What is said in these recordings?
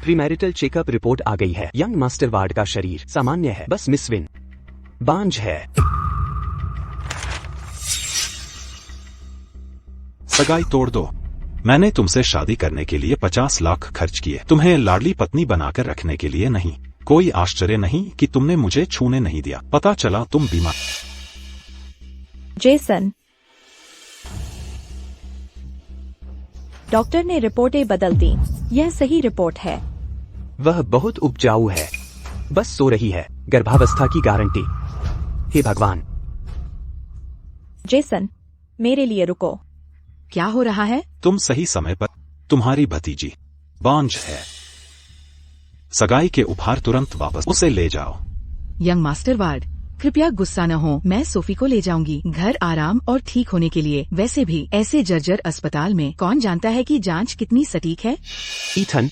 प्रीमैरिटल checkup report आ गई है। Young master ward का शरीर सामान्य है, बस मिस विन बांझ है। सगाई तोड़ दो। मैंने तुमसे शादी करने के लिए 50 लाख खर्च किए, तुम्हें लाडली पत्नी बनाकर रखने के लिए नहीं। कोई आश्चर्य नहीं कि तुमने मुझे छूने नहीं दिया। पता चला तुम बीमार। जेसन, डॉक्टर ने रिपोर्टें बदल दी। यह सही रिपोर्ट है। वह बहुत उपजाऊ है, बस सो रही है। गर्भावस्था की गारंटी। हे भगवान। जेसन, मेरे लिए रुको। क्या हो रहा है? तुम सही समय पर। तुम्हारी भतीजी बांझ है। सगाई के उपहार तुरंत वापस उसे ले जाओ। यंग मास्टर वार्ड, कृपया गुस्सा न हो। मैं सोफी को ले जाऊंगी घर आराम और ठीक होने के लिए। वैसे भी ऐसे जर्जर अस्पताल में कौन जानता है कि जांच कितनी सटीक है। ईथन,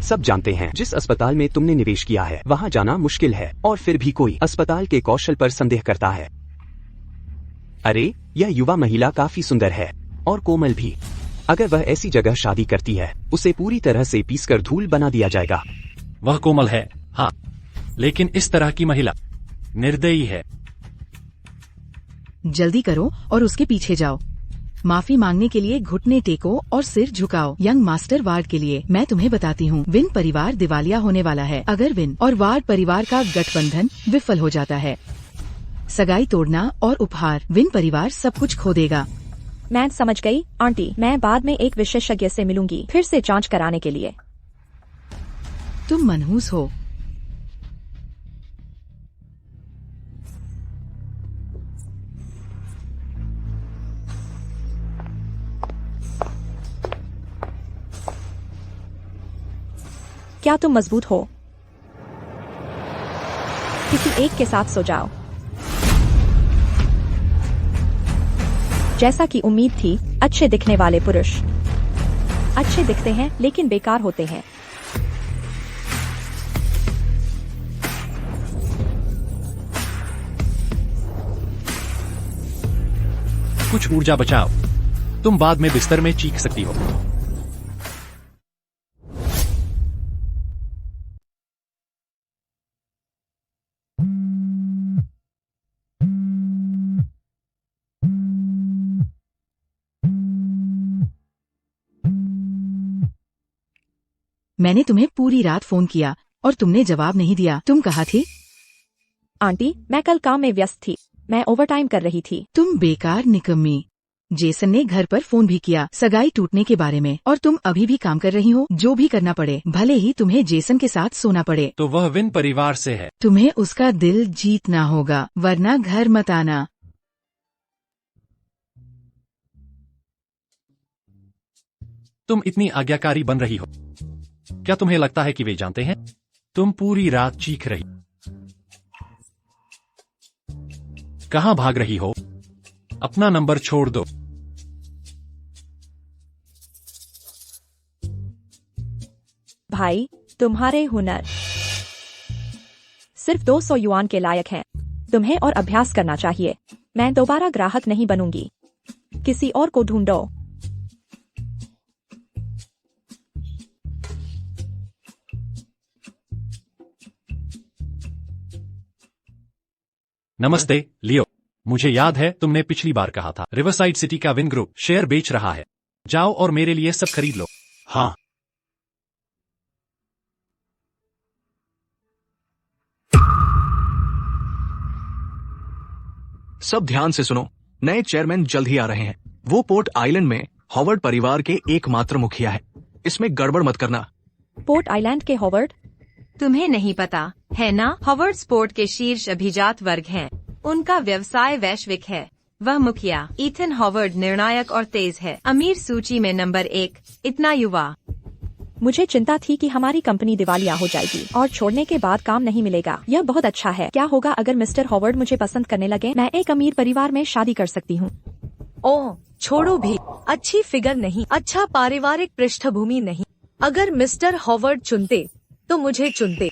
सब जानते हैं जिस अस्पताल में तुमने निवेश किया है वहाँ जाना मुश्किल है, और फिर भी कोई अस्पताल के कौशल पर संदेह करता है। अरे, यह युवा महिला काफी सुंदर है और कोमल भी। अगर वह ऐसी जगह शादी करती है, उसे पूरी तरह से पीसकर धूल बना दिया जाएगा। वह कोमल है, हाँ, लेकिन इस तरह की महिला निर्दयी है। जल्दी करो और उसके पीछे जाओ। माफी मांगने के लिए घुटने टेको और सिर झुकाओ। यंग मास्टर वार्ड के लिए मैं तुम्हें बताती हूँ, विन परिवार दिवालिया होने वाला है अगर विन और वार्ड परिवार का गठबंधन विफल हो जाता है। सगाई तोड़ना और उपहार, विन परिवार सब कुछ खो देगा। मैं समझ गई आंटी। मैं बाद में एक विशेषज्ञ से मिलूंगी फिर से जांच कराने के लिए। तुम मनहूस हो। क्या तुम मजबूत हो? किसी एक के साथ सो जाओ। जैसा कि उम्मीद थी, अच्छे दिखने वाले पुरुष अच्छे दिखते हैं लेकिन बेकार होते हैं। कुछ ऊर्जा बचाओ, तुम बाद में बिस्तर में चीख सकती हो। मैंने तुम्हें पूरी रात फोन किया और तुमने जवाब नहीं दिया। तुम कहाँ थी? आंटी, मैं कल काम में व्यस्त थी। मैं ओवरटाइम कर रही थी। तुम बेकार निकम्मी। जेसन ने घर पर फोन भी किया सगाई टूटने के बारे में, और तुम अभी भी काम कर रही हो। जो भी करना पड़े, भले ही तुम्हें जेसन के साथ सोना पड़े। तो वह विन परिवार से है। तुम्हें उसका दिल जीतना होगा, वरना घर मत आना। तुम इतनी आज्ञाकारी बन रही हो। क्या तुम्हें लगता है कि वे जानते हैं? तुम पूरी रात चीख रही। कहाँ भाग रही हो? अपना नंबर छोड़ दो। भाई, तुम्हारे हुनर सिर्फ 200 युआन के लायक हैं। तुम्हें और अभ्यास करना चाहिए। मैं दोबारा ग्राहक नहीं बनूंगी। किसी और को ढूंढो। नमस्ते लियो, मुझे याद है तुमने पिछली बार कहा था रिवरसाइड सिटी का विन ग्रुप शेयर बेच रहा है। जाओ और मेरे लिए सब खरीद लो। हाँ, सब ध्यान से सुनो। नए चेयरमैन जल्द ही आ रहे हैं। वो पोर्ट आइलैंड में हॉवर्ड परिवार के एकमात्र मुखिया है। इसमें गड़बड़ मत करना। पोर्ट आइलैंड के हॉवर्ड? तुम्हें नहीं पता है ना, हॉवर्ड स्पोर्ट के शीर्ष अभिजात वर्ग हैं। उनका व्यवसाय वैश्विक है। वह मुखिया ईथन हॉवर्ड निर्णायक और तेज है। अमीर सूची में नंबर 1। इतना युवा। मुझे चिंता थी कि हमारी कंपनी दिवालिया हो जाएगी और छोड़ने के बाद काम नहीं मिलेगा। यह बहुत अच्छा है। क्या होगा अगर मिस्टर हॉवर्ड मुझे पसंद करने लगे? मैं एक अमीर परिवार में शादी कर सकती हूँ। ओह, छोड़ो भी। अच्छी फिगर नहीं, अच्छा पारिवारिक पृष्ठभूमि नहीं। अगर मिस्टर हॉवर्ड चुनते तो मुझे चुनते।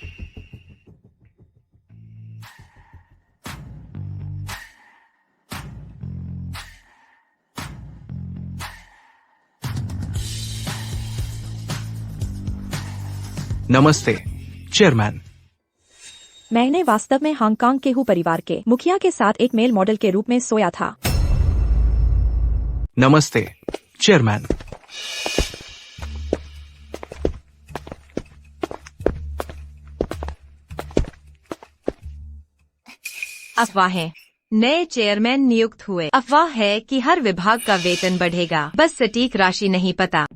नमस्ते चेयरमैन। मैंने वास्तव में हांगकांग के हू परिवार के मुखिया के साथ एक मेल मॉडल के रूप में सोया था। नमस्ते चेयरमैन। अफवाहें। नए चेयरमैन नियुक्त हुए। अफवाह है कि हर विभाग का वेतन बढ़ेगा, बस सटीक राशि नहीं पता।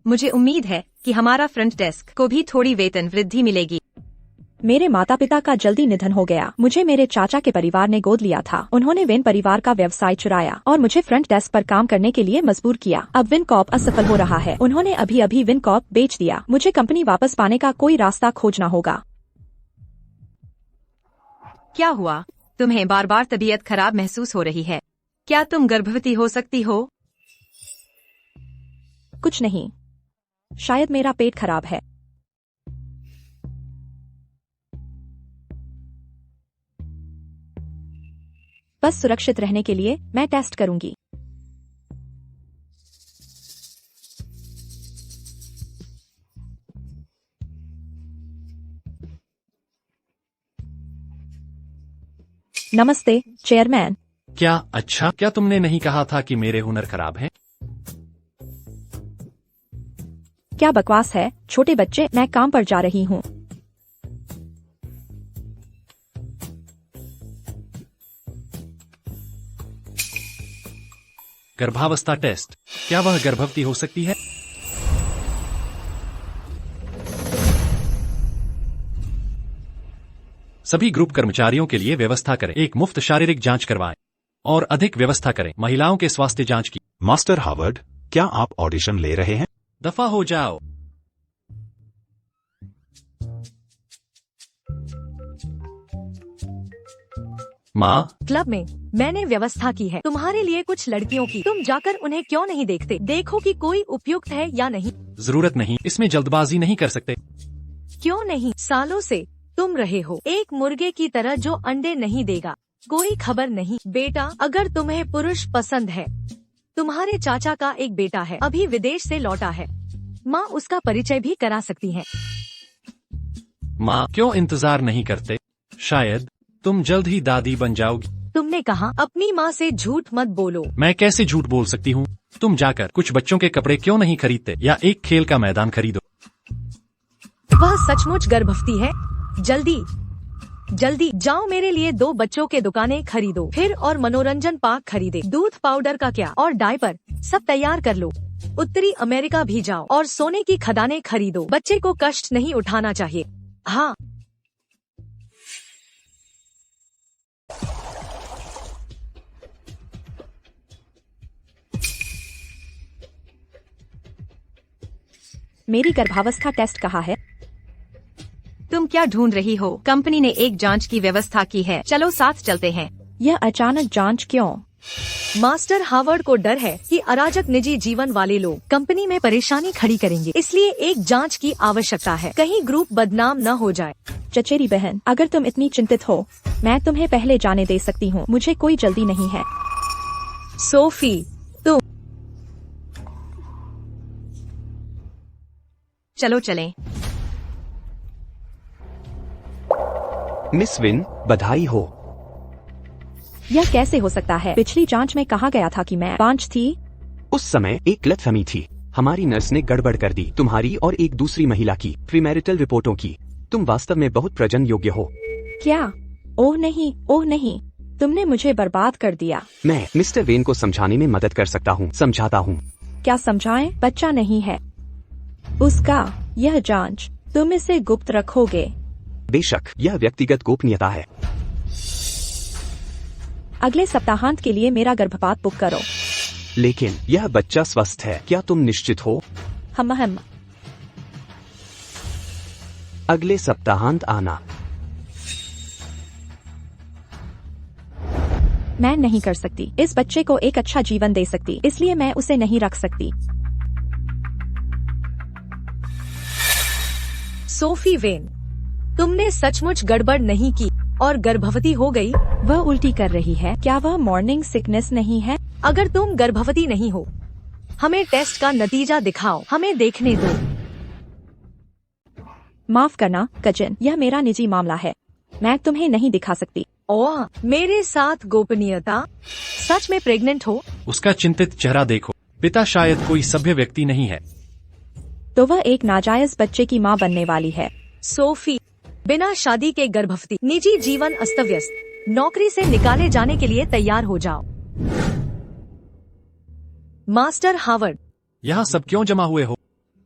मुझे उम्मीद है कि हमारा फ्रंट डेस्क को भी थोड़ी वेतन वृद्धि मिलेगी। मेरे माता पिता का जल्दी निधन हो गया। मुझे मेरे चाचा के परिवार ने गोद लिया था। उन्होंने वेन परिवार का व्यवसाय चुराया और मुझे फ्रंट डेस्क पर काम करने के लिए मजबूर किया। अब विन कॉर्प असफल हो रहा है। उन्होंने अभी विन कॉर्प बेच दिया। मुझे कंपनी वापस पाने का कोई रास्ता खोजना होगा। क्या हुआ? तुम्हें बार बार तबीयत खराब महसूस हो रही है। क्या तुम गर्भवती हो सकती हो? कुछ नहीं, शायद मेरा पेट खराब है। बस सुरक्षित रहने के लिए मैं टेस्ट करूंगी। नमस्ते चेयरमैन। क्या? अच्छा, क्या तुमने नहीं कहा था कि मेरे हुनर खराब हैं? क्या बकवास है छोटे बच्चे, मैं काम पर जा रही हूँ। गर्भावस्था टेस्ट। क्या वह गर्भवती हो सकती है? सभी ग्रुप कर्मचारियों के लिए व्यवस्था करें। एक मुफ्त शारीरिक जांच करवाएं और अधिक व्यवस्था करें महिलाओं के स्वास्थ्य जांच की। मास्टर हार्वर्ड, क्या आप ऑडिशन ले रहे हैं? दफा हो जाओ। माँ, क्लब में मैंने व्यवस्था की है तुम्हारे लिए कुछ लड़कियों की। तुम जाकर उन्हें क्यों नहीं देखते? देखो कि कोई उपयुक्त है या नहीं। जरूरत नहीं, इसमें जल्दबाजी नहीं कर सकते। क्यों नहीं? सालों से तुम रहे हो एक मुर्गे की तरह जो अंडे नहीं देगा। कोई खबर नहीं बेटा, अगर तुम्हें पुरुष पसंद है। तुम्हारे चाचा का एक बेटा है, अभी विदेश से लौटा है। माँ उसका परिचय भी करा सकती है। माँ, क्यों इंतजार नहीं करते? शायद तुम जल्द ही दादी बन जाओगी। तुमने कहा अपनी माँ से झूठ मत बोलो। मैं कैसे झूठ बोल सकती हूँ? तुम जाकर कुछ बच्चों के कपड़े क्यों नहीं खरीदते या एक खेल का मैदान खरीदो। वह सचमुच गर्भवती है। जल्दी जाओ, मेरे लिए 2 बच्चों के दुकानें खरीदो, फिर और मनोरंजन पार्क खरीदे। दूध पाउडर का क्या और डायपर सब तैयार कर लो। उत्तरी अमेरिका भी जाओ और सोने की खदानें खरीदो। बच्चे को कष्ट नहीं उठाना चाहिए। हाँ, मेरी गर्भावस्था टेस्ट कहाँ है? तुम क्या ढूंढ रही हो? कंपनी ने एक जांच की व्यवस्था की है, चलो साथ चलते हैं। यह अचानक जांच क्यों? मास्टर हार्वर्ड को डर है कि अराजक निजी जीवन वाले लोग कंपनी में परेशानी खड़ी करेंगे, इसलिए एक जांच की आवश्यकता है, कहीं ग्रुप बदनाम न हो जाए। चचेरी बहन, अगर तुम इतनी चिंतित हो, मैं तुम्हें पहले जाने दे सकती हूँ। मुझे कोई जल्दी नहीं है। सोफी, तुम चलो चलें। मिस विन, बधाई हो। यह कैसे हो सकता है? पिछली जांच में कहा गया था कि मैं 5 थी। उस समय एक गलतफहमी थी। हमारी नर्स ने गड़बड़ कर दी, तुम्हारी और एक दूसरी महिला की प्रीमैरिटल रिपोर्टों की। तुम वास्तव में बहुत प्रजन योग्य हो। क्या? ओह नहीं, तुमने मुझे बर्बाद कर दिया। मैं मिस्टर वेन को समझाने में मदद कर सकता हूँ। समझाता हूँ। क्या समझाएं? बच्चा नहीं है उसका। यह जांच तुम इसे गुप्त रखोगे? बेशक, यह व्यक्तिगत गोपनीयता है। अगले सप्ताहांत के लिए मेरा गर्भपात बुक करो। लेकिन यह बच्चा स्वस्थ है, क्या तुम निश्चित हो? हम अगले सप्ताहांत आना। मैं नहीं कर सकती। इस बच्चे को एक अच्छा जीवन दे सकती, इसलिए मैं उसे नहीं रख सकती। सोफी वेन, तुमने सचमुच गड़बड़ नहीं की और गर्भवती हो गई। वह उल्टी कर रही है। क्या वह मॉर्निंग सिकनेस नहीं है? अगर तुम गर्भवती नहीं हो, हमें टेस्ट का नतीजा दिखाओ, हमें देखने दो। माफ करना कजिन, यह मेरा निजी मामला है, मैं तुम्हें नहीं दिखा सकती। ओह, मेरे साथ गोपनीयता? सच में प्रेग्नेंट हो? उसका चिंतित चेहरा देखो। पिता शायद कोई सभ्य व्यक्ति नहीं है। तो वह एक नाजायज बच्चे की माँ बनने वाली है। सोफी, बिना शादी के गर्भवती, निजी जीवन अस्त व्यस्त, नौकरी से निकाले जाने के लिए तैयार हो जाओ। Master Howard. यहाँ सब क्यों जमा हुए हो?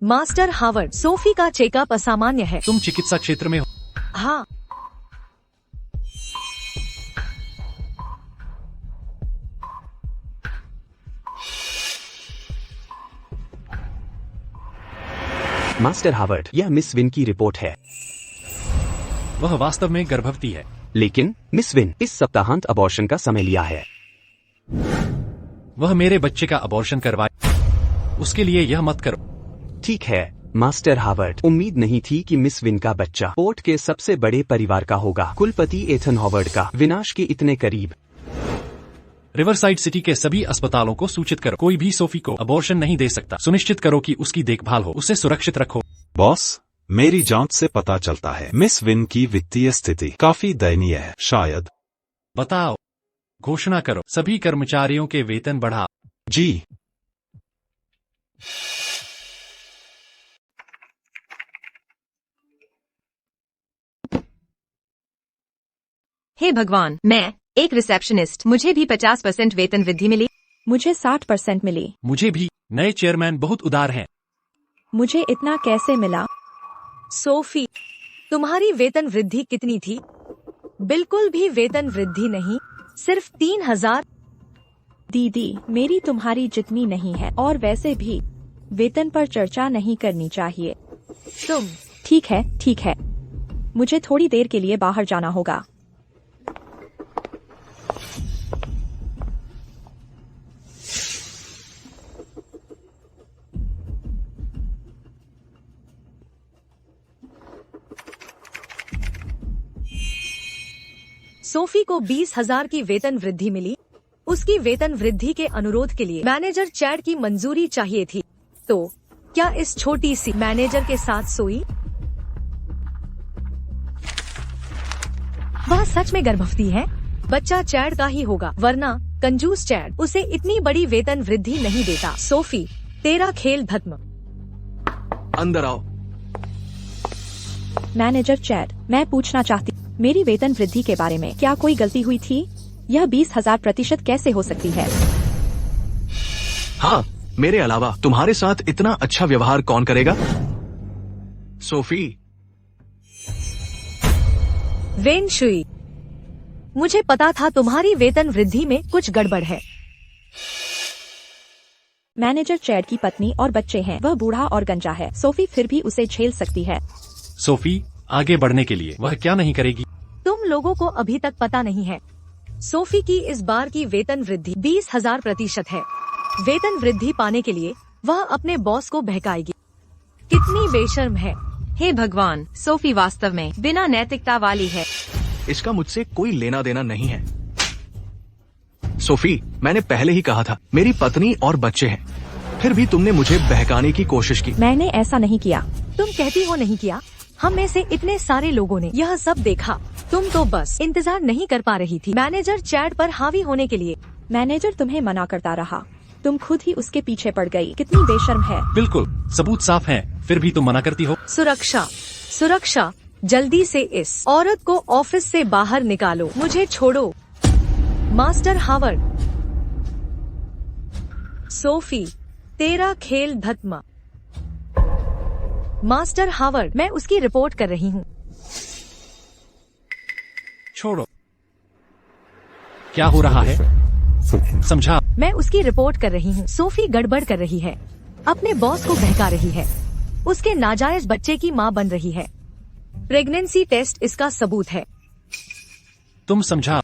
मास्टर हावर्ड, सोफी का चेकअप असामान्य है। तुम चिकित्सा क्षेत्र में हो? हाँ। मास्टर हावर्ड, यह मिस विन की रिपोर्ट है। वह वास्तव में गर्भवती है। लेकिन मिस विन, इस सप्ताहांत अबॉर्शन का समय लिया है। वह मेरे बच्चे का अबॉर्शन करवाए, उसके लिए यह मत करो। ठीक है मास्टर हावर्ड, उम्मीद नहीं थी कि मिस विन का बच्चा पोर्ट के सबसे बड़े परिवार का होगा, कुलपति एथन हावर्ड का, विनाश के इतने करीब। रिवरसाइड सिटी के सभी अस्पतालों को सूचित करो। कोई भी सोफी को अबॉर्शन नहीं दे सकता। सुनिश्चित करो कि उसकी देखभाल हो, उसे सुरक्षित रखो। बॉस, मेरी जांच से पता चलता है मिस विन की वित्तीय स्थिति काफी दयनीय है। शायद। बताओ। घोषणा करो, सभी कर्मचारियों के वेतन बढ़ा। जी। हे भगवान, मैं एक रिसेप्शनिस्ट, मुझे भी 50% वेतन वृद्धि मिली। मुझे 60% मिली। मुझे भी। नए चेयरमैन बहुत उदार हैं। मुझे इतना कैसे मिला? सोफी, तुम्हारी वेतन वृद्धि कितनी थी? बिल्कुल भी वेतन वृद्धि नहीं, सिर्फ 3000। दीदी, मेरी तुम्हारी जितनी नहीं है, और वैसे भी वेतन पर चर्चा नहीं करनी चाहिए। तुम। ठीक है, ठीक है, मुझे थोड़ी देर के लिए बाहर जाना होगा। सोफी को 20,000 की वेतन वृद्धि मिली। उसकी वेतन वृद्धि के अनुरोध के लिए मैनेजर चैड की मंजूरी चाहिए थी। तो क्या इस छोटी सी मैनेजर के साथ सोई? वह सच में गर्भवती है? बच्चा चैड का ही होगा, वरना कंजूस चैड उसे इतनी बड़ी वेतन वृद्धि नहीं देता। सोफी, तेरा खेल खत्म। अंदर आओ। मैनेजर चैड, मैं पूछना चाहती, मेरी वेतन वृद्धि के बारे में क्या कोई गलती हुई थी? यह 20,000% कैसे हो सकती है? हाँ, मेरे अलावा तुम्हारे साथ इतना अच्छा व्यवहार कौन करेगा? सोफी। वेन शुई, मुझे पता था तुम्हारी वेतन वृद्धि में कुछ गड़बड़ है। मैनेजर चैड की पत्नी और बच्चे हैं, वह बूढ़ा और गंजा है। सोफी फिर भी उसे झेल सकती है। सोफी, आगे बढ़ने के लिए वह क्या नहीं करेगी? तुम लोगों को अभी तक पता नहीं है, सोफी की इस बार की वेतन वृद्धि 20,000% है। वेतन वृद्धि पाने के लिए वह अपने बॉस को बहकाएगी। कितनी बेशर्म है। हे भगवान, सोफी वास्तव में बिना नैतिकता वाली है। इसका मुझसे कोई लेना देना नहीं है। सोफी, मैंने पहले ही कहा था, मेरी पत्नी और बच्चे हैं, फिर भी तुमने मुझे बहकाने की कोशिश की। मैंने ऐसा नहीं किया। तुम कहती हो नहीं किया? हम में से इतने सारे लोगों ने यह सब देखा। तुम तो बस इंतजार नहीं कर पा रही थी मैनेजर चैड पर हावी होने के लिए। मैनेजर तुम्हें मना करता रहा, तुम खुद ही उसके पीछे पड़ गई। कितनी बेशर्म है। बिल्कुल, सबूत साफ हैं, फिर भी तुम मना करती हो। सुरक्षा, सुरक्षा, जल्दी से इस औरत को ऑफिस से बाहर निकालो। मुझे छोड़ो। Master Howard. सोफी, तेरा खेल खत्म। मास्टर हावर्ड, मैं उसकी रिपोर्ट कर रही हूँ। छोड़ो। क्या हो रहा है? समझा। मैं उसकी रिपोर्ट कर रही हूँ। सोफी गड़बड़ कर रही है, अपने बॉस को बहका रही है, उसके नाजायज बच्चे की माँ बन रही है। प्रेगनेंसी टेस्ट इसका सबूत है। तुम समझा।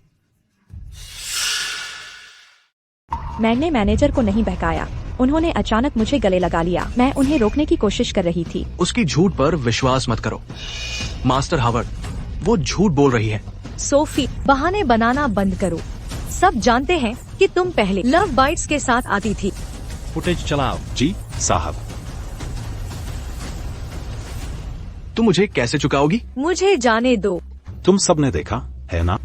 मैंने मैनेजर को नहीं बहकाया, उन्होंने अचानक मुझे गले लगा लिया। मैं उन्हें रोकने की कोशिश कर रही थी। उसकी झूठ पर विश्वास मत करो मास्टर हावर्ड, वो झूठ बोल रही है। सोफी, बहाने बनाना बंद करो। सब जानते हैं कि तुम पहले लव बाइट्स के साथ आती थी। फुटेज चलाओ। जी साहब। तुम मुझे कैसे चुकाओगी? मुझे जाने दो। तुम सबने देखा है ना,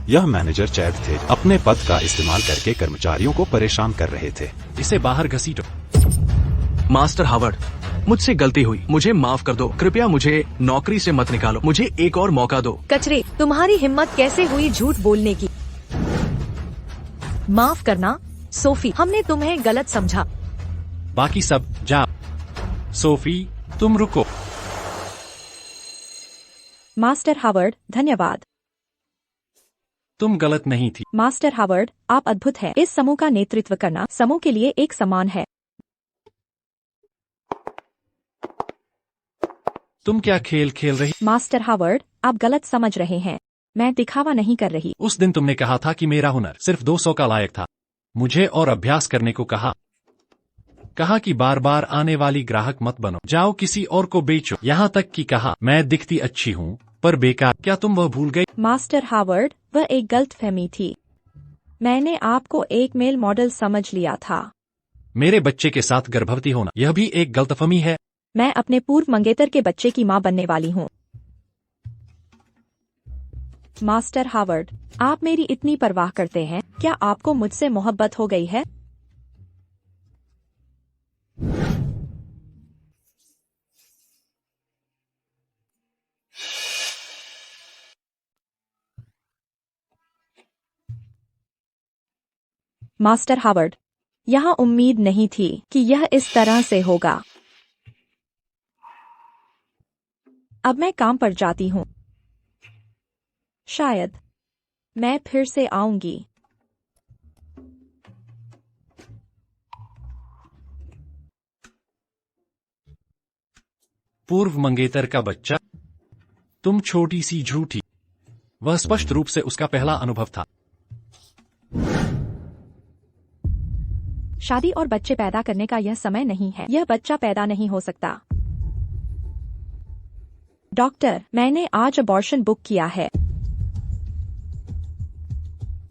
यह मैनेजर चैड थे, अपने पद का इस्तेमाल करके कर्मचारियों को परेशान कर रहे थे। इसे बाहर घसीटो। मास्टर हावर्ड, मुझसे गलती हुई, मुझे माफ कर दो। कृपया मुझे नौकरी से मत निकालो, मुझे एक और मौका दो। कचरे, तुम्हारी हिम्मत कैसे हुई झूठ बोलने की? माफ करना सोफी, हमने तुम्हें गलत समझा। बाकी सब जाओ। सोफी, तुम रुको। मास्टर हावर्ड, धन्यवाद। तुम गलत नहीं थी। मास्टर हावर्ड, आप अद्भुत हैं। इस समूह का नेतृत्व करना समूह के लिए एक समान है। तुम क्या खेल खेल रही? मास्टर हावर्ड, आप गलत समझ रहे हैं। मैं दिखावा नहीं कर रही। उस दिन तुमने कहा था कि मेरा हुनर सिर्फ 200 का लायक था। मुझे और अभ्यास करने को कहा कि बार बार आने वाली ग्राहक मत बनो, जाओ किसी और को बेचो। यहाँ तक कि कहा मैं दिखती अच्छी हूँ पर बेकार। क्या तुम वह भूल गई? मास्टर हावर्ड, वह एक गलतफहमी थी। मैंने आपको एक मेल मॉडल समझ लिया था। मेरे बच्चे के साथ गर्भवती होना यह भी एक गलतफहमी है। मैं अपने पूर्व मंगेतर के बच्चे की मां बनने वाली हूँ। मास्टर हावर्ड, आप मेरी इतनी परवाह करते हैं, क्या आपको मुझसे मोहब्बत हो गई है? मास्टर हावर्ड, यहाँ उम्मीद नहीं थी कि यह इस तरह से होगा। अब मैं काम पर जाती हूँ। शायद मैं फिर से आऊंगी। पूर्व मंगेतर का बच्चा? तुम छोटी सी झूठी। वह स्पष्ट रूप से उसका पहला अनुभव था। शादी और बच्चे पैदा करने का यह समय नहीं है। यह बच्चा पैदा नहीं हो सकता। डॉक्टर, मैंने आज अबॉर्शन बुक किया है।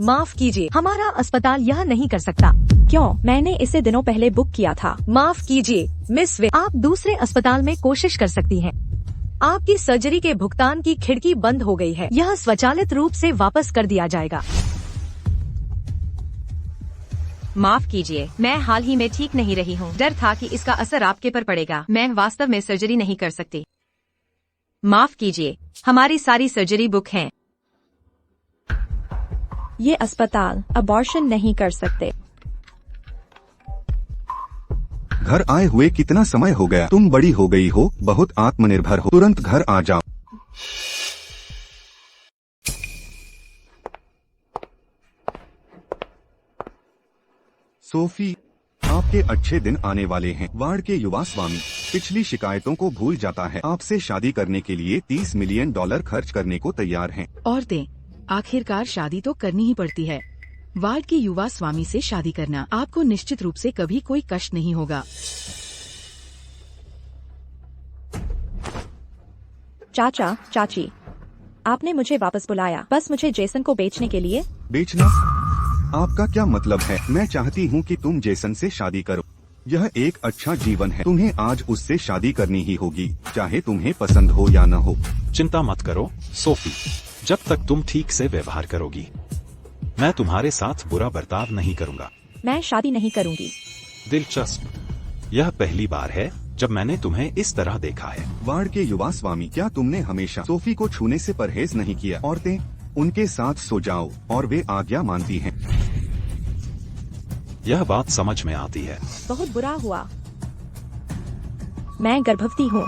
माफ कीजिए, हमारा अस्पताल यह नहीं कर सकता। क्यों? मैंने इसे दिनों पहले बुक किया था। माफ कीजिए मिस वे, आप दूसरे अस्पताल में कोशिश कर सकती हैं। आपकी सर्जरी के भुगतान की खिड़की बंद हो गई है। यह स्वचालित रूप से वापस कर दिया जाएगा। माफ कीजिए, मैं हाल ही में ठीक नहीं रही हूँ। डर था कि इसका असर आपके पर पड़ेगा। मैं वास्तव में सर्जरी नहीं कर सकती। माफ कीजिए, हमारी सारी सर्जरी बुक हैं। ये अस्पताल अबॉर्शन नहीं कर सकते। घर आए हुए कितना समय हो गया? तुम बड़ी हो गई हो, बहुत आत्मनिर्भर हो, तुरंत घर आ जाओ। सोफी, आपके अच्छे दिन आने वाले हैं। वार्ड के युवा स्वामी पिछली शिकायतों को भूल जाता है। आपसे शादी करने के लिए $30 मिलियन खर्च करने को तैयार हैं। औरतें आखिरकार शादी तो करनी ही पड़ती है। वार्ड के युवा स्वामी से शादी करना आपको निश्चित रूप से कभी कोई कष्ट नहीं होगा। चाचा, चाची, आपने मुझे वापस बुलाया, बस मुझे जेसन को बेचने के लिए। बेचना? आपका क्या मतलब है? मैं चाहती हूँ कि तुम जेसन से शादी करो। यह एक अच्छा जीवन है। तुम्हें आज उससे शादी करनी ही होगी, चाहे तुम्हें पसंद हो या न हो। चिंता मत करो सोफी, जब तक तुम ठीक से व्यवहार करोगी मैं तुम्हारे साथ बुरा बर्ताव नहीं करूँगा। मैं शादी नहीं करूँगी। दिलचस्प, यह पहली बार है जब मैंने तुम्हें इस तरह देखा है। वार्ड के युवा स्वामी, क्या तुमने हमेशा सोफी को छूने से परहेज नहीं किया? औरतें उनके साथ सो जाओ और वे आज्ञा मानती हैं। यह बात समझ में आती है। बहुत बुरा हुआ। मैं गर्भवती हूँ।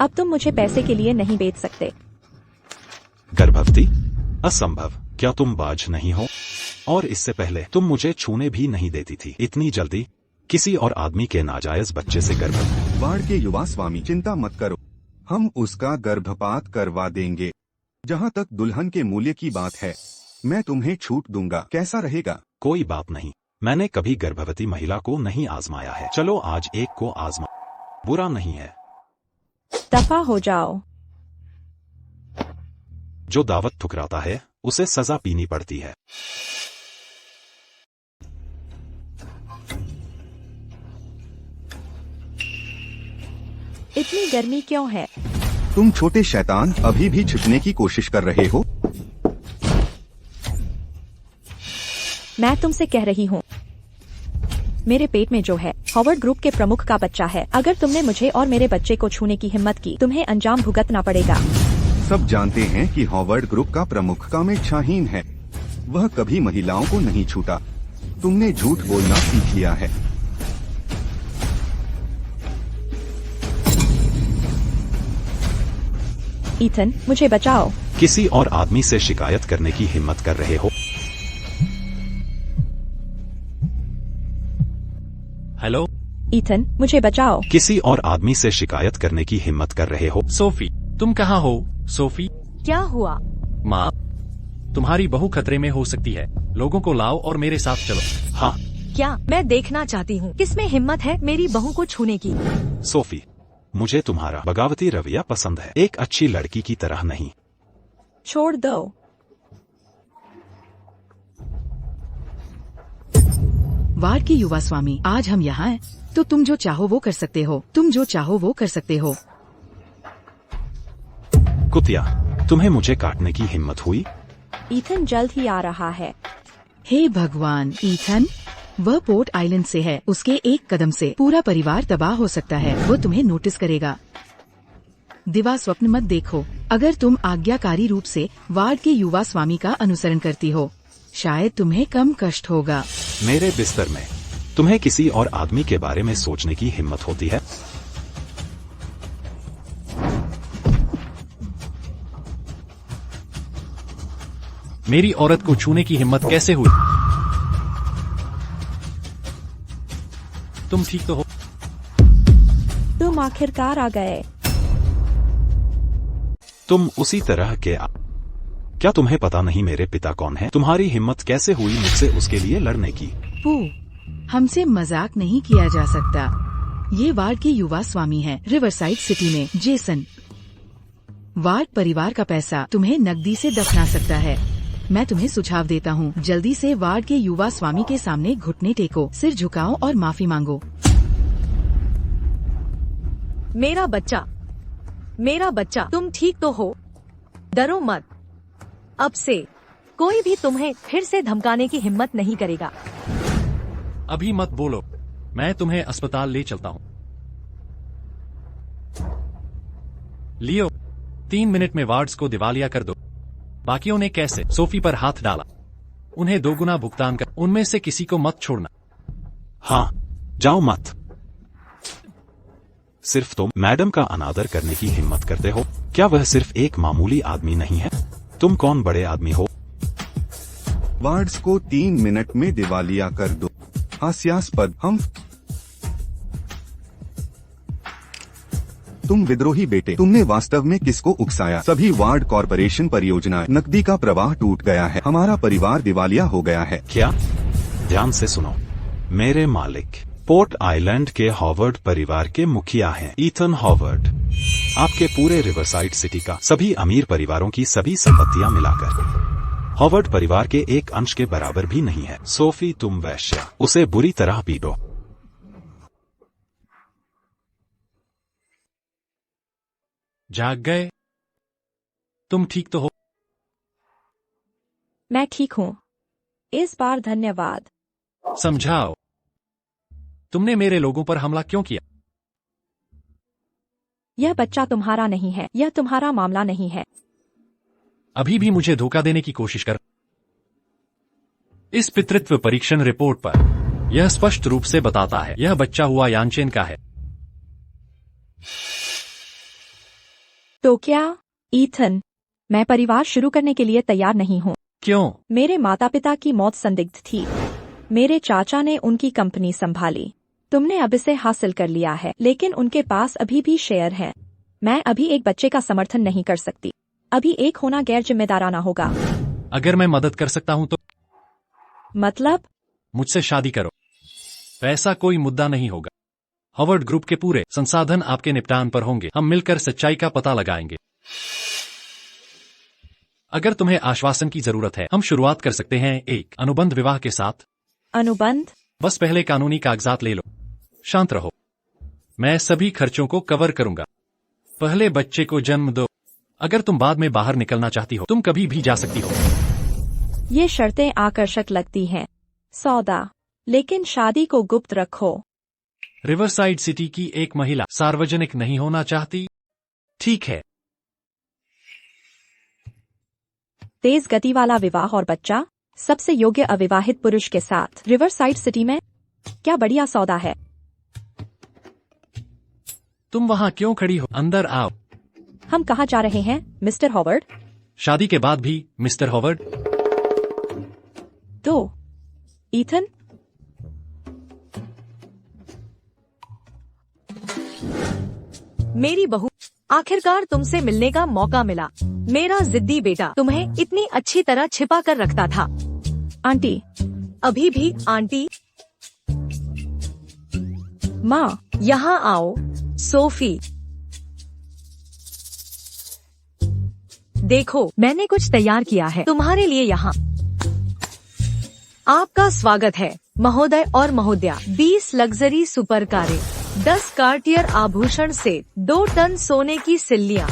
अब तुम मुझे पैसे के लिए नहीं बेच सकते। गर्भवती? असंभव। क्या तुम बाज नहीं हो? और इससे पहले तुम मुझे छूने भी नहीं देती थी। इतनी जल्दी किसी और आदमी के नाजायज बच्चे से गर्भवती? वार्ड के युवा स्वामी, चिंता मत करो, हम उसका गर्भपात करवा देंगे। जहाँ तक दुल्हन के मूल्य की बात है, मैं तुम्हें छूट दूंगा। कैसा रहेगा? कोई बात नहीं, मैंने कभी गर्भवती महिला को नहीं आजमाया है। चलो आज एक को आजमा, बुरा नहीं है। दफा हो जाओ। जो दावत ठुकराता है उसे सजा पीनी पड़ती है। इतनी गर्मी क्यों है? तुम छोटे शैतान अभी भी छिपने की कोशिश कर रहे हो। मैं तुमसे कह रही हूँ, मेरे पेट में जो है हॉवर्ड ग्रुप के प्रमुख का बच्चा है। अगर तुमने मुझे और मेरे बच्चे को छूने की हिम्मत की, तुम्हें अंजाम भुगतना पड़ेगा। सब जानते हैं कि हॉवर्ड ग्रुप का प्रमुख कामिल शाहीन है। वह कभी महिलाओं को नहीं छूता। तुमने झूठ बोलना सीख लिया है। ईथन, मुझे बचाओ। किसी और आदमी से शिकायत करने की हिम्मत कर रहे हो? हेलो ईथन, मुझे बचाओ। किसी और आदमी से शिकायत करने की हिम्मत कर रहे हो? सोफी, तुम कहाँ हो? सोफी, क्या हुआ? माँ, तुम्हारी बहू खतरे में हो सकती है। लोगों को लाओ और मेरे साथ चलो। हाँ। क्या? मैं देखना चाहती हूँ किसमें हिम्मत है मेरी बहू को छूने की। सोफी, मुझे तुम्हारा बगावती रवैया पसंद है, एक अच्छी लड़की की तरह नहीं। छोड़ दो। वार्ड के युवा स्वामी, आज हम यहाँ हैं, तो तुम जो चाहो वो कर सकते हो। तुम जो चाहो वो कर सकते हो। कुतिया, तुम्हें मुझे काटने की हिम्मत हुई? ईथन जल्द ही आ रहा है। हे भगवान, ईथन, वह पोर्ट आइलैंड से है। उसके एक कदम से पूरा परिवार तबाह हो सकता है। वो तुम्हें नोटिस करेगा। दिवा स्वप्न मत देखो। अगर तुम आज्ञाकारी रूप से वार्ड के युवा स्वामी का अनुसरण करती हो, शायद तुम्हें कम कष्ट होगा। मेरे बिस्तर में तुम्हें किसी और आदमी के बारे में सोचने की हिम्मत होती है? मेरी औरत को छूने की हिम्मत कैसे हुई? तुम ठीक तो हो? तुम आखिरकार आ गए। तुम उसी तरह के क्या तुम्हें पता नहीं मेरे पिता कौन है? तुम्हारी हिम्मत कैसे हुई मुझसे उसके लिए लड़ने की? पू, हमसे मजाक नहीं किया जा सकता। ये वार्ड के युवा स्वामी हैं, रिवरसाइड सिटी में। जेसन, वार्ड परिवार का पैसा तुम्हें नकदी से दफना सकता है। मैं तुम्हें सुझाव देता हूँ, जल्दी से वार्ड के युवा स्वामी के सामने घुटने टेको, सिर झुकाओ और माफी मांगो। मेरा बच्चा, तुम ठीक तो हो? डरो मत। अब से कोई भी तुम्हें फिर से धमकाने की हिम्मत नहीं करेगा। अभी मत बोलो, मैं तुम्हें अस्पताल ले चलता हूँ। लियो, 3 मिनट में वार्ड्स को दिवालिया कर दो। बाकियों ने कैसे? सोफी पर हाथ डाला। उन्हें 2 गुना भुगतान कर। उनमें से किसी को मत छोड़ना। हाँ, जाओ मत। सिर्फ तुम मैडम का अनादर करने की हिम्मत करते हो। क्या वह सिर्फ एक मामूली आदमी नहीं है? तुम कौन बड़े आदमी हो? वार्ड्स को 3 मिनट में दिवालिया कर दो। हास्यास्पद। तुम विद्रोही बेटे, तुमने वास्तव में किसको उकसाया? सभी वार्ड कॉरपोरेशन परियोजनाएं, नकदी का प्रवाह टूट गया है। हमारा परिवार दिवालिया हो गया है। क्या? ध्यान से सुनो, मेरे मालिक पोर्ट आइलैंड के हॉवर्ड परिवार के मुखिया हैं, ईथन हॉवर्ड। आपके पूरे रिवरसाइड सिटी का सभी अमीर परिवारों की सभी संपत्तियां मिलाकर हॉवर्ड परिवार के एक अंश के बराबर भी नहीं है। सोफी, तुम वैश्या, उसे बुरी तरह पीटो। जाग गए? तुम ठीक तो हो? मैं ठीक हूँ। इस बार धन्यवाद। समझाओ, तुमने मेरे लोगों पर हमला क्यों किया? यह बच्चा तुम्हारा नहीं है। यह तुम्हारा मामला नहीं है। अभी भी मुझे धोखा देने की कोशिश कर। इस पितृत्व परीक्षण रिपोर्ट पर यह स्पष्ट रूप से बताता है यह बच्चा हुआ यानचेन का है। तो क्या? ईथन, मैं परिवार शुरू करने के लिए तैयार नहीं हूँ। क्यों? मेरे माता पिता की मौत संदिग्ध थी। मेरे चाचा ने उनकी कंपनी संभाली। तुमने अब इसे हासिल कर लिया है, लेकिन उनके पास अभी भी शेयर हैं। मैं अभी एक बच्चे का समर्थन नहीं कर सकती। अभी एक होना गैर जिम्मेदाराना होगा। अगर मैं मदद कर सकता हूं तो? मतलब? मुझसे शादी करो। पैसा कोई मुद्दा नहीं होगा। हॉवर्ड ग्रुप के पूरे संसाधन आपके निपटान पर होंगे। हम मिलकर सच्चाई का पता लगाएंगे। अगर तुम्हें आश्वासन की जरूरत है, हम शुरुआत कर सकते हैं एक अनुबंध विवाह के साथ। अनुबंध? बस पहले कानूनी कागजात ले लो। शांत रहो, मैं सभी खर्चों को कवर करूंगा। पहले बच्चे को जन्म दो। अगर तुम बाद में बाहर निकलना चाहती हो, तुम कभी भी जा सकती हो। ये शर्तें आकर्षक लगती हैं। सौदा, लेकिन शादी को गुप्त रखो। रिवरसाइड सिटी की एक महिला सार्वजनिक नहीं होना चाहती। ठीक है। तेज गति वाला विवाह और बच्चा, सबसे योग्य अविवाहित पुरुष के साथ रिवरसाइड सिटी में। क्या बढ़िया सौदा है। तुम वहाँ क्यों खड़ी हो? अंदर आओ। हम कहाँ जा रहे हैं, मिस्टर हॉवर्ड? शादी के बाद भी, मिस्टर हॉवर्ड। तो ईथन, मेरी बहू, आखिरकार तुमसे मिलने का मौका मिला। मेरा जिद्दी बेटा तुम्हें इतनी अच्छी तरह छिपा कर रखता था। आंटी। अभी भी आंटी? माँ, यहाँ आओ। सोफी, देखो मैंने कुछ तैयार किया है तुम्हारे लिए यहाँ। आपका स्वागत है महोदय और महोदया। 20 लग्जरी सुपर कारें, 10 कार्टियर आभूषण सेट, 2 टन सोने की सिल्लियाँ,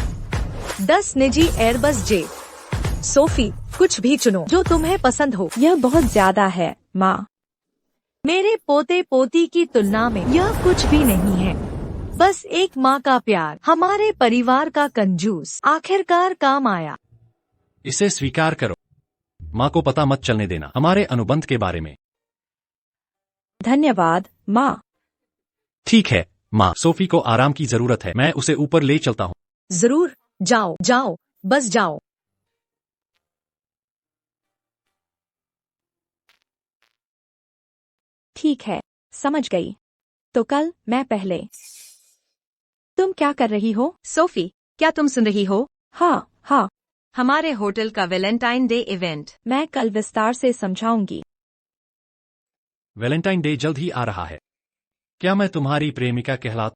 10 निजी एयरबस जेट। सोफी, कुछ भी चुनो जो तुम्हें पसंद हो। यह बहुत ज्यादा है माँ। मेरे पोते पोती की तुलना में यह कुछ भी नहीं है। बस एक माँ का प्यार, हमारे परिवार का कंजूस, आखिरकार काम आया। इसे स्वीकार करो। माँ को पता मत चलने देना हमारे अनुबंध के बारे में। धन्यवाद माँ। ठीक है माँ, सोफी को आराम की जरूरत है। मैं उसे ऊपर ले चलता हूँ। जरूर, जाओ जाओ, बस जाओ। ठीक है, समझ गई। तो कल मैं पहले। तुम क्या कर रही हो? सोफी, क्या तुम सुन रही हो? हाँ हाँ, हमारे होटल का वैलेंटाइन डे इवेंट। मैं कल विस्तार से समझाऊंगी। वैलेंटाइन डे जल्द ही आ रहा है। क्या मैं तुम्हारी प्रेमिका कहला?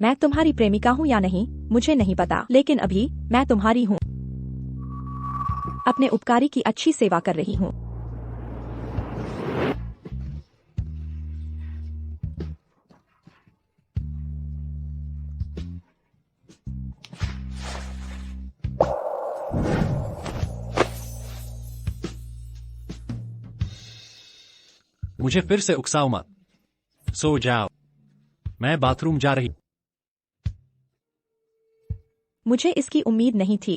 मैं तुम्हारी प्रेमिका हूँ या नहीं मुझे नहीं पता, लेकिन अभी मैं तुम्हारी हूँ। अपने उपकारी की अच्छी सेवा कर रही हूँ। मुझे फिर से उकसाओ मत। सो जाओ। मैं बाथरूम जा रही। मुझे इसकी उम्मीद नहीं थी।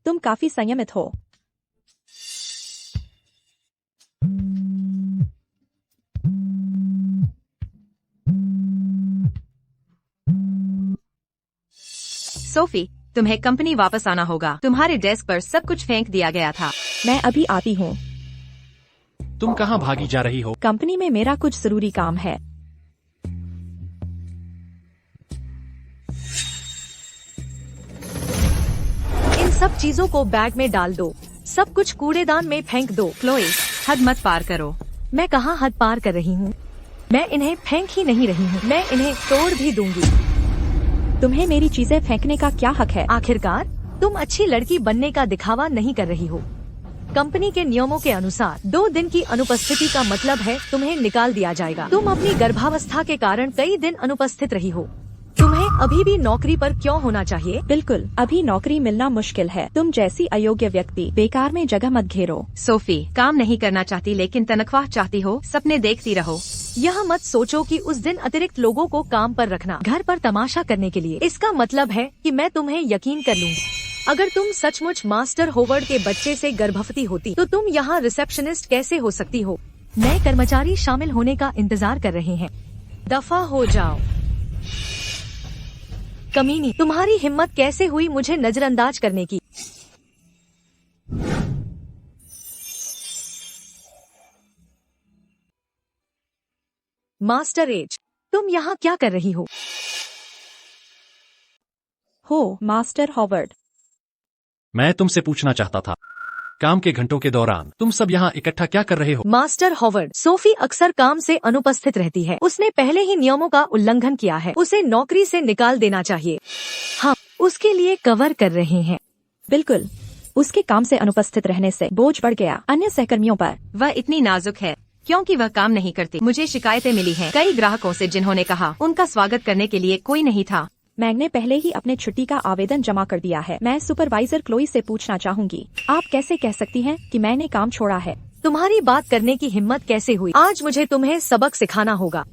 तुम काफी संयमित हो। सोफी, तुम्हें कंपनी वापस आना होगा। तुम्हारे डेस्क पर सब कुछ फेंक दिया गया था। मैं अभी आती हूँ। तुम कहाँ भागी जा रही हो? कंपनी में मेरा कुछ जरूरी काम है। इन सब चीजों को बैग में डाल दो। सब कुछ कूड़ेदान में फेंक दो। क्लोई, हद मत पार करो। मैं कहाँ हद पार कर रही हूँ? मैं इन्हें फेंक ही नहीं रही हूँ, मैं इन्हें तोड़ भी दूंगी। तुम्हें मेरी चीजें फेंकने का क्या हक है? आखिरकार तुम अच्छी लड़की बनने का दिखावा नहीं कर रही हो। कंपनी के नियमों के अनुसार 2 दिन की अनुपस्थिति का मतलब है तुम्हें निकाल दिया जाएगा। तुम अपनी गर्भावस्था के कारण कई दिन अनुपस्थित रही हो। तुम्हें अभी भी नौकरी पर क्यों होना चाहिए? बिल्कुल, अभी नौकरी मिलना मुश्किल है। तुम जैसी अयोग्य व्यक्ति बेकार में जगह मत घेरो। सोफी, काम नहीं करना चाहती लेकिन तनख्वाह चाहती हो। सपने देखती रहो। यह मत सोचो कि उस दिन अतिरिक्त लोगों को काम पर रखना घर पर तमाशा करने के लिए। इसका मतलब है कि मैं तुम्हें यकीन कर लूंगी। अगर तुम सचमुच मास्टर होवर्ड के बच्चे से गर्भवती होती तो तुम यहाँ रिसेप्शनिस्ट कैसे हो सकती हो? नए कर्मचारी शामिल होने का इंतजार कर रहे हैं। दफा हो जाओ। कमीनी, तुम्हारी हिम्मत कैसे हुई मुझे नजरअंदाज करने की? मास्टर एज, तुम यहाँ क्या कर रही हो? Master Howard. मैं तुमसे पूछना चाहता था, काम के घंटों के दौरान तुम सब यहाँ इकट्ठा क्या कर रहे हो? मास्टर हॉवर्ड, सोफी अक्सर काम से अनुपस्थित रहती है। उसने पहले ही नियमों का उल्लंघन किया है। उसे नौकरी से निकाल देना चाहिए। हम उसके लिए कवर कर रहे हैं। बिल्कुल, उसके काम से अनुपस्थित रहने से बोझ बढ़ गया अन्य सहकर्मियों पर। वह इतनी नाजुक है। क्योंकि वह काम नहीं करती। मुझे शिकायतें मिली हैं कई ग्राहकों से जिन्होंने कहा उनका स्वागत करने के लिए कोई नहीं था। मैंने पहले ही अपने छुट्टी का आवेदन जमा कर दिया है। मैं सुपरवाइजर क्लोई से पूछना चाहूंगी, आप कैसे कह सकती हैं कि मैंने काम छोड़ा है? तुम्हारी बात करने की हिम्मत कैसे हुई? आज मुझे तुम्हें सबक सिखाना होगा।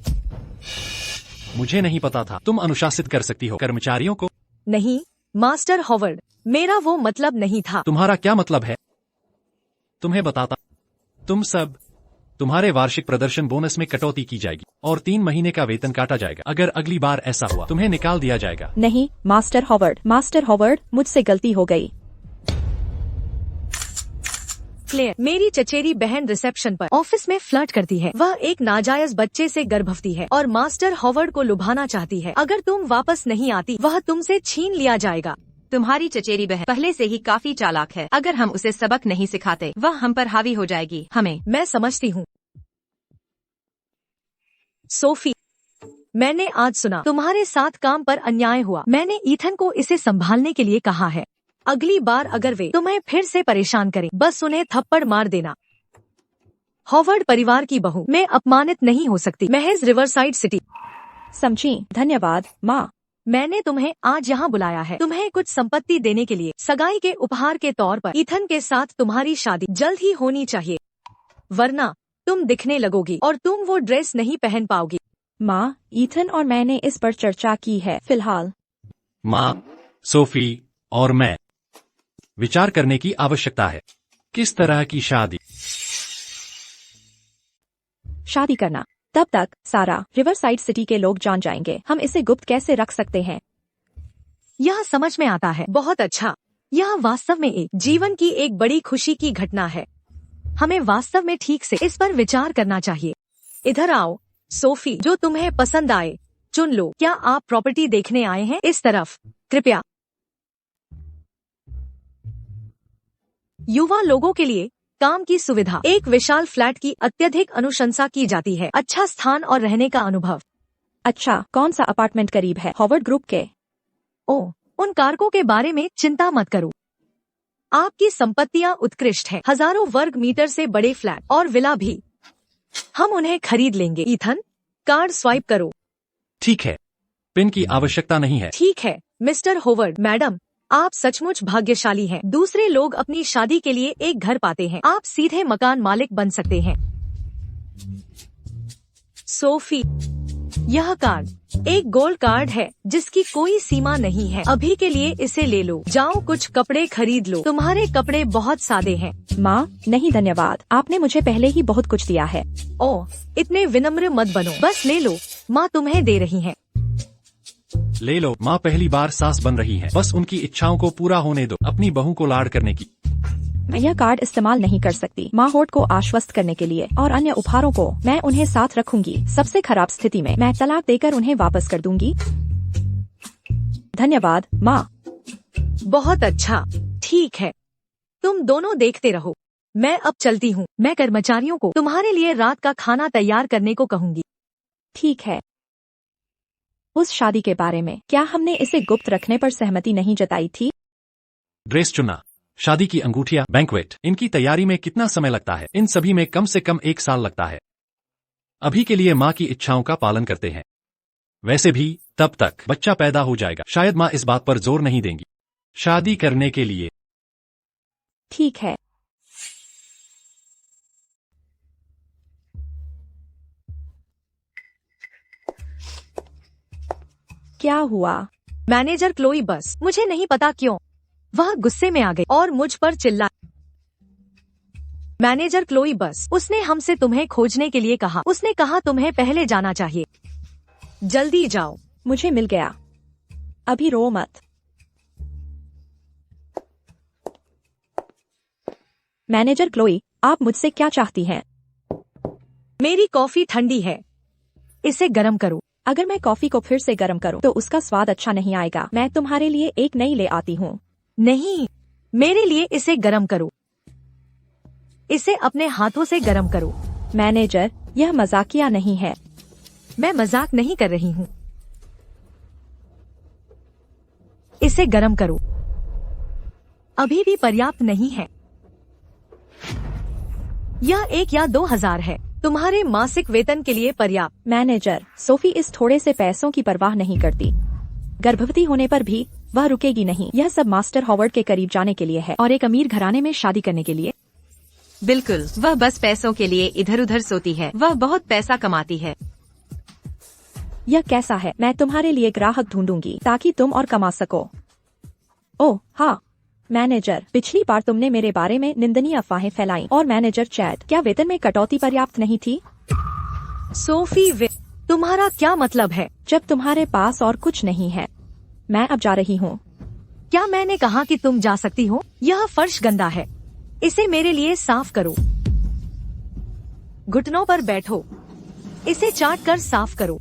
मुझे नहीं पता था तुम अनुशासित कर सकती हो कर्मचारियों को। नहीं मास्टर हॉवर्ड, मेरा वो मतलब नहीं था। तुम्हारा क्या मतलब है? तुम्हें बताता, तुम्हारे वार्षिक प्रदर्शन बोनस में कटौती की जाएगी और 3 महीने का वेतन काटा जाएगा। अगर अगली बार ऐसा हुआ तुम्हें निकाल दिया जाएगा। नहीं मास्टर हॉवर्ड, मुझसे गलती हो गई। क्लेयर, मेरी चचेरी बहन रिसेप्शन पर ऑफिस में फ्लर्ट करती है। वह एक नाजायज बच्चे से गर्भवती है और मास्टर हॉवर्ड को लुभाना चाहती है। अगर तुम वापस नहीं आती वह तुमसे छीन लिया जाएगा। तुम्हारी चचेरी बहन पहले से ही काफी चालाक है। अगर हम उसे सबक नहीं सिखाते वह हम पर हावी हो जाएगी। मैं समझती हूँ। सोफी, मैंने आज सुना तुम्हारे साथ काम पर अन्याय हुआ। मैंने ईथन को इसे संभालने के लिए कहा है। अगली बार अगर वे तुम्हें फिर से परेशान करें बस उन्हें थप्पड़ मार देना। हॉवर्ड परिवार की बहू, मैं अपमानित नहीं हो सकती। महज रिवरसाइड सिटी। समझी, धन्यवाद माँ। मैंने तुम्हें आज यहाँ बुलाया है तुम्हें कुछ संपत्ति देने के लिए। सगाई के उपहार के तौर पर ईथन के साथ तुम्हारी शादी जल्द ही होनी चाहिए, वरना तुम दिखने लगोगी और तुम वो ड्रेस नहीं पहन पाओगी। माँ, ईथन और मैंने इस पर चर्चा की है। फिलहाल माँ, सोफी और मैं विचार करने की आवश्यकता है। किस तरह की शादी करना? तब तक सारा रिवरसाइड सिटी के लोग जान जाएंगे। हम इसे गुप्त कैसे रख सकते हैं? यह समझ में आता है। बहुत अच्छा। यह वास्तव में एक जीवन की एक बड़ी खुशी की घटना है। हमें वास्तव में ठीक से इस पर विचार करना चाहिए। इधर आओ सोफी, जो तुम्हें पसंद आए चुन लो। क्या आप प्रॉपर्टी देखने आए हैं? इस तरफ कृपया। युवा लोगों के लिए काम की सुविधा, एक विशाल फ्लैट की अत्यधिक अनुशंसा की जाती है। अच्छा स्थान और रहने का अनुभव। अच्छा, कौन सा अपार्टमेंट करीब है? हॉवर्ड ग्रुप के। ओह, उन कारकों के बारे में चिंता मत करो। आपकी संपत्तियां उत्कृष्ट है। हजारों वर्ग मीटर से बड़े फ्लैट और विला भी। हम उन्हें खरीद लेंगे। ईथन, कार्ड स्वाइप करो। ठीक है, पिन की आवश्यकता नहीं है। ठीक है मिस्टर हॉवर्ड। मैडम, आप सचमुच भाग्यशाली हैं। दूसरे लोग अपनी शादी के लिए एक घर पाते हैं, आप सीधे मकान मालिक बन सकते हैं। सोफी, यह कार्ड एक गोल्ड कार्ड है जिसकी कोई सीमा नहीं है। अभी के लिए इसे ले लो। जाओ कुछ कपड़े खरीद लो। तुम्हारे कपड़े बहुत सादे हैं। माँ, नहीं धन्यवाद, आपने मुझे पहले ही बहुत कुछ दिया है। ओह, इतने विनम्र मत बनो। बस ले लो, माँ तुम्हें दे रही है। ले लो, माँ पहली बार सास बन रही है। बस उनकी इच्छाओं को पूरा होने दो, अपनी बहू को लाड़ करने की। मैं यह कार्ड इस्तेमाल नहीं कर सकती। माँ होट को आश्वस्त करने के लिए और अन्य उपहारों को मैं उन्हें साथ रखूंगी। सबसे खराब स्थिति में मैं तलाक देकर उन्हें वापस कर दूंगी। धन्यवाद माँ। बहुत अच्छा, ठीक है, तुम दोनों देखते रहो। मैं अब चलती हूँ। मैं कर्मचारियों को तुम्हारे लिए रात का खाना तैयार करने को कहूँगी। ठीक है। उस शादी के बारे में क्या हमने इसे गुप्त रखने पर सहमति नहीं जताई थी? ड्रेस चुनना, शादी की अंगूठियां, बैंक्वेट, इनकी तैयारी में कितना समय लगता है? इन सभी में कम से कम 1 साल लगता है। अभी के लिए माँ की इच्छाओं का पालन करते हैं। वैसे भी तब तक बच्चा पैदा हो जाएगा। शायद माँ इस बात पर जोर नहीं देंगी शादी करने के लिए। ठीक है। क्या हुआ? मैनेजर क्लोई, बस मुझे नहीं पता क्यों वह गुस्से में आ गई और मुझ पर चिल्ला। मैनेजर क्लोई, बस उसने हमसे तुम्हें खोजने के लिए कहा। उसने कहा तुम्हें पहले जाना चाहिए। जल्दी जाओ। मुझे मिल गया। अभी रो मत। मैनेजर क्लोई, आप मुझसे क्या चाहती हैं? मेरी कॉफी ठंडी है, इसे गर्म करो। अगर मैं कॉफी को फिर से गर्म करूं तो उसका स्वाद अच्छा नहीं आएगा। मैं तुम्हारे लिए एक नई ले आती हूँ। नहीं, मेरे लिए इसे गर्म करो। इसे अपने हाथों से गर्म करो। मैनेजर, यह मजाकिया नहीं है। मैं मजाक नहीं कर रही हूँ। इसे गर्म करो। अभी भी पर्याप्त नहीं है। यह 1 या 2 हजार है। तुम्हारे मासिक वेतन के लिए पर्याप्त। मैनेजर, सोफी इस थोड़े से पैसों की परवाह नहीं करती। गर्भवती होने पर भी वह रुकेगी नहीं। यह सब मास्टर हॉवर्ड के करीब जाने के लिए है और एक अमीर घराने में शादी करने के लिए। बिल्कुल, वह बस पैसों के लिए इधर उधर सोती है। वह बहुत पैसा कमाती है। यह कैसा है? मैं तुम्हारे लिए ग्राहक ढूंढूंगी ताकि तुम और कमा सको। ओह हाँ मैनेजर, पिछली बार तुमने मेरे बारे में निंदनीय अफवाहें फैलाई। और मैनेजर चैट, क्या वेतन में कटौती पर्याप्त नहीं थी? सोफी तुम्हारा क्या मतलब है? जब तुम्हारे पास और कुछ नहीं है, मैं अब जा रही हूँ। क्या मैंने कहा कि तुम जा सकती हो? यह फर्श गंदा है, इसे मेरे लिए साफ करो। घुटनों पर बैठो, इसे चाट कर साफ करो।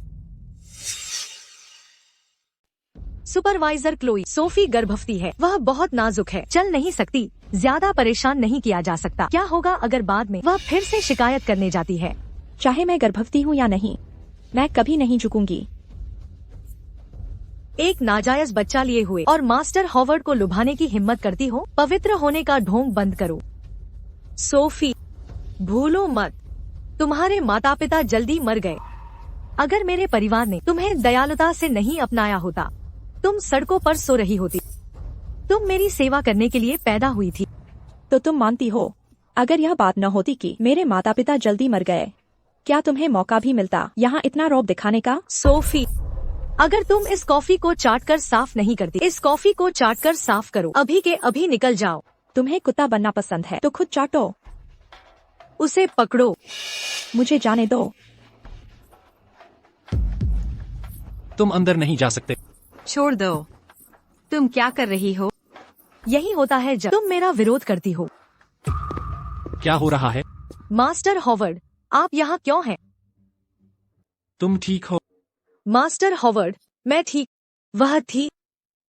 सुपरवाइजर क्लोई, सोफी गर्भवती है, वह बहुत नाजुक है, चल नहीं सकती। ज्यादा परेशान नहीं किया जा सकता। क्या होगा अगर बाद में वह फिर से शिकायत करने जाती है? चाहे मैं गर्भवती हूँ या नहीं, मैं कभी नहीं झुकूंगी। एक नाजायज बच्चा लिए हुए और मास्टर हॉवर्ड को लुभाने की हिम्मत करती हो? पवित्र होने का ढोंग बंद करो। सोफी, भूलो मत, तुम्हारे माता पिता जल्दी मर गए। अगर मेरे परिवार ने तुम्हें दयालुता से नहीं अपनाया होता, तुम सड़कों पर सो रही होती। तुम मेरी सेवा करने के लिए पैदा हुई थी। तो तुम मानती हो, अगर यह बात न होती कि मेरे माता पिता जल्दी मर गए, क्या तुम्हें मौका भी मिलता यहाँ इतना रौब दिखाने का? सोफी, अगर तुम इस कॉफी को चाट कर साफ नहीं करती, इस कॉफी को चाट कर साफ करो। अभी के अभी निकल जाओ। तुम्हें कुत्ता बनना पसंद है तो खुद चाटो। उसे पकड़ो। मुझे जाने दो। तुम अंदर नहीं जा सकते। छोड़ दो। तुम क्या कर रही हो? यही होता है जब तुम मेरा विरोध करती हो। क्या हो रहा है? मास्टर हॉवर्ड, आप यहाँ क्यों हैं? तुम ठीक हो? मास्टर हॉवर्ड, मैं ठीक। वह थी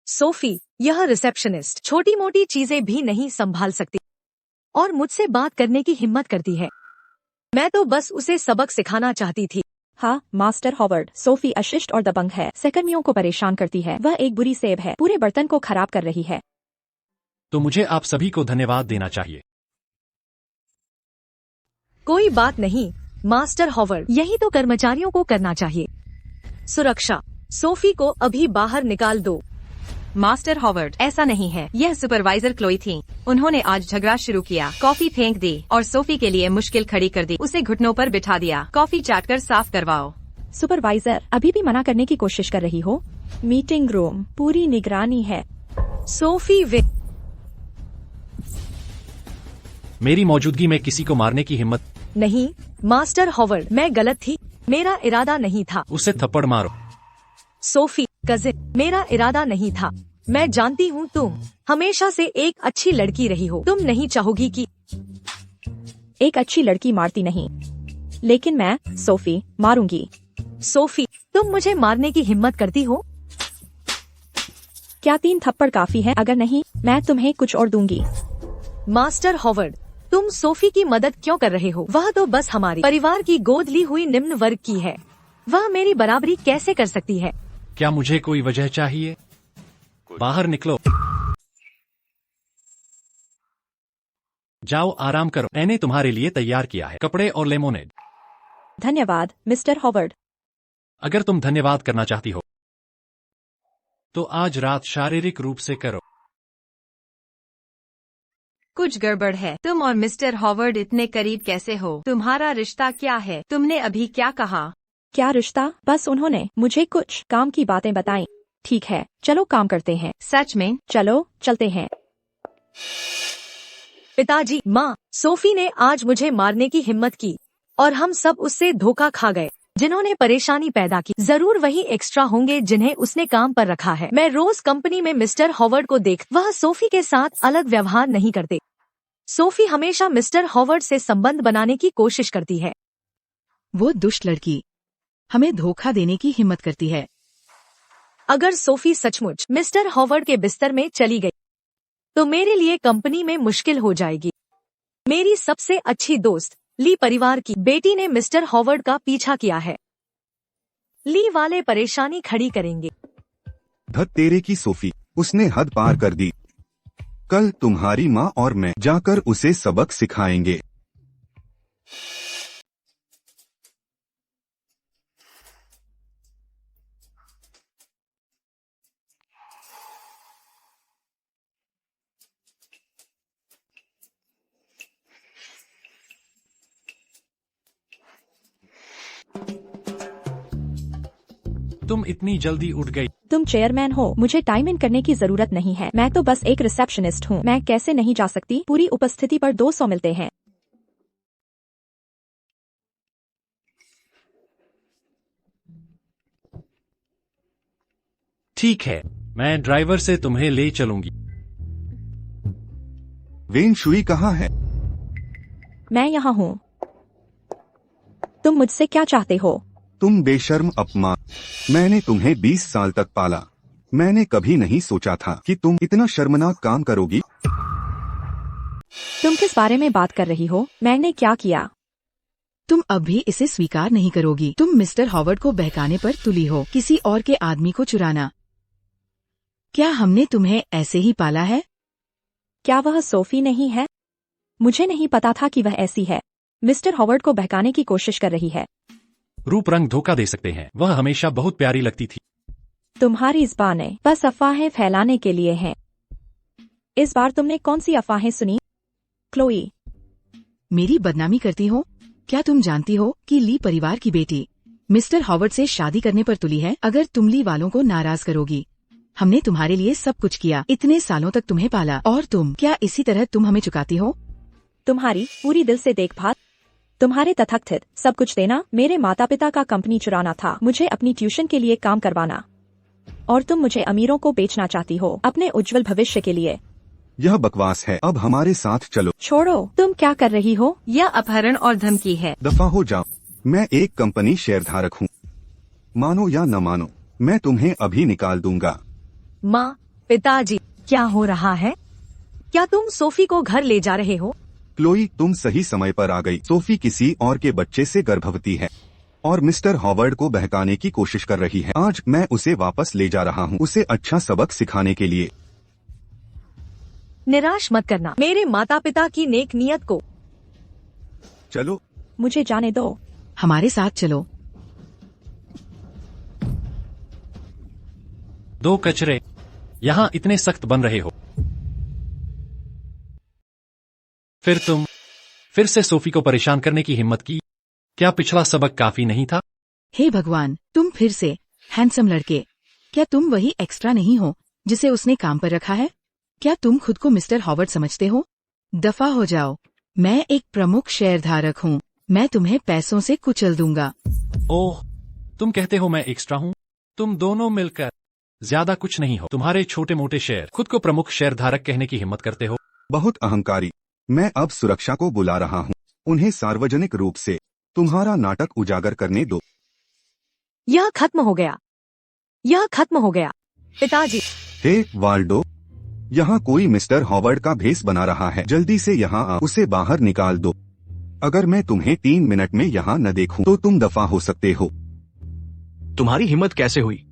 सोफी, यह रिसेप्शनिस्ट छोटी मोटी चीजें भी नहीं संभाल सकती और मुझसे बात करने की हिम्मत करती है। मैं तो बस उसे सबक सिखाना चाहती थी। हाँ मास्टर हॉवर्ड, सोफी अशिष्ट और दबंग है, सहकर्मियों को परेशान करती है। वह एक बुरी सेब है, पूरे बर्तन को खराब कर रही है। तो मुझे आप सभी को धन्यवाद देना चाहिए। कोई बात नहीं मास्टर हॉवर्ड, यही तो कर्मचारियों को करना चाहिए। सुरक्षा, सोफी को अभी बाहर निकाल दो। मास्टर हॉवर्ड, ऐसा नहीं है। यह सुपरवाइजर क्लोई थी। उन्होंने आज झगड़ा शुरू किया, कॉफी फेंक दी और सोफी के लिए मुश्किल खड़ी कर दी। उसे घुटनों पर बिठा दिया। कॉफी चाट कर साफ करवाओ। सुपरवाइजर, अभी भी मना करने की कोशिश कर रही हो? मीटिंग रूम पूरी निगरानी है। सोफी मेरी मौजूदगी में किसी को मारने की हिम्मत नहीं। मास्टर हॉवर्ड, मैं गलत थी, मेरा इरादा नहीं था। उसे थप्पड़ मारो। सोफी कजिन, मेरा इरादा नहीं था। मैं जानती हूँ तुम हमेशा से एक अच्छी लड़की रही हो। तुम नहीं चाहोगी कि एक अच्छी लड़की मारती नहीं, लेकिन मैं सोफी मारूंगी। सोफी, तुम मुझे मारने की हिम्मत करती हो? क्या 3 थप्पड़ काफी है? अगर नहीं, मैं तुम्हें कुछ और दूंगी। मास्टर हॉवर्ड, तुम सोफी की मदद क्यों कर रहे हो? वह तो बस हमारी परिवार की गोद ली हुई निम्न वर्ग की है। वह मेरी बराबरी कैसे कर सकती है? क्या मुझे कोई वजह चाहिए? बाहर निकलो। जाओ आराम करो। मैंने तुम्हारे लिए तैयार किया है कपड़े और लेमोनेड। धन्यवाद मिस्टर हॉवर्ड। अगर तुम धन्यवाद करना चाहती हो तो आज रात शारीरिक रूप से करो। कुछ गड़बड़ है। तुम और मिस्टर हॉवर्ड इतने करीब कैसे हो? तुम्हारा रिश्ता क्या है? तुमने अभी क्या कहा? क्या रिश्ता? बस उन्होंने मुझे कुछ काम की बातें बताई। ठीक है, चलो काम करते हैं। सच में? चलो चलते हैं। पिताजी, माँ, सोफी ने आज मुझे मारने की हिम्मत की और हम सब उससे धोखा खा गए। जिन्होंने परेशानी पैदा की जरूर वही एक्स्ट्रा होंगे जिन्हें उसने काम पर रखा है। मैं रोज कंपनी में मिस्टर हॉवर्ड को देख, वह सोफी के साथ अलग व्यवहार नहीं करते। सोफी हमेशा मिस्टर हॉवर्ड से संबंध बनाने की कोशिश करती है। वो दुष्ट लड़की हमें धोखा देने की हिम्मत करती है। अगर सोफी सचमुच मिस्टर हॉवर्ड के बिस्तर में चली गई तो मेरे लिए कंपनी में मुश्किल हो जाएगी। मेरी सबसे अच्छी दोस्त ली परिवार की बेटी ने मिस्टर हॉवर्ड का पीछा किया है। ली वाले परेशानी खड़ी करेंगे। धत तेरे की सोफी, उसने हद पार कर दी। कल तुम्हारी माँ और मैं जाकर उसे सबक सिखाएंगे। तुम इतनी जल्दी उठ गई। तुम चेयरमैन हो, मुझे टाइम इन करने की जरूरत नहीं है। मैं तो बस एक रिसेप्शनिस्ट हूँ। मैं कैसे नहीं जा सकती? पूरी उपस्थिति पर 200 मिलते हैं। ठीक है, मैं ड्राइवर से तुम्हें ले चलूंगी। वेन शुई कहाँ है? मैं यहाँ हूँ। तुम मुझसे क्या चाहते हो? तुम बेशर्म अपमान। मैंने तुम्हें 20 साल तक पाला। मैंने कभी नहीं सोचा था कि तुम इतना शर्मनाक काम करोगी। तुम किस बारे में बात कर रही हो? मैंने क्या किया? तुम अब भी इसे स्वीकार नहीं करोगी। तुम मिस्टर हॉवर्ड को बहकाने पर तुली हो, किसी और के आदमी को चुराना। क्या हमने तुम्हें ऐसे ही पाला है? क्या वह सोफी नहीं है? मुझे नहीं पता था कि वह ऐसी है। मिस्टर हॉवर्ड को बहकाने की कोशिश कर रही है। रूप रंग धोखा दे सकते हैं। वह हमेशा बहुत प्यारी लगती थी। तुम्हारी ज़बानें बस अफवाहें फैलाने के लिए हैं। इस बार तुमने कौन सी अफवाहें सुनी? क्लोई, मेरी बदनामी करती हो? क्या तुम जानती हो कि ली परिवार की बेटी मिस्टर हॉवर्ड से शादी करने पर तुली है? अगर तुम ली वालों को नाराज करोगी। हमने तुम्हारे लिए सब कुछ किया, इतने सालों तक तुम्हें पाला, और क्या इसी तरह तुम हमें चुकाती हो? तुम्हारी पूरी दिल से देखभाल, तुम्हारे तथाकथित सब कुछ देना, मेरे माता पिता का कंपनी चुराना था, मुझे अपनी ट्यूशन के लिए काम करवाना, और तुम मुझे अमीरों को बेचना चाहती हो अपने उज्जवल भविष्य के लिए। यह बकवास है। अब हमारे साथ चलो। छोड़ो, तुम क्या कर रही हो? यह अपहरण और धमकी है। दफा हो जाओ। मैं एक कंपनी शेयरधारक हूँ। मानो या न मानो, मैं तुम्हें अभी निकाल दूंगा। माँ, पिताजी, क्या हो रहा है? क्या तुम सोफी को घर ले जा रहे हो? क्लोई, तुम सही समय पर आ गई। सोफी किसी और के बच्चे से गर्भवती है और मिस्टर हॉवर्ड को बहकाने की कोशिश कर रही है। आज मैं उसे वापस ले जा रहा हूँ, उसे अच्छा सबक सिखाने के लिए। निराश मत करना मेरे माता पिता की नेक नियत को। चलो, मुझे जाने दो। हमारे साथ चलो। दो कचरे यहाँ इतने सख्त बन रहे हो। फिर तुम फिर से सोफी को परेशान करने की हिम्मत की। क्या पिछला सबक काफी नहीं था? हे भगवान, तुम फिर से। हैंडसम लड़के, क्या तुम वही एक्स्ट्रा नहीं हो जिसे उसने काम पर रखा है? क्या तुम खुद को मिस्टर हॉवर्ड समझते हो? दफा हो जाओ। मैं एक प्रमुख शेयरधारक हूँ। मैं तुम्हें पैसों से कुचल दूंगा। ओह, तुम कहते हो मैं एक्स्ट्रा हूँ? तुम दोनों मिलकर ज्यादा कुछ नहीं हो। तुम्हारे छोटे मोटे शेयर खुद को प्रमुख शेयरधारक कहने की हिम्मत करते हो। बहुत अहंकारी। मैं अब सुरक्षा को बुला रहा हूँ। उन्हें सार्वजनिक रूप से तुम्हारा नाटक उजागर करने दो। यह खत्म हो गया। यह खत्म हो गया। पिताजी, हे वाल्डो, यहाँ कोई मिस्टर हॉवर्ड का भेष बना रहा है। जल्दी से यहाँ आ, उसे बाहर निकाल दो। अगर मैं तुम्हें 3 मिनट में यहाँ न देखूं तो तुम दफा हो सकते हो। तुम्हारी हिम्मत कैसे हुई?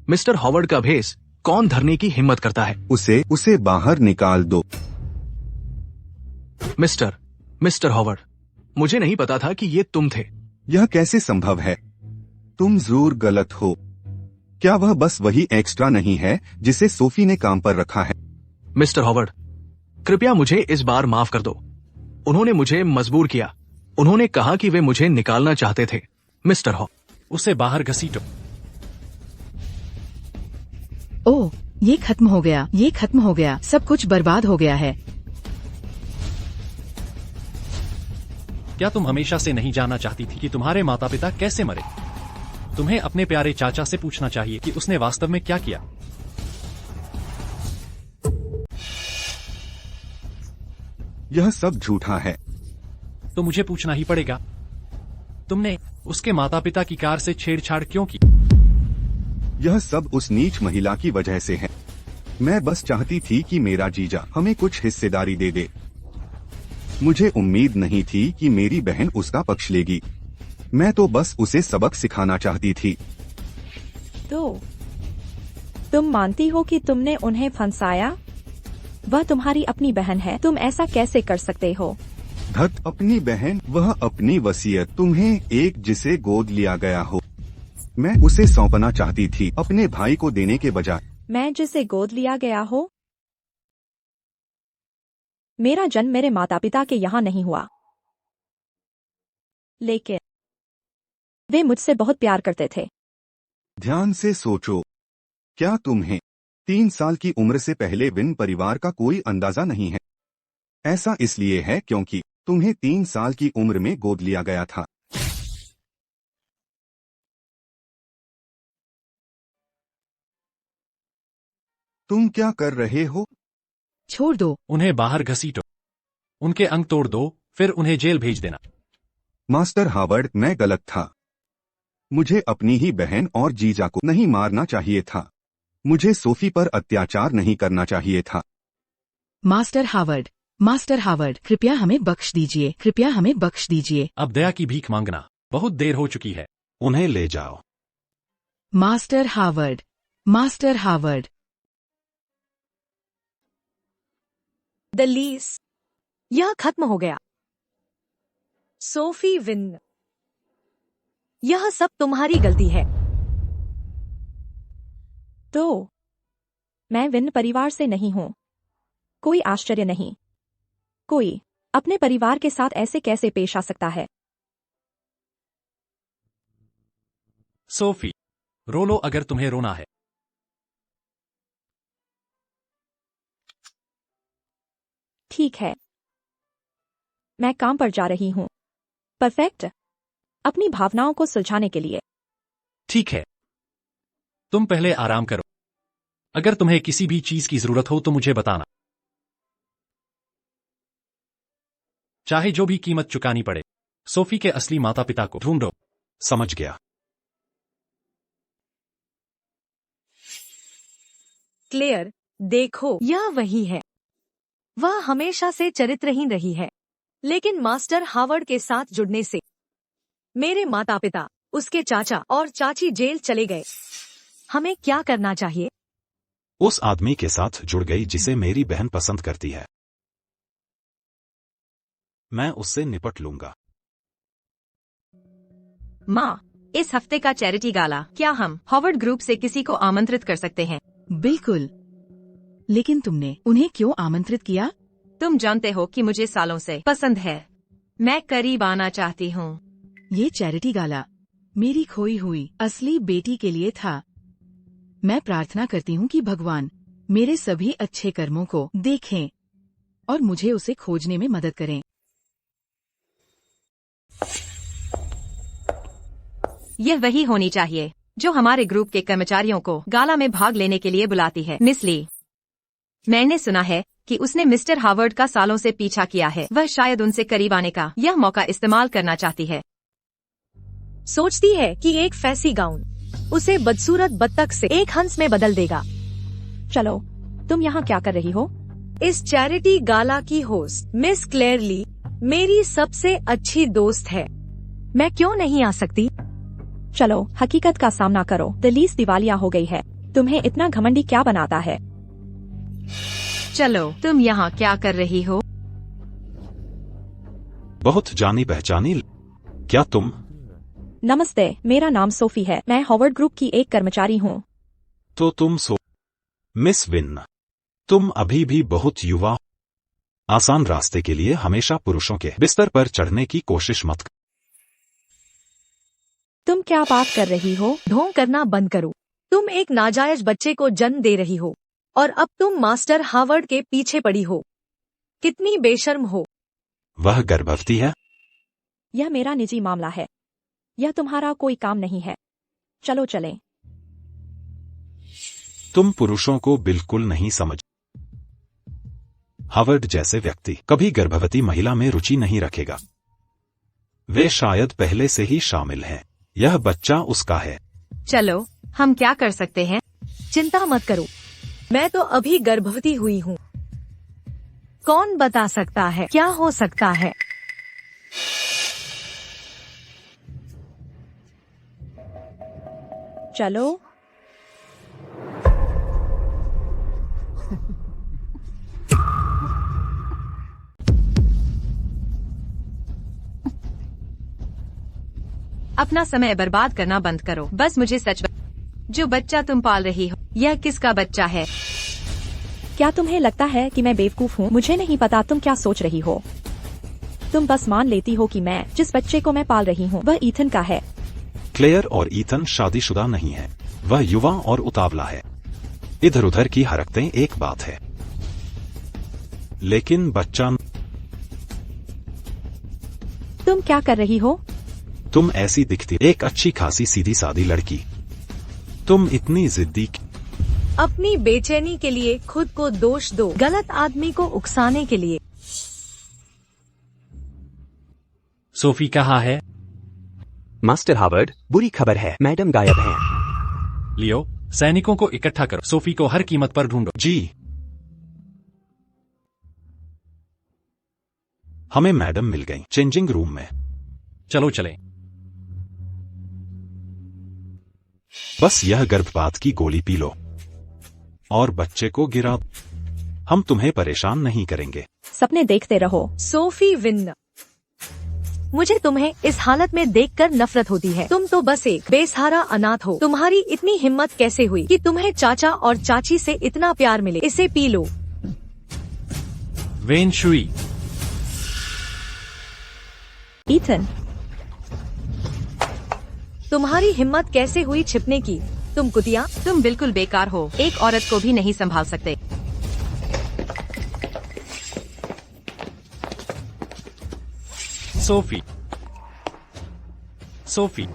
मिस्टर हॉवर्ड का भेष कौन धरने की हिम्मत करता है? उसे बाहर निकाल दो। मिस्टर हॉवर्ड, मुझे नहीं पता था कि ये तुम थे। यह कैसे संभव है? तुम जरूर गलत हो। क्या वह बस वही एक्स्ट्रा नहीं है जिसे सोफी ने काम पर रखा है? मिस्टर हॉवर्ड, कृपया मुझे इस बार माफ कर दो। उन्होंने मुझे मजबूर किया। उन्होंने कहा कि वे मुझे निकालना चाहते थे। मिस्टर उसे बाहर घसीटो। ओह, ये खत्म हो गया। ये खत्म हो गया। सब कुछ बर्बाद हो गया है। क्या तुम हमेशा से नहीं जानना चाहती थी कि तुम्हारे माता पिता कैसे मरे? तुम्हें अपने प्यारे चाचा से पूछना चाहिए कि उसने वास्तव में क्या किया। यह सब झूठा है। तो मुझे पूछना ही पड़ेगा, तुमने उसके माता पिता की कार से छेड़छाड़ क्यों की? यह सब उस नीच महिला की वजह से है। मैं बस चाहती थी कि मेरा जीजा हमें कुछ हिस्सेदारी दे दे। मुझे उम्मीद नहीं थी कि मेरी बहन उसका पक्ष लेगी। मैं तो बस उसे सबक सिखाना चाहती थी। तो तुम मानती हो कि तुमने उन्हें फंसाया? वह तुम्हारी अपनी बहन है, तुम ऐसा कैसे कर सकते हो? धत, अपनी बहन? वह अपनी वसीयत तुम्हें एक जिसे गोद लिया गया हो। मैं उसे सौंपना चाहती थी अपने भाई को देने के बजाय। मैं जिसे गोद लिया गया हो? मेरा जन्म मेरे माता पिता के यहाँ नहीं हुआ, लेकिन वे मुझसे बहुत प्यार करते थे। ध्यान से सोचो, क्या तुम्हें 3 साल की उम्र से पहले विन परिवार का कोई अंदाजा नहीं है? ऐसा इसलिए है क्योंकि तुम्हें 3 साल की उम्र में गोद लिया गया था। तुम क्या कर रहे हो? छोड़ दो। उन्हें बाहर घसीटो, उनके अंग तोड़ दो, फिर उन्हें जेल भेज देना। मास्टर हावर्ड, मैं गलत था। मुझे अपनी ही बहन और जीजा को नहीं मारना चाहिए था। मुझे सोफी पर अत्याचार नहीं करना चाहिए था। मास्टर हावर्ड, कृपया हमें बख्श दीजिए, कृपया हमें बख्श दीजिए। अब दया की भीख मांगना बहुत देर हो चुकी है। उन्हें ले जाओ। Master Howard. द लीस, यह खत्म हो गया। सोफी विन, यह सब तुम्हारी गलती है। तो मैं विन परिवार से नहीं हूं। कोई आश्चर्य नहीं। कोई अपने परिवार के साथ ऐसे कैसे पेश आ सकता है? सोफी, रो लो अगर तुम्हें रोना है। ठीक है, मैं काम पर जा रही हूं। परफेक्ट, अपनी भावनाओं को सुलझाने के लिए। ठीक है, तुम पहले आराम करो। अगर तुम्हें किसी भी चीज की जरूरत हो तो मुझे बताना, चाहे जो भी कीमत चुकानी पड़े। सोफी के असली माता पिता को ढूंढो। समझ गया। क्लेयर, देखो, यह वही है। वह हमेशा से चरित्रहीन रही है, लेकिन मास्टर हावर्ड के साथ जुड़ने से मेरे माता पिता, उसके चाचा और चाची जेल चले गए। हमें क्या करना चाहिए? उस आदमी के साथ जुड़ गई जिसे मेरी बहन पसंद करती है। मैं उससे निपट लूंगा। माँ, इस हफ्ते का चैरिटी गाला, क्या हम हॉवर्ड ग्रुप से किसी को आमंत्रित कर सकते हैं? बिल्कुल, लेकिन तुमने उन्हें क्यों आमंत्रित किया? तुम जानते हो कि मुझे सालों से पसंद है। मैं करीब आना चाहती हूँ। ये चैरिटी गाला मेरी खोई हुई असली बेटी के लिए था। मैं प्रार्थना करती हूँ कि भगवान मेरे सभी अच्छे कर्मों को देखें और मुझे उसे खोजने में मदद करें। यह वही होनी चाहिए जो हमारे ग्रुप के कर्मचारियों को गाला में भाग लेने के लिए बुलाती है। मिस ली, मैंने सुना है कि उसने मिस्टर हावर्ड का सालों से पीछा किया है। वह शायद उनसे करीब आने का यह मौका इस्तेमाल करना चाहती है। सोचती है कि एक फैंसी गाउन उसे बदसूरत बत्तख से एक हंस में बदल देगा। चलो, तुम यहाँ क्या कर रही हो? इस चैरिटी गाला की होस्ट मिस क्लेयर ली मेरी सबसे अच्छी दोस्त है। मैं क्यों नहीं आ सकती? चलो, हकीकत का सामना करो। द लीस दिवालिया हो गई है। तुम्हें इतना घमंडी क्या बनाता है? चलो, तुम यहाँ क्या कर रही हो? बहुत जानी पहचानी। क्या तुम? नमस्ते, मेरा नाम सोफी है। मैं हॉवर्ड ग्रुप की एक कर्मचारी हूँ। तो तुम मिस विन, तुम अभी भी बहुत युवा हो। आसान रास्ते के लिए हमेशा पुरुषों के बिस्तर पर चढ़ने की कोशिश मत करो। तुम क्या बात कर रही हो? ढोंग करना बंद करो। तुम एक नाजायज बच्चे को जन्म दे रही हो और अब तुम मास्टर हावर्ड के पीछे पड़ी हो। कितनी बेशर्म हो। वह गर्भवती है। यह मेरा निजी मामला है। यह तुम्हारा कोई काम नहीं है। चलो चलें। तुम पुरुषों को बिल्कुल नहीं समझ। हावर्ड जैसे व्यक्ति कभी गर्भवती महिला में रुचि नहीं रखेगा। वे शायद पहले से ही शामिल हैं। यह बच्चा उसका है। चलो, हम क्या कर सकते हैं? चिंता मत करो, मैं तो अभी गर्भवती हुई हूँ। कौन बता सकता है क्या हो सकता है? चलो, अपना समय बर्बाद करना बंद करो। बस मुझे सच जो बच्चा तुम पाल रही हो, यह किसका बच्चा है? क्या तुम्हें लगता है कि मैं बेवकूफ हूँ? मुझे नहीं पता तुम क्या सोच रही हो। तुम बस मान लेती हो कि मैं जिस बच्चे को मैं पाल रही हूँ वह ईथन का है। क्लेयर और ईथन शादीशुदा नहीं है। वह युवा और उतावला है। इधर उधर की हरकतें एक बात है, लेकिन बच्चा। तुम क्या कर रही हो? तुम ऐसी दिखती एक अच्छी खासी सीधी सादी लड़की। तुम इतनी जिद्दी। अपनी बेचैनी के लिए खुद को दोष दो, गलत आदमी को उकसाने के लिए। सोफी कहाँ है? मास्टर हावर्ड, बुरी खबर है, मैडम गायब हैं। लियो, सैनिकों को इकट्ठा करो, सोफी को हर कीमत पर ढूंढो। जी। हमें मैडम मिल गई चेंजिंग रूम में। चलो चलें। बस यह गर्भपात की गोली पी लो और बच्चे को गिरा। हम तुम्हें परेशान नहीं करेंगे। सपने देखते रहो। सोफी विन्न, मुझे तुम्हें इस हालत में देखकर नफरत होती है। तुम तो बस एक बेसहारा अनाथ हो। तुम्हारी इतनी हिम्मत कैसे हुई कि तुम्हें चाचा और चाची से इतना प्यार मिले? इसे P low. When Shuey. Ethan, तुम्हारी हिम्मत कैसे हुई छिपने की? तुम कुतिया। तुम बिल्कुल बेकार हो, एक औरत को भी नहीं संभाल सकते। सोफी, सोफी,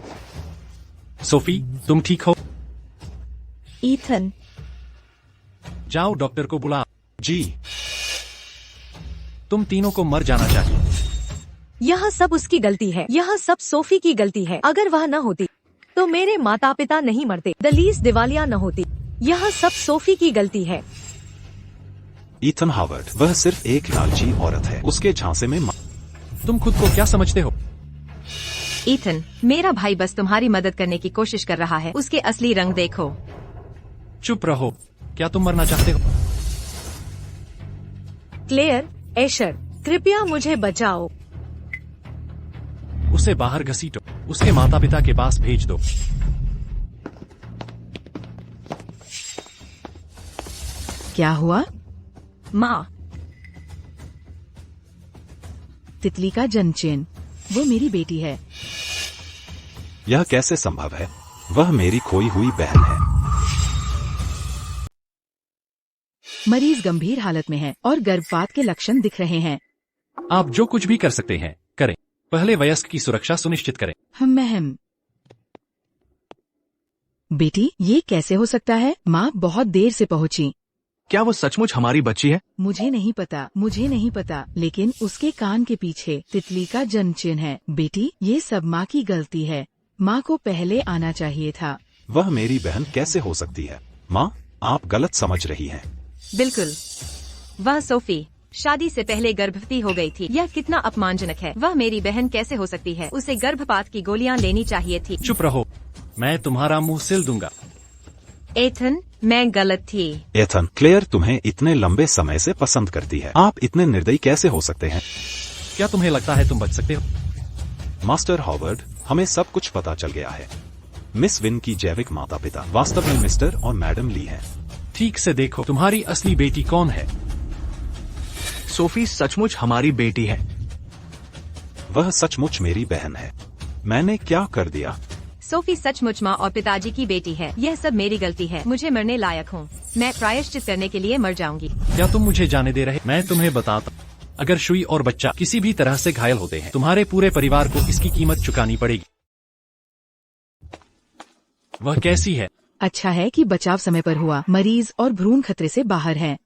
सोफी, तुम ठीक हो? ईथन, जाओ डॉक्टर को बुला। जी। तुम तीनों को मर जाना चाहिए। यह सब उसकी गलती है। यह सब सोफी की गलती है। अगर वह न होती तो मेरे माता पिता नहीं मरते, दलीस दिवालिया न होती। यह सब सोफी की गलती है। ईथन हावर्ड, वह सिर्फ एक लालची औरत है। उसके झांसे में तुम खुद को क्या समझते हो? ईथन, मेरा भाई बस तुम्हारी मदद करने की कोशिश कर रहा है। उसके असली रंग देखो। चुप रहो। क्या तुम मरना चाहते हो? क्लेयर, एशर, कृपया मुझे बचाओ। उसे बाहर घसीटो, उसके माता पिता के पास भेज दो। क्या हुआ? माँ, तितली का जन्मचेन, वो मेरी बेटी है। यह कैसे संभव है? वह मेरी खोई हुई बहन है। मरीज गंभीर हालत में है और गर्भपात के लक्षण दिख रहे हैं। आप जो कुछ भी कर सकते हैं करें। पहले वयस्क की सुरक्षा सुनिश्चित करें। हम बेटी, ये कैसे हो सकता है? माँ बहुत देर से पहुँची। क्या वो सचमुच हमारी बच्ची है? मुझे नहीं पता, लेकिन उसके कान के पीछे तितली का जन्म चिन्ह है। बेटी, ये सब माँ की गलती है। माँ को पहले आना चाहिए था। वह मेरी बहन कैसे हो सकती है? माँ, आप गलत समझ रही हैं। बिल्कुल। वह सोफी शादी से पहले गर्भवती हो गई थी। यह कितना अपमानजनक है। वह मेरी बहन कैसे हो सकती है? उसे गर्भपात की गोलियां लेनी चाहिए थी। चुप रहो, मैं तुम्हारा मुंह सिल दूंगा। एथन, मैं गलत थी। एथन, क्लेयर तुम्हें इतने लंबे समय से पसंद करती है। आप इतने निर्दयी कैसे हो सकते हैं? क्या तुम्हें लगता है तुम बच सकते हो? मास्टर हॉवर्ड, हमें सब कुछ पता चल गया है। मिस विन की जैविक माता पिता वास्तव में मिस्टर और मैडम ली हैं। ठीक से देखो, तुम्हारी असली बेटी कौन है? सोफी सचमुच हमारी बेटी है। वह सचमुच मेरी बहन है। मैंने क्या कर दिया? सोफी सचमुच माँ और पिताजी की बेटी है। यह सब मेरी गलती है। मुझे मरने लायक हूँ। मैं प्रायश्चित करने के लिए मर जाऊंगी। क्या तुम मुझे जाने दे रहे? मैं तुम्हें बताता, अगर शुई और बच्चा किसी भी तरह से घायल होते हैं, तुम्हारे पूरे परिवार को इसकी कीमत चुकानी पड़ेगी। वह कैसी है? अच्छा है कि बचाव समय पर हुआ। मरीज और भ्रूण खतरे से बाहर है।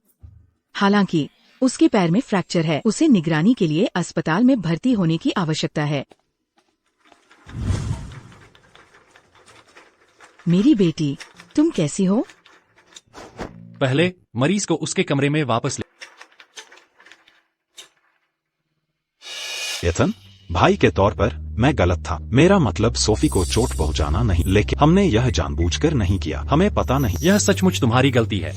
हालांकि उसके पैर में फ्रैक्चर है। उसे निगरानी के लिए अस्पताल में भर्ती होने की आवश्यकता है। मेरी बेटी, तुम कैसी हो? पहले मरीज को उसके कमरे में वापस ले। एथन, भाई के तौर पर मैं गलत था। मेरा मतलब सोफी को चोट पहुंचाना नहीं, लेकिन हमने यह जानबूझकर नहीं किया। हमें पता नहीं। यह सचमुच तुम्हारी गलती है,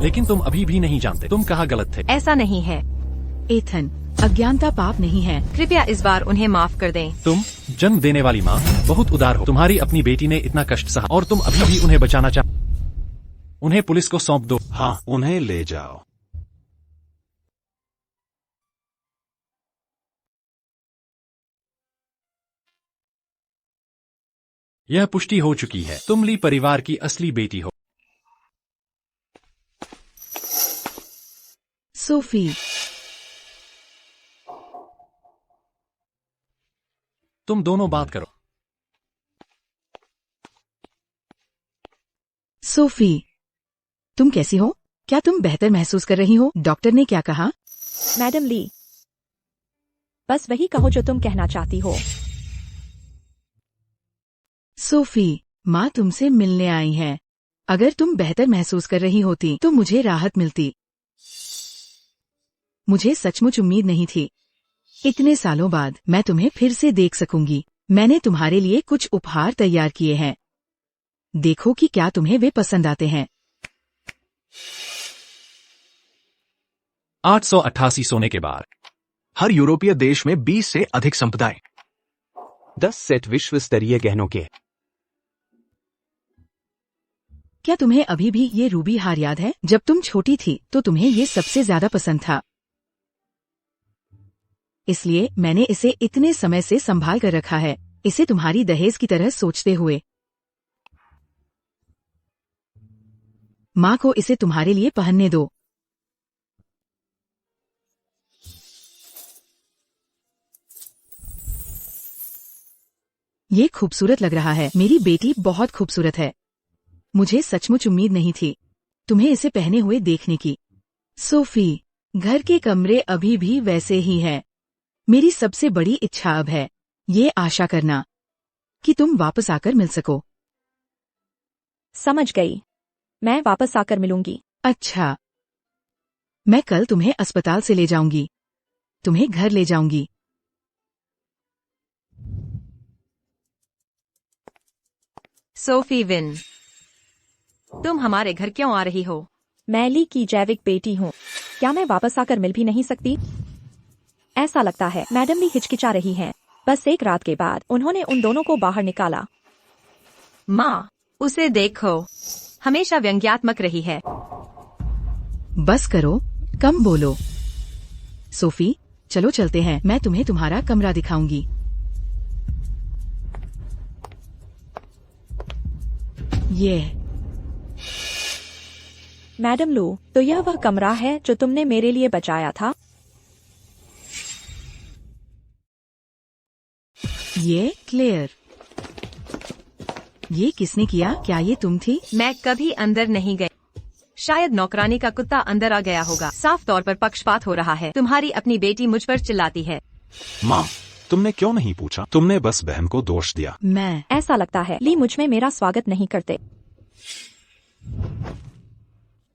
लेकिन तुम अभी भी नहीं जानते तुम कहाँ गलत थे। ऐसा नहीं है। एथन, अज्ञानता पाप नहीं है। कृपया इस बार उन्हें माफ कर दें। तुम जन्म देने वाली माँ बहुत उदार हो। तुम्हारी अपनी बेटी ने इतना कष्ट सहा और तुम अभी भी उन्हें बचाना चाह। उन्हें पुलिस को सौंप दो। हाँ, उन्हें ले जाओ। यह पुष्टि हो चुकी है, तुम ली परिवार की असली बेटी हो। सोफी, तुम दोनों बात करो। सोफी, तुम कैसी हो? क्या तुम बेहतर महसूस कर रही हो? डॉक्टर ने क्या कहा? मैडम ली, बस वही कहो जो तुम कहना चाहती हो। सोफी, माँ तुमसे मिलने आई है। अगर तुम बेहतर महसूस कर रही होती तो मुझे राहत मिलती। मुझे सचमुच उम्मीद नहीं थी। इतने सालों बाद मैं तुम्हें फिर से देख सकूंगी। मैंने तुम्हारे लिए कुछ उपहार तैयार किए हैं। देखो कि क्या तुम्हें वे पसंद आते हैं। 888 सोने के बाद हर यूरोपीय देश में 20 से अधिक संप्रदाय, 10 सेट विश्व स्तरीय गहनों के। क्या तुम्हें अभी भी ये रूबी हार याद है? जब तुम छोटी थी तो तुम्हें ये सबसे ज्यादा पसंद था, इसलिए मैंने इसे इतने समय से संभाल कर रखा है, इसे तुम्हारी दहेज की तरह सोचते हुए। माँ को इसे तुम्हारे लिए पहनने दो। ये खूबसूरत लग रहा है। मेरी बेटी बहुत खूबसूरत है। मुझे सचमुच उम्मीद नहीं थी तुम्हें इसे पहने हुए देखने की। सोफी, घर के कमरे अभी भी वैसे ही हैं। मेरी सबसे बड़ी इच्छा अब है ये आशा करना कि तुम वापस आकर मिल सको। समझ गई, मैं वापस आकर मिलूंगी। अच्छा, मैं कल तुम्हें अस्पताल से ले जाऊंगी, तुम्हें घर ले जाऊंगी। सोफी विन, तुम हमारे घर क्यों आ रही हो? मैं ली की जैविक बेटी हूँ। क्या मैं वापस आकर मिल भी नहीं सकती? ऐसा लगता है मैडम ली हिचकिचा रही हैं। बस एक रात के बाद उन्होंने उन दोनों को बाहर निकाला। माँ, उसे देखो, हमेशा व्यंग्यात्मक रही है। बस करो, कम बोलो। सोफी, चलो चलते हैं, मैं तुम्हें तुम्हारा कमरा दिखाऊंगी। ये मैडम लू, तो यह वह कमरा है जो तुमने मेरे लिए बचाया था? ये क्लेयर, ये किसने किया? क्या ये तुम थी? मैं कभी अंदर नहीं गई। शायद नौकरानी का कुत्ता अंदर आ गया होगा। साफ तौर पर पक्षपात हो रहा है। तुम्हारी अपनी बेटी मुझ पर चिल्लाती है। माँ, तुमने क्यों नहीं पूछा? तुमने बस बहन को दोष दिया। मैं ऐसा लगता है ली मुझ में मेरा स्वागत नहीं करते।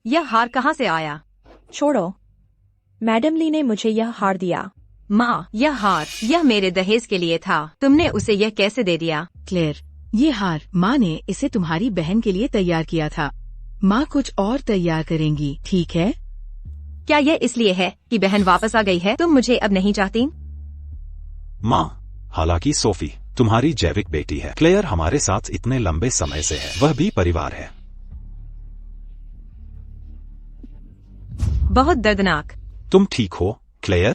यह हार कहाँ से आया? छोड़ो, मैडम ली ने मुझे यह हार दिया। माँ, यह हार, यह मेरे दहेज के लिए था। तुमने उसे यह कैसे दे दिया? क्लेयर, ये हार माँ ने इसे तुम्हारी बहन के लिए तैयार किया था। माँ कुछ और तैयार करेंगी, ठीक है? क्या यह इसलिए है कि बहन वापस आ गई है? तुम मुझे अब नहीं चाहती? माँ, हालांकि सोफी तुम्हारी जैविक बेटी है, क्लेयर हमारे साथ इतने लंबे समय से है, वह भी परिवार है। बहुत दर्दनाक। तुम ठीक हो क्लेयर?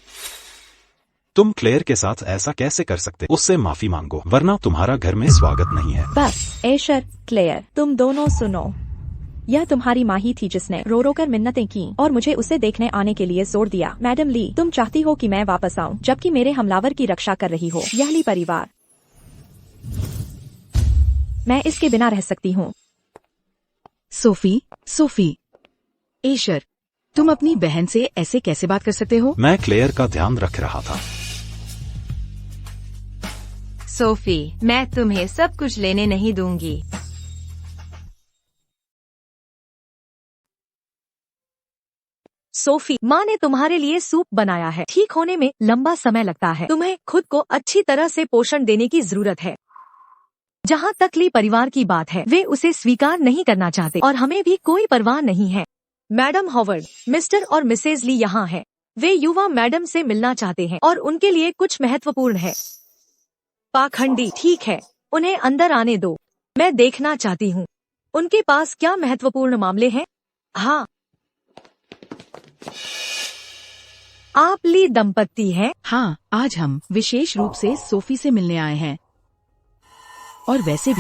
तुम क्लेयर के साथ ऐसा कैसे कर सकते? उससे माफी मांगो, वरना तुम्हारा घर में स्वागत नहीं है। बस एशर, क्लेयर, तुम दोनों सुनो। यह तुम्हारी माँ ही थी जिसने रो रो कर मिन्नतें की और मुझे उसे देखने आने के लिए जोर दिया। मैडम ली, तुम चाहती हो कि मैं वापस आऊं जबकि मेरे हमलावर की रक्षा कर रही हो। यह ली परिवार, मैं इसके बिना रह सकती हूँ। सोफी, एशर, तुम अपनी बहन से ऐसे कैसे बात कर सकते हो? मैं क्लेयर का ध्यान रख रहा था। सोफी, मैं तुम्हें सब कुछ लेने नहीं दूंगी। सोफी, माँ ने तुम्हारे लिए सूप बनाया है। ठीक होने में लंबा समय लगता है। तुम्हें खुद को अच्छी तरह से पोषण देने की जरूरत है। जहाँ तक ली परिवार की बात है, वे उसे स्वीकार नहीं करना चाहते और हमें भी कोई परवाह नहीं है। मैडम हॉवर्ड, मिस्टर और मिसेज ली यहाँ हैं। वे युवा मैडम से मिलना चाहते हैं और उनके लिए कुछ महत्वपूर्ण है। पाखंडी, ठीक है, उन्हें अंदर आने दो। मैं देखना चाहती हूँ उनके पास क्या महत्वपूर्ण मामले हैं। हाँ, आप ली दंपत्ति हैं? हाँ, आज हम विशेष रूप से सोफी से मिलने आए हैं। और वैसे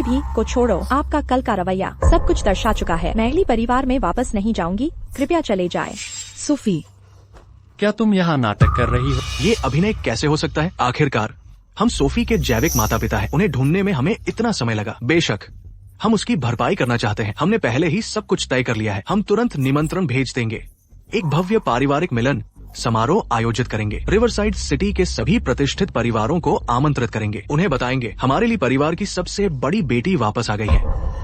भी को छोड़ो, आपका कल का रवैया सब कुछ दर्शा चुका है। मैं अगली परिवार में वापस नहीं जाऊंगी, कृपया चले जाएं। सोफी, क्या तुम यहाँ नाटक कर रही हो? ये अभिनय कैसे हो सकता है? आखिरकार हम सोफी के जैविक माता पिता हैं। उन्हें ढूंढने में हमें इतना समय लगा। बेशक हम उसकी भरपाई करना चाहते हैं। हमने पहले ही सब कुछ तय कर लिया है। हम तुरंत निमंत्रण भेज देंगे। एक भव्य पारिवारिक मिलन समारोह आयोजित करेंगे। रिवरसाइड सिटी के सभी प्रतिष्ठित परिवारों को आमंत्रित करेंगे। उन्हें बताएंगे हमारे लिए परिवार की सबसे बड़ी बेटी वापस आ गई है।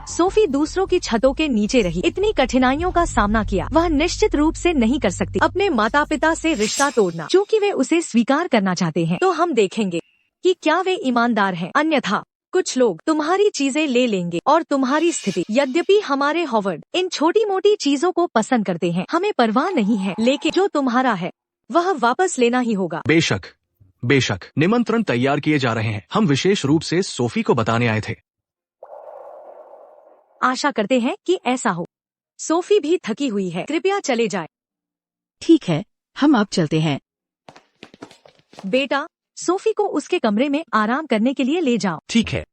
सोफी दूसरों की छतों के नीचे रही, इतनी कठिनाइयों का सामना किया, वह निश्चित रूप से नहीं कर सकती अपने माता पिता से रिश्ता तोड़ना। क्योंकि वे उसे स्वीकार करना चाहते हैं, तो हम देखेंगे कि क्या वे ईमानदार हैं। अन्यथा कुछ लोग तुम्हारी चीजें ले लेंगे और तुम्हारी स्थिति। यद्यपि हमारे हॉवर्ड इन छोटी मोटी चीजों को पसंद करते हैं, हमें परवाह नहीं है, लेकिन जो तुम्हारा है वह वापस लेना ही होगा। बेशक निमंत्रण तैयार किए जा रहे हैं। हम विशेष रूप से सोफी को बताने आए थे। आशा करते हैं कि ऐसा हो। सोफी भी थकी हुई है, कृपया चले जाए। ठीक है, हम अब चलते हैं। बेटा, सोफी को उसके कमरे में आराम करने के लिए ले जाओ। ठीक है।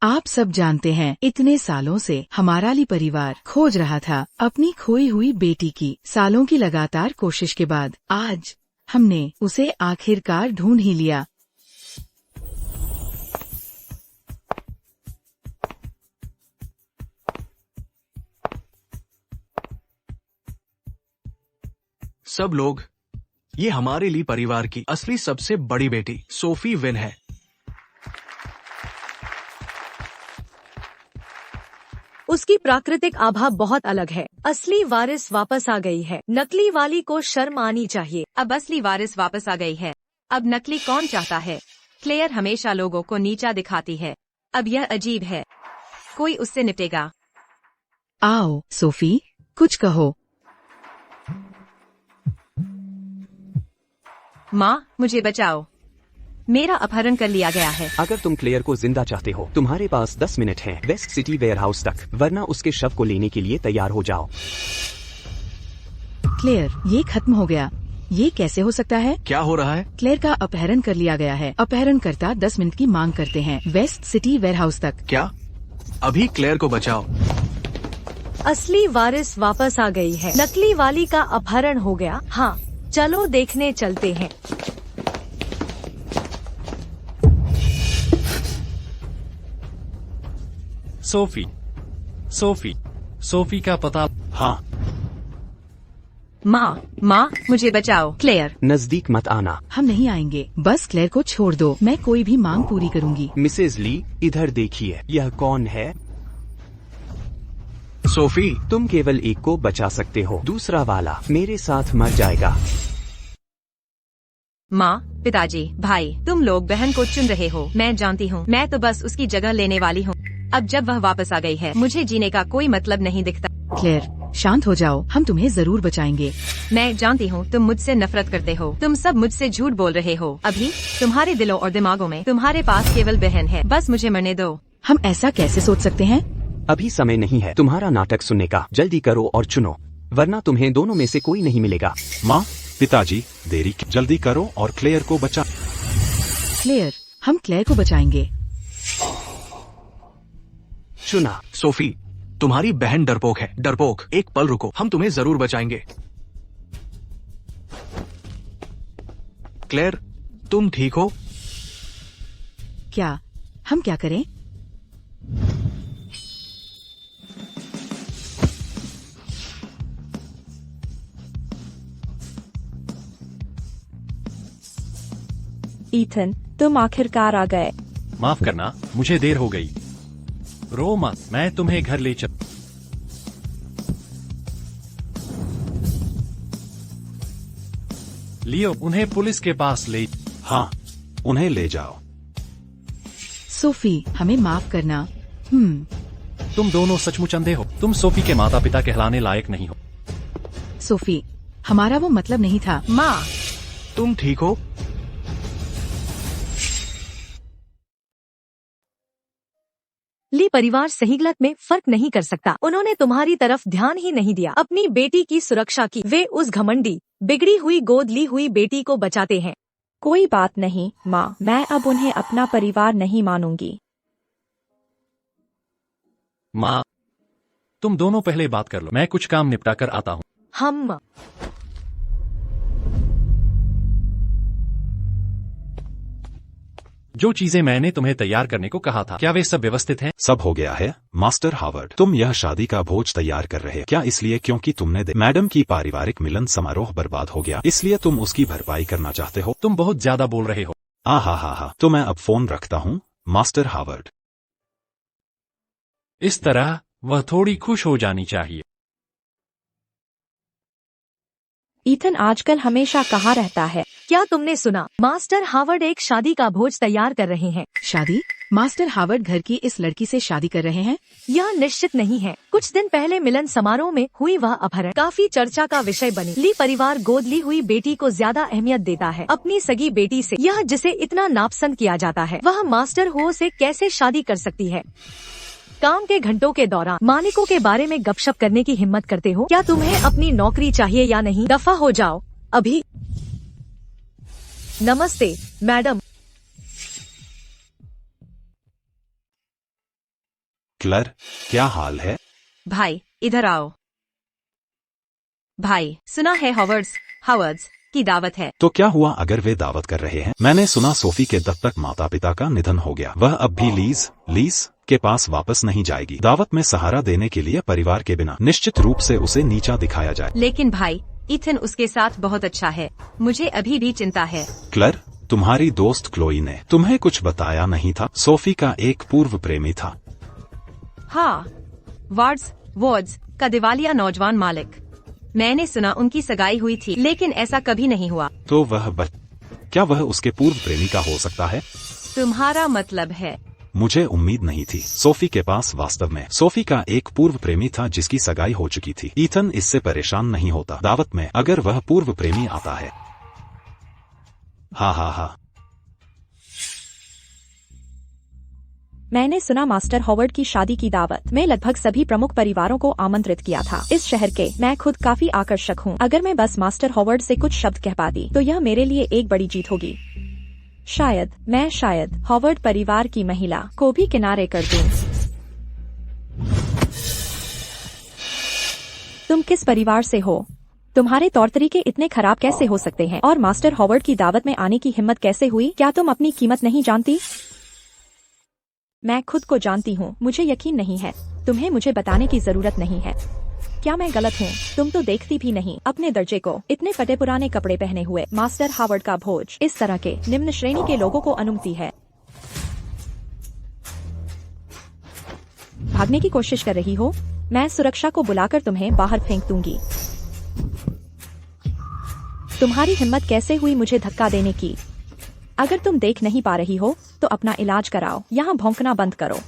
आप सब जानते हैं, इतने सालों से हमारा ली परिवार खोज रहा था अपनी खोई हुई बेटी की। सालों की लगातार कोशिश के बाद आज हमने उसे आखिरकार ढूंढ ही लिया। सब लोग, ये हमारे ली परिवार की असली सबसे बड़ी बेटी सोफी विन है। उसकी प्राकृतिक आभा बहुत अलग है। असली वारिस वापस आ गई है। नकली वाली को शर्म आनी चाहिए। अब असली वारिस वापस आ गई है। अब नकली कौन चाहता है? क्लेयर हमेशा लोगों को नीचा दिखाती है। अब यह अजीब है। कोई उससे निपटेगा। आओ सोफी, कुछ कहो। माँ, मुझे बचाओ। मेरा अपहरण कर लिया गया है। अगर तुम क्लेयर को जिंदा चाहते हो, तुम्हारे पास 10 मिनट हैं वेस्ट सिटी वेयरहाउस तक, वरना उसके शव को लेने के लिए तैयार हो जाओ। क्लेयर, ये खत्म हो गया। ये कैसे हो सकता है? क्या हो रहा है? क्लेयर का अपहरण कर लिया गया है। अपहरणकर्ता 10 मिनट की मांग करते हैं वेस्ट सिटी वेयरहाउस तक। क्या? अभी क्लेयर को बचाओ। असली वारिस वापस आ गई है। नकली वाली का अपहरण हो गया। हाँ, चलो देखने चलते हैं। सोफी का पता? हाँ, माँ, मुझे बचाओ। क्लेयर, नजदीक मत आना। हम नहीं आएंगे, बस क्लेयर को छोड़ दो। मैं कोई भी मांग पूरी करूंगी। मिसेज ली, इधर देखिए, यह कौन है? सोफी, तुम केवल एक को बचा सकते हो, दूसरा वाला मेरे साथ मर जाएगा। माँ, पिताजी, भाई, तुम लोग बहन को चुन रहे हो। मैं जानती हूँ, मैं तो बस उसकी जगह लेने वाली हूँ। अब जब वह वापस आ गई है, मुझे जीने का कोई मतलब नहीं दिखता। क्लेयर, शांत हो जाओ, हम तुम्हें जरूर बचाएंगे। मैं जानती हूँ तुम मुझसे नफरत करते हो। तुम सब मुझसे झूठ बोल रहे हो। अभी तुम्हारे दिलों और दिमागों में तुम्हारे पास केवल बहन है। बस मुझे मरने दो। हम ऐसा कैसे सोच सकते हैं? अभी समय नहीं है तुम्हारा नाटक सुनने का। जल्दी करो और चुनो, वरना तुम्हें दोनों में से कोई नहीं मिलेगा। माँ, पिताजी, देरी जल्दी करो और क्लेयर को बचा। क्लेयर, हम क्लेयर को बचाएंगे। चुना। सोफी, तुम्हारी बहन डरपोक है। डरपोक, एक पल रुको, हम तुम्हें जरूर बचाएंगे। क्लेयर, तुम ठीक हो? क्या? हम क्या करें? ईथन, तुम आखिरकार आ गए। माफ करना, मुझे देर हो गई। रो मत, मैं तुम्हें घर ले चल। लियो, उन्हें पुलिस के पास ले। हाँ, उन्हें ले जाओ। सोफी, हमें माफ करना। तुम दोनों सचमुच अंधे हो। तुम सोफी के माता पिता कहलाने लायक नहीं हो। सोफी, हमारा वो मतलब नहीं था। माँ, तुम ठीक हो? ली ली परिवार सही गलत में फर्क नहीं कर सकता। उन्होंने तुम्हारी तरफ ध्यान ही नहीं दिया, अपनी बेटी की सुरक्षा की। वे उस घमंडी, बिगड़ी हुई, गोद ली हुई बेटी को बचाते हैं। कोई बात नहीं माँ, मैं अब उन्हें अपना परिवार नहीं मानूंगी। माँ, तुम दोनों पहले बात कर लो, मैं कुछ काम निपटा कर आता हूँ। हम जो चीजें मैंने तुम्हें तैयार करने को कहा था, क्या वे सब व्यवस्थित हैं? सब हो गया है मास्टर हावर्ड। तुम यह शादी का भोज तैयार कर रहे क्या इसलिए क्योंकि तुमने मैडम की पारिवारिक मिलन समारोह बर्बाद हो गया, इसलिए तुम उसकी भरपाई करना चाहते हो? तुम बहुत ज्यादा बोल रहे हो। हा, तो मैं अब फोन रखता हूँ मास्टर हावर्ड। इस तरह वह थोड़ी खुश हो जानी चाहिए। ईथन आजकल हमेशा कहाँ रहता है? क्या तुमने सुना? मास्टर हावर्ड एक शादी का भोज तैयार कर रहे हैं। शादी? मास्टर हावर्ड घर की इस लड़की से शादी कर रहे हैं? यह निश्चित नहीं है। कुछ दिन पहले मिलन समारोह में हुई वह अपहरण काफी चर्चा का विषय बनी। ली परिवार गोद ली हुई बेटी को ज्यादा अहमियत देता है अपनी सगी बेटी से। यह जिसे इतना नापसंद किया जाता है, वह मास्टर हो से कैसे शादी कर सकती है? काम के घंटों के दौरान मालिकों के बारे में गपशप करने की हिम्मत करते हो? क्या तुम्हें अपनी नौकरी चाहिए या नहीं? दफा हो जाओ अभी। नमस्ते मैडम। क्लर, क्या हाल है? भाई इधर आओ। भाई सुना है हावर्ड्स की दावत है। तो क्या हुआ अगर वे दावत कर रहे हैं? मैंने सुना सोफी के दत्तक माता पिता का निधन हो गया। वह अब भी लीज के पास वापस नहीं जाएगी। दावत में सहारा देने के लिए परिवार के बिना निश्चित रूप से उसे नीचा दिखाया जाए। लेकिन भाई इथन उसके साथ बहुत अच्छा है, मुझे अभी भी चिंता है। क्लर, तुम्हारी दोस्त क्लोई ने तुम्हें कुछ बताया नहीं था? सोफी का एक पूर्व प्रेमी था। हाँ, वार्ड्स का दिवालिया नौजवान मालिक। मैंने सुना उनकी सगाई हुई थी, लेकिन ऐसा कभी नहीं हुआ। तो क्या वह उसके पूर्व प्रेमी का हो सकता है? तुम्हारा मतलब है? मुझे उम्मीद नहीं थी। सोफी के पास वास्तव में सोफी का एक पूर्व प्रेमी था जिसकी सगाई हो चुकी थी। ईथन इससे परेशान नहीं होता दावत में अगर वह पूर्व प्रेमी आता है। हा। मैंने सुना मास्टर हॉवर्ड की शादी की दावत में लगभग सभी प्रमुख परिवारों को आमंत्रित किया था इस शहर के। मैं खुद काफी आकर्षक हूँ। अगर मैं बस मास्टर हॉवर्ड से कुछ शब्द कह पाती तो यह मेरे लिए एक बड़ी जीत होगी। शायद हॉवर्ड परिवार की महिला को भी किनारे कर दूं। तुम किस परिवार से हो? तुम्हारे तौर तरीके इतने खराब कैसे हो सकते हैं? और मास्टर हॉवर्ड की दावत में आने की हिम्मत कैसे हुई? क्या तुम अपनी कीमत नहीं जानती? मैं खुद को जानती हूँ, मुझे यकीन नहीं है। तुम्हें मुझे बताने की जरूरत नहीं है। क्या मैं गलत हूँ? तुम तो देखती भी नहीं अपने दर्जे को। इतने फटे पुराने कपड़े पहने हुए मास्टर हावर्ड का भोज इस तरह के निम्न श्रेणी के लोगों को अनुमति है। भागने की कोशिश कर रही हो? मैं सुरक्षा को बुलाकर तुम्हें बाहर फेंक दूंगी। तुम्हारी हिम्मत कैसे हुई मुझे धक्का देने की? अगर तुम देख नहीं पा रही हो तो अपना इलाज कराओ। यहाँ भौंकना बंद करो।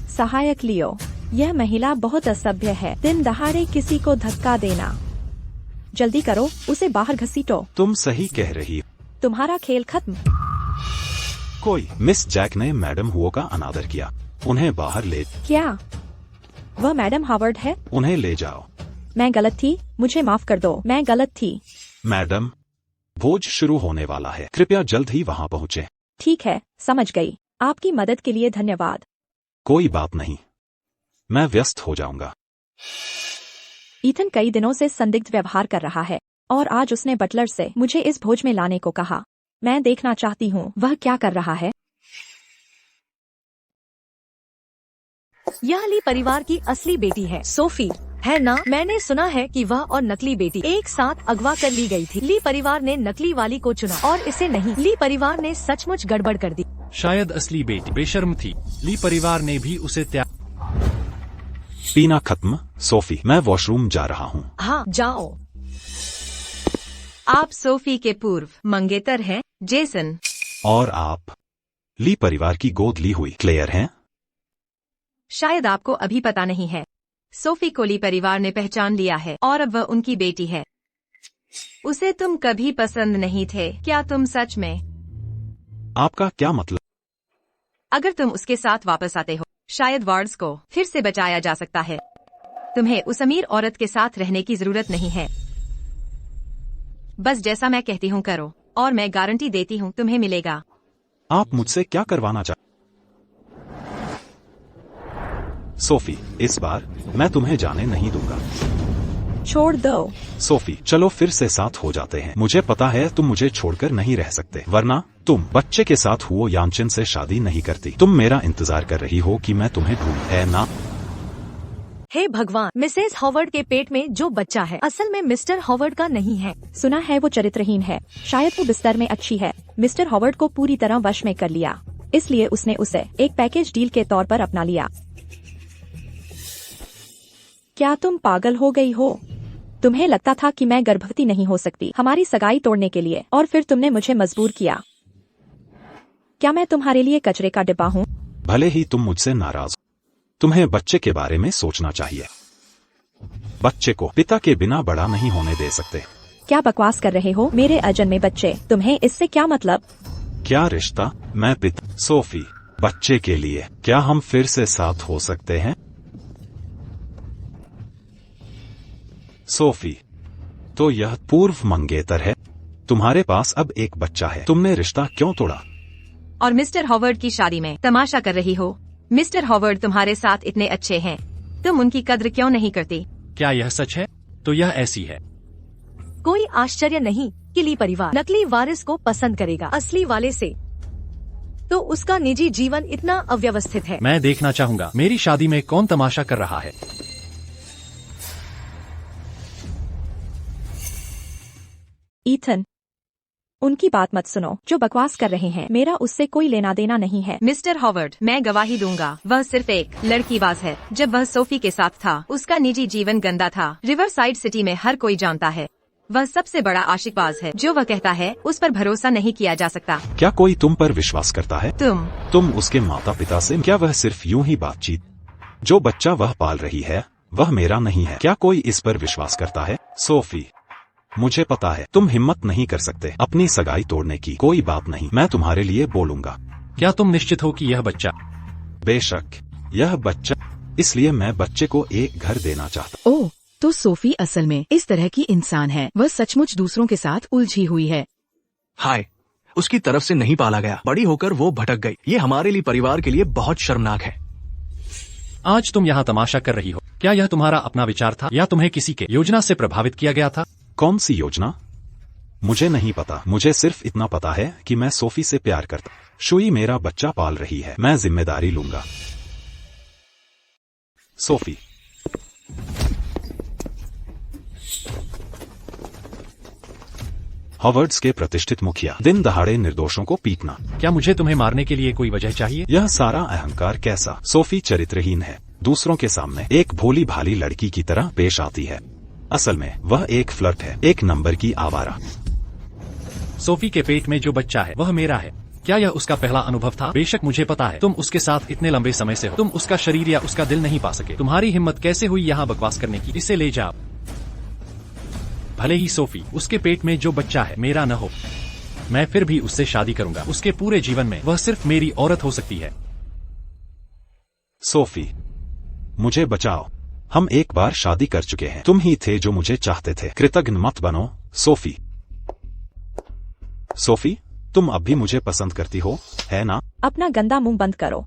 सहायक लियो, यह महिला बहुत असभ्य है। दिन दहाड़े किसी को धक्का देना। जल्दी करो, उसे बाहर घसीटो। तुम सही कह रही हो। तुम्हारा खेल खत्म। मिस जैक ने मैडम हुओ का अनादर किया। उन्हें बाहर ले। क्या वह मैडम हावर्ड है? उन्हें ले जाओ। मैं गलत थी, मुझे माफ कर दो। मैं गलत थी। मैडम, भोज शुरू होने वाला है, कृपया जल्द ही वहाँ पहुँचे। ठीक है, समझ गई। आपकी मदद के लिए धन्यवाद। कोई बात नहीं, मैं व्यस्त हो जाऊंगा। ईथन कई दिनों से संदिग्ध व्यवहार कर रहा है और आज उसने बटलर से मुझे इस भोज में लाने को कहा। मैं देखना चाहती हूँ वह क्या कर रहा है। यह ली परिवार की असली बेटी है, सोफी है ना? मैंने सुना है कि वह और नकली बेटी एक साथ अगवा कर ली गई थी। ली परिवार ने नकली वाली को चुना और इसे नहीं। ली परिवार ने सचमुच गड़बड़ कर दी। शायद असली बेटी बेशर्म थी। ली परिवार ने भी उसे त्याग। पीना खत्म? सोफी, मैं वॉशरूम जा रहा हूँ। हाँ जाओ। आप सोफी के पूर्व मंगेतर हैं, जेसन। और आप ली परिवार की गोद ली हुई क्लेयर हैं। शायद आपको अभी पता नहीं है, सोफी को ली परिवार ने पहचान लिया है और अब वह उनकी बेटी है। उसे तुम कभी पसंद नहीं थे, क्या तुम सच में? आपका क्या मतलब? अगर तुम उसके साथ वापस आते हो शायद वार्ड्स को फिर से बचाया जा सकता है। तुम्हें उस अमीर औरत के साथ रहने की जरूरत नहीं है। बस जैसा मैं कहती हूँ करो, और मैं गारंटी देती हूँ तुम्हें मिलेगा। आप मुझसे क्या करवाना चाहते? सोफी, इस बार मैं तुम्हें जाने नहीं दूंगा। छोड़ दो। सोफी, चलो फिर से साथ हो जाते हैं। मुझे पता है तुम मुझे छोड़कर नहीं रह सकते, वरना तुम बच्चे के साथ हुओ यानचिन से शादी नहीं करती। तुम मेरा इंतजार कर रही हो कि मैं तुम्हें ढूंढ, है ना? हे भगवान, मिसेस हॉवर्ड के पेट में जो बच्चा है असल में मिस्टर हॉवर्ड का नहीं है। सुना है वो चरित्रहीन है, शायद वो बिस्तर में अच्छी है। मिस्टर हॉवर्ड को पूरी तरह वश में कर लिया, इसलिए उसने उसे एक पैकेज डील के तौर पर अपना लिया। क्या तुम पागल हो गई हो? तुम्हें लगता था कि मैं गर्भवती नहीं हो सकती हमारी सगाई तोड़ने के लिए, और फिर तुमने मुझे मजबूर किया। क्या मैं तुम्हारे लिए कचरे का डिब्बा हूँ? भले ही तुम मुझसे नाराज हो, तुम्हें बच्चे के बारे में सोचना चाहिए। बच्चे को पिता के बिना बड़ा नहीं होने दे सकते। क्या बकवास कर रहे हो? मेरे अजन्मे बच्चे, तुम्हें इससे क्या मतलब? क्या रिश्ता? मैं पिता। सोफी, बच्चे के लिए क्या हम फिर से साथ हो सकते हैं? सोफी, तो यह पूर्व मंगेतर है। तुम्हारे पास अब एक बच्चा है, तुमने रिश्ता क्यों तोड़ा? और मिस्टर हॉवर्ड की शादी में तमाशा कर रही हो? मिस्टर हॉवर्ड तुम्हारे साथ इतने अच्छे हैं, तुम उनकी कद्र क्यों नहीं करती? क्या यह सच है? तो यह ऐसी है। कोई आश्चर्य नहीं कि ली परिवार नकली वारिस को पसंद करेगा असली वाले से, तो उसका निजी जीवन इतना अव्यवस्थित है। मैं देखना चाहूंगा मेरी शादी में कौन तमाशा कर रहा है। ईथन, उनकी बात मत सुनो, जो बकवास कर रहे हैं। मेरा उससे कोई लेना देना नहीं है। मिस्टर हॉवर्ड, मैं गवाही दूंगा, वह सिर्फ एक लड़कीबाज है। जब वह सोफी के साथ था, उसका निजी जीवन गंदा था। रिवरसाइड सिटी में हर कोई जानता है। वह सबसे बड़ा आशिकबाज है। जो वह कहता है उस पर भरोसा नहीं किया जा सकता। क्या कोई तुम पर विश्वास करता है? तुम उसके माता पिता से क्या वह सिर्फ यूं ही बातचीत? जो बच्चा वह पाल रही है वह मेरा नहीं है। क्या कोई इस पर विश्वास करता है? सोफी, मुझे पता है तुम हिम्मत नहीं कर सकते अपनी सगाई तोड़ने की। कोई बात नहीं, मैं तुम्हारे लिए बोलूंगा। क्या तुम निश्चित हो कि यह बच्चा? बेशक, यह बच्चा, इसलिए मैं बच्चे को एक घर देना चाहता। ओह, तो सोफी असल में इस तरह की इंसान है। वह सचमुच दूसरों के साथ उलझी हुई है। हाय, उसकी तरफ से नहीं पाला गया। बड़ी होकर वो भटक गई। ये हमारे लिए, परिवार के लिए बहुत शर्मनाक है। आज तुम यहाँ तमाशा कर रही हो। क्या यह तुम्हारा अपना विचार था या तुम्हें किसी के योजना से प्रभावित किया गया था? कौन सी योजना? मुझे नहीं पता। मुझे सिर्फ इतना पता है कि मैं सोफी से प्यार करता। शुई मेरा बच्चा पाल रही है, मैं जिम्मेदारी लूंगा। सोफी, हॉवर्ड्स के प्रतिष्ठित मुखिया, दिन दहाड़े निर्दोषों को पीटना। क्या मुझे तुम्हें मारने के लिए कोई वजह चाहिए? यह सारा अहंकार कैसा? सोफी चरित्रहीन है, दूसरों के सामने एक भोली भाली लड़की की तरह पेश आती है। असल में वह एक फ्लर्ट है, एक नंबर की आवारा। सोफी के पेट में जो बच्चा है वह मेरा है। क्या यह उसका पहला अनुभव था? बेशक मुझे पता है तुम उसके साथ इतने लंबे समय से हो। तुम उसका शरीर या उसका दिल नहीं पा सके। तुम्हारी हिम्मत कैसे हुई यहाँ बकवास करने की? इसे ले जाओ। भले ही सोफी, उसके पेट में जो बच्चा है मेरा न हो, मैं फिर भी उससे शादी करूंगा। उसके पूरे जीवन में वह सिर्फ मेरी औरत हो सकती है। सोफी, मुझे बचाओ। हम एक बार शादी कर चुके हैं। तुम ही थे जो मुझे चाहते थे। कृतज्ञ मत बनो, सोफी। सोफी, तुम अब भी मुझे पसंद करती हो, है ना? अपना गंदा मुंह बंद करो।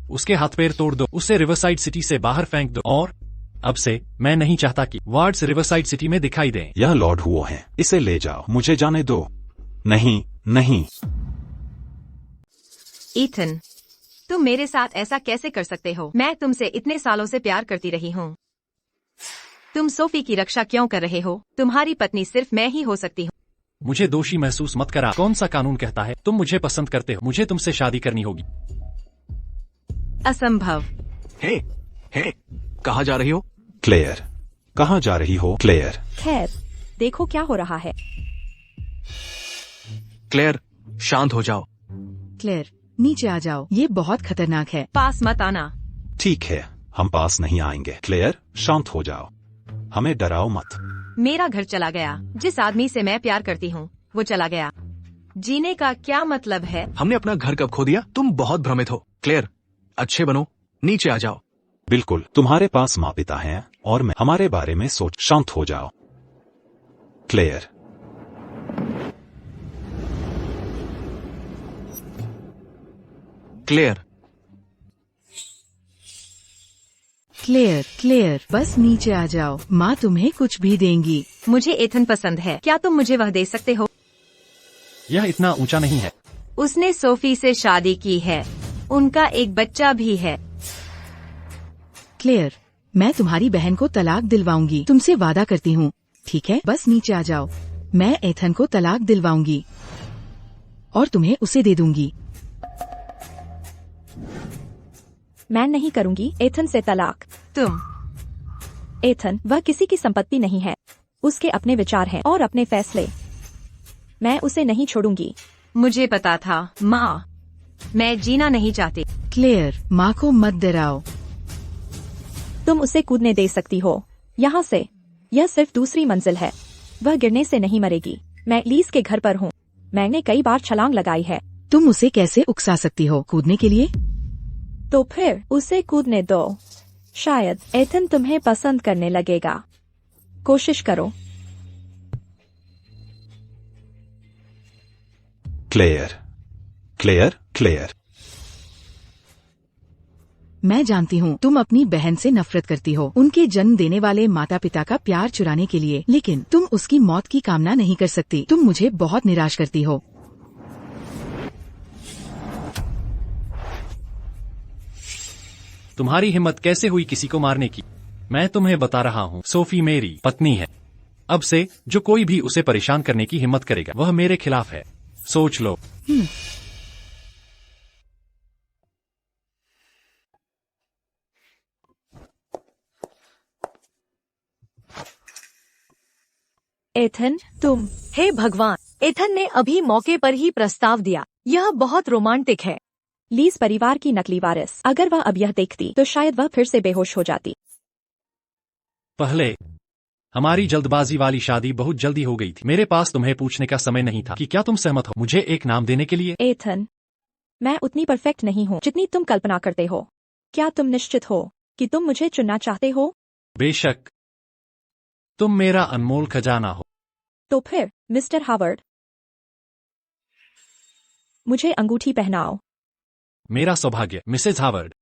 उसके हाथ पैर तोड़ दो, उसे रिवरसाइड सिटी से बाहर फेंक दो, और अब से मैं नहीं चाहता कि वार्ड्स रिवरसाइड सिटी में दिखाई दें। यह लॉर्ड हुओ है, इसे ले जाओ। मुझे जाने दो। नहीं, नहीं। ईथन, तुम मेरे साथ ऐसा कैसे कर सकते हो? मैं तुमसे इतने सालों से प्यार करती रही हूँ। तुम सोफी की रक्षा क्यों कर रहे हो? तुम्हारी पत्नी सिर्फ मैं ही हो सकती हूँ। मुझे दोषी महसूस मत करा। कौन सा कानून कहता है तुम मुझे पसंद करते हो? मुझे तुमसे शादी करनी होगी। असंभव। हे, कहाँ जा रही हो? क्लेयर, कहाँ जा रही हो? क्लेयर, खैर, देखो क्या हो रहा है। क्लेयर, शांत हो जाओ। क्लेयर, नीचे आ जाओ, ये बहुत खतरनाक है। पास मत आना। ठीक है, हम पास नहीं आएंगे। क्लेयर, शांत हो जाओ, हमें डराओ मत। मेरा घर चला गया। जिस आदमी से मैं प्यार करती हूँ वो चला गया। जीने का क्या मतलब है? हमने अपना घर कब खो दिया? तुम बहुत भ्रमित हो। क्लेयर, अच्छे बनो, नीचे आ जाओ। बिल्कुल, तुम्हारे पास माँ पिता हैं और मैं हमारे बारे में सोच। शांत हो जाओ। क्लेयर। क्लेयर। क्लेयर, क्लेयर, बस नीचे आ जाओ, माँ तुम्हें कुछ भी देंगी। मुझे एथन पसंद है, क्या तुम मुझे वह दे सकते हो? यह इतना ऊंचा नहीं है। उसने सोफी से शादी की है, उनका एक बच्चा भी है। क्लेयर, मैं तुम्हारी बहन को तलाक दिलवाऊंगी, तुमसे वादा करती हूँ। ठीक है, बस नीचे आ जाओ। मैं एथन को तलाक दिलवाऊंगी और तुम्हें उसे दे दूंगी। मैं नहीं करूंगी एथन से तलाक। तुम। एथन वह किसी की संपत्ति नहीं है, उसके अपने विचार हैं और अपने फैसले। मैं उसे नहीं छोड़ूंगी। मुझे पता था माँ, मैं जीना नहीं चाहती। क्लेयर, माँ को मत डराओ। तुम उसे कूदने दे सकती हो यहाँ से। यह सिर्फ दूसरी मंजिल है, वह गिरने से नहीं मरेगी। मैं लीज के घर पर हूँ, मैंने कई बार छलांग लगाई है। तुम उसे कैसे उकसा सकती हो कूदने के लिए? तो फिर उसे कूदने दो, शायद एथन तुम्हें पसंद करने लगेगा। कोशिश करो। Claire, Claire, Claire. मैं जानती हूँ तुम अपनी बहन से नफरत करती हो, उनके जन्म देने वाले माता पिता का प्यार चुराने के लिए, लेकिन तुम उसकी मौत की कामना नहीं कर सकती। तुम मुझे बहुत निराश करती हो। तुम्हारी हिम्मत कैसे हुई किसी को मारने की? मैं तुम्हें बता रहा हूँ, सोफी मेरी पत्नी है। अब से जो कोई भी उसे परेशान करने की हिम्मत करेगा, वह मेरे खिलाफ है। सोच लो। एथन, तुम। हे भगवान, एथन ने अभी मौके पर ही प्रस्ताव दिया। यह बहुत रोमांटिक है। लीज परिवार की नकली वारिस। अगर वह अब यह देखती तो शायद वह फिर से बेहोश हो जाती। पहले हमारी जल्दबाजी वाली शादी बहुत जल्दी हो गई थी। मेरे पास तुम्हें पूछने का समय नहीं था कि क्या तुम सहमत हो मुझे एक नाम देने के लिए। एथन, मैं उतनी परफेक्ट नहीं हूँ जितनी तुम कल्पना करते हो। क्या तुम निश्चित हो कि तुम मुझे चुनना चाहते हो? बेशक, तुम मेरा अनमोल खजाना हो। तो फिर मिस्टर हावर्ड, मुझे अंगूठी पहनाओ। मेरा सौभाग्य मिसेज हावर्ड।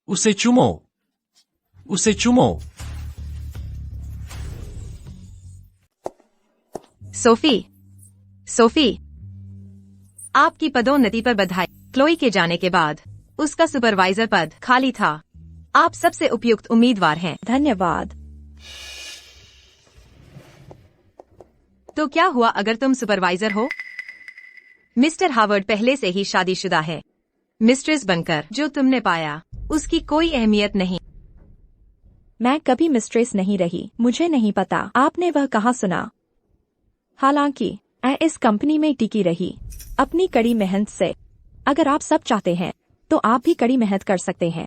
उसे चूमो, उसे चूमो। सोफी, सोफी, आपकी पदोन्नति पर बधाई। क्लोई के जाने के बाद उसका सुपरवाइजर पद खाली था। आप सबसे उपयुक्त उम्मीदवार हैं। धन्यवाद। तो क्या हुआ अगर तुम सुपरवाइजर हो? मिस्टर हावर्ड पहले से ही शादीशुदा है। मिस्ट्रेस बनकर जो तुमने पाया उसकी कोई अहमियत नहीं। मैं कभी मिस्ट्रेस नहीं रही, मुझे नहीं पता आपने वह कहाँ सुना। हालांकि मैं इस कंपनी में टिकी रही अपनी कड़ी मेहनत से। अगर आप सब चाहते हैं तो आप भी कड़ी मेहनत कर सकते हैं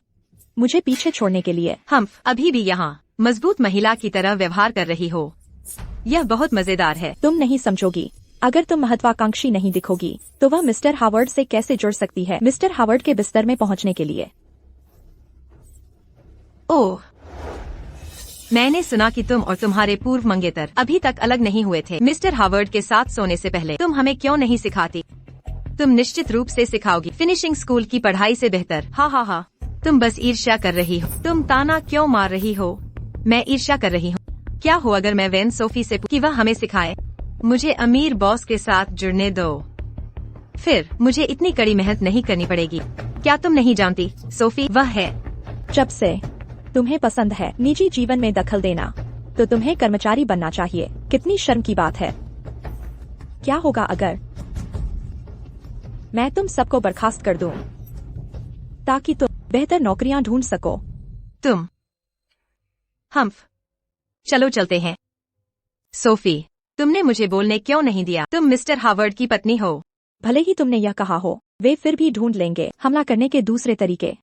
मुझे पीछे छोड़ने के लिए। हम अभी भी यहाँ मजबूत महिला की तरह व्यवहार कर रही हो। यह बहुत मजेदार है। तुम नहीं समझोगी। अगर तुम महत्वाकांक्षी नहीं दिखोगी तो वह मिस्टर हावर्ड से कैसे जुड़ सकती है मिस्टर हावर्ड के बिस्तर में पहुंचने के लिए? ओह, मैंने सुना कि तुम और तुम्हारे पूर्व मंगेतर अभी तक अलग नहीं हुए थे। मिस्टर हावर्ड के साथ सोने से पहले तुम हमें क्यों नहीं सिखाती? तुम निश्चित रूप से सिखाओगी। फिनिशिंग स्कूल की पढ़ाई से बेहतर। हा हा हा। तुम बस ईर्ष्या कर रही हो। तुम ताना क्यों मार रही हो? मैं ईर्ष्या कर रही हूँ। क्या हो अगर मैं वेन सोफी से कि वह हमें सिखाए? मुझे अमीर बॉस के साथ जुड़ने दो, फिर मुझे इतनी कड़ी मेहनत नहीं करनी पड़ेगी। क्या तुम नहीं जानती सोफी वह है? जब से तुम्हें पसंद है निजी जीवन में दखल देना तो तुम्हें कर्मचारी बनना चाहिए। कितनी शर्म की बात है। क्या होगा अगर मैं तुम सबको बर्खास्त कर दूं ताकि तुम बेहतर नौकरियां ढूंढ सको? तुम हम्फ, चलो चलते हैं। सोफी, तुमने मुझे बोलने क्यों नहीं दिया? तुम मिस्टर हावर्ड की पत्नी हो। भले ही तुमने यह कहा हो, वे फिर भी ढूंढ लेंगे हमला करने के दूसरे तरीके।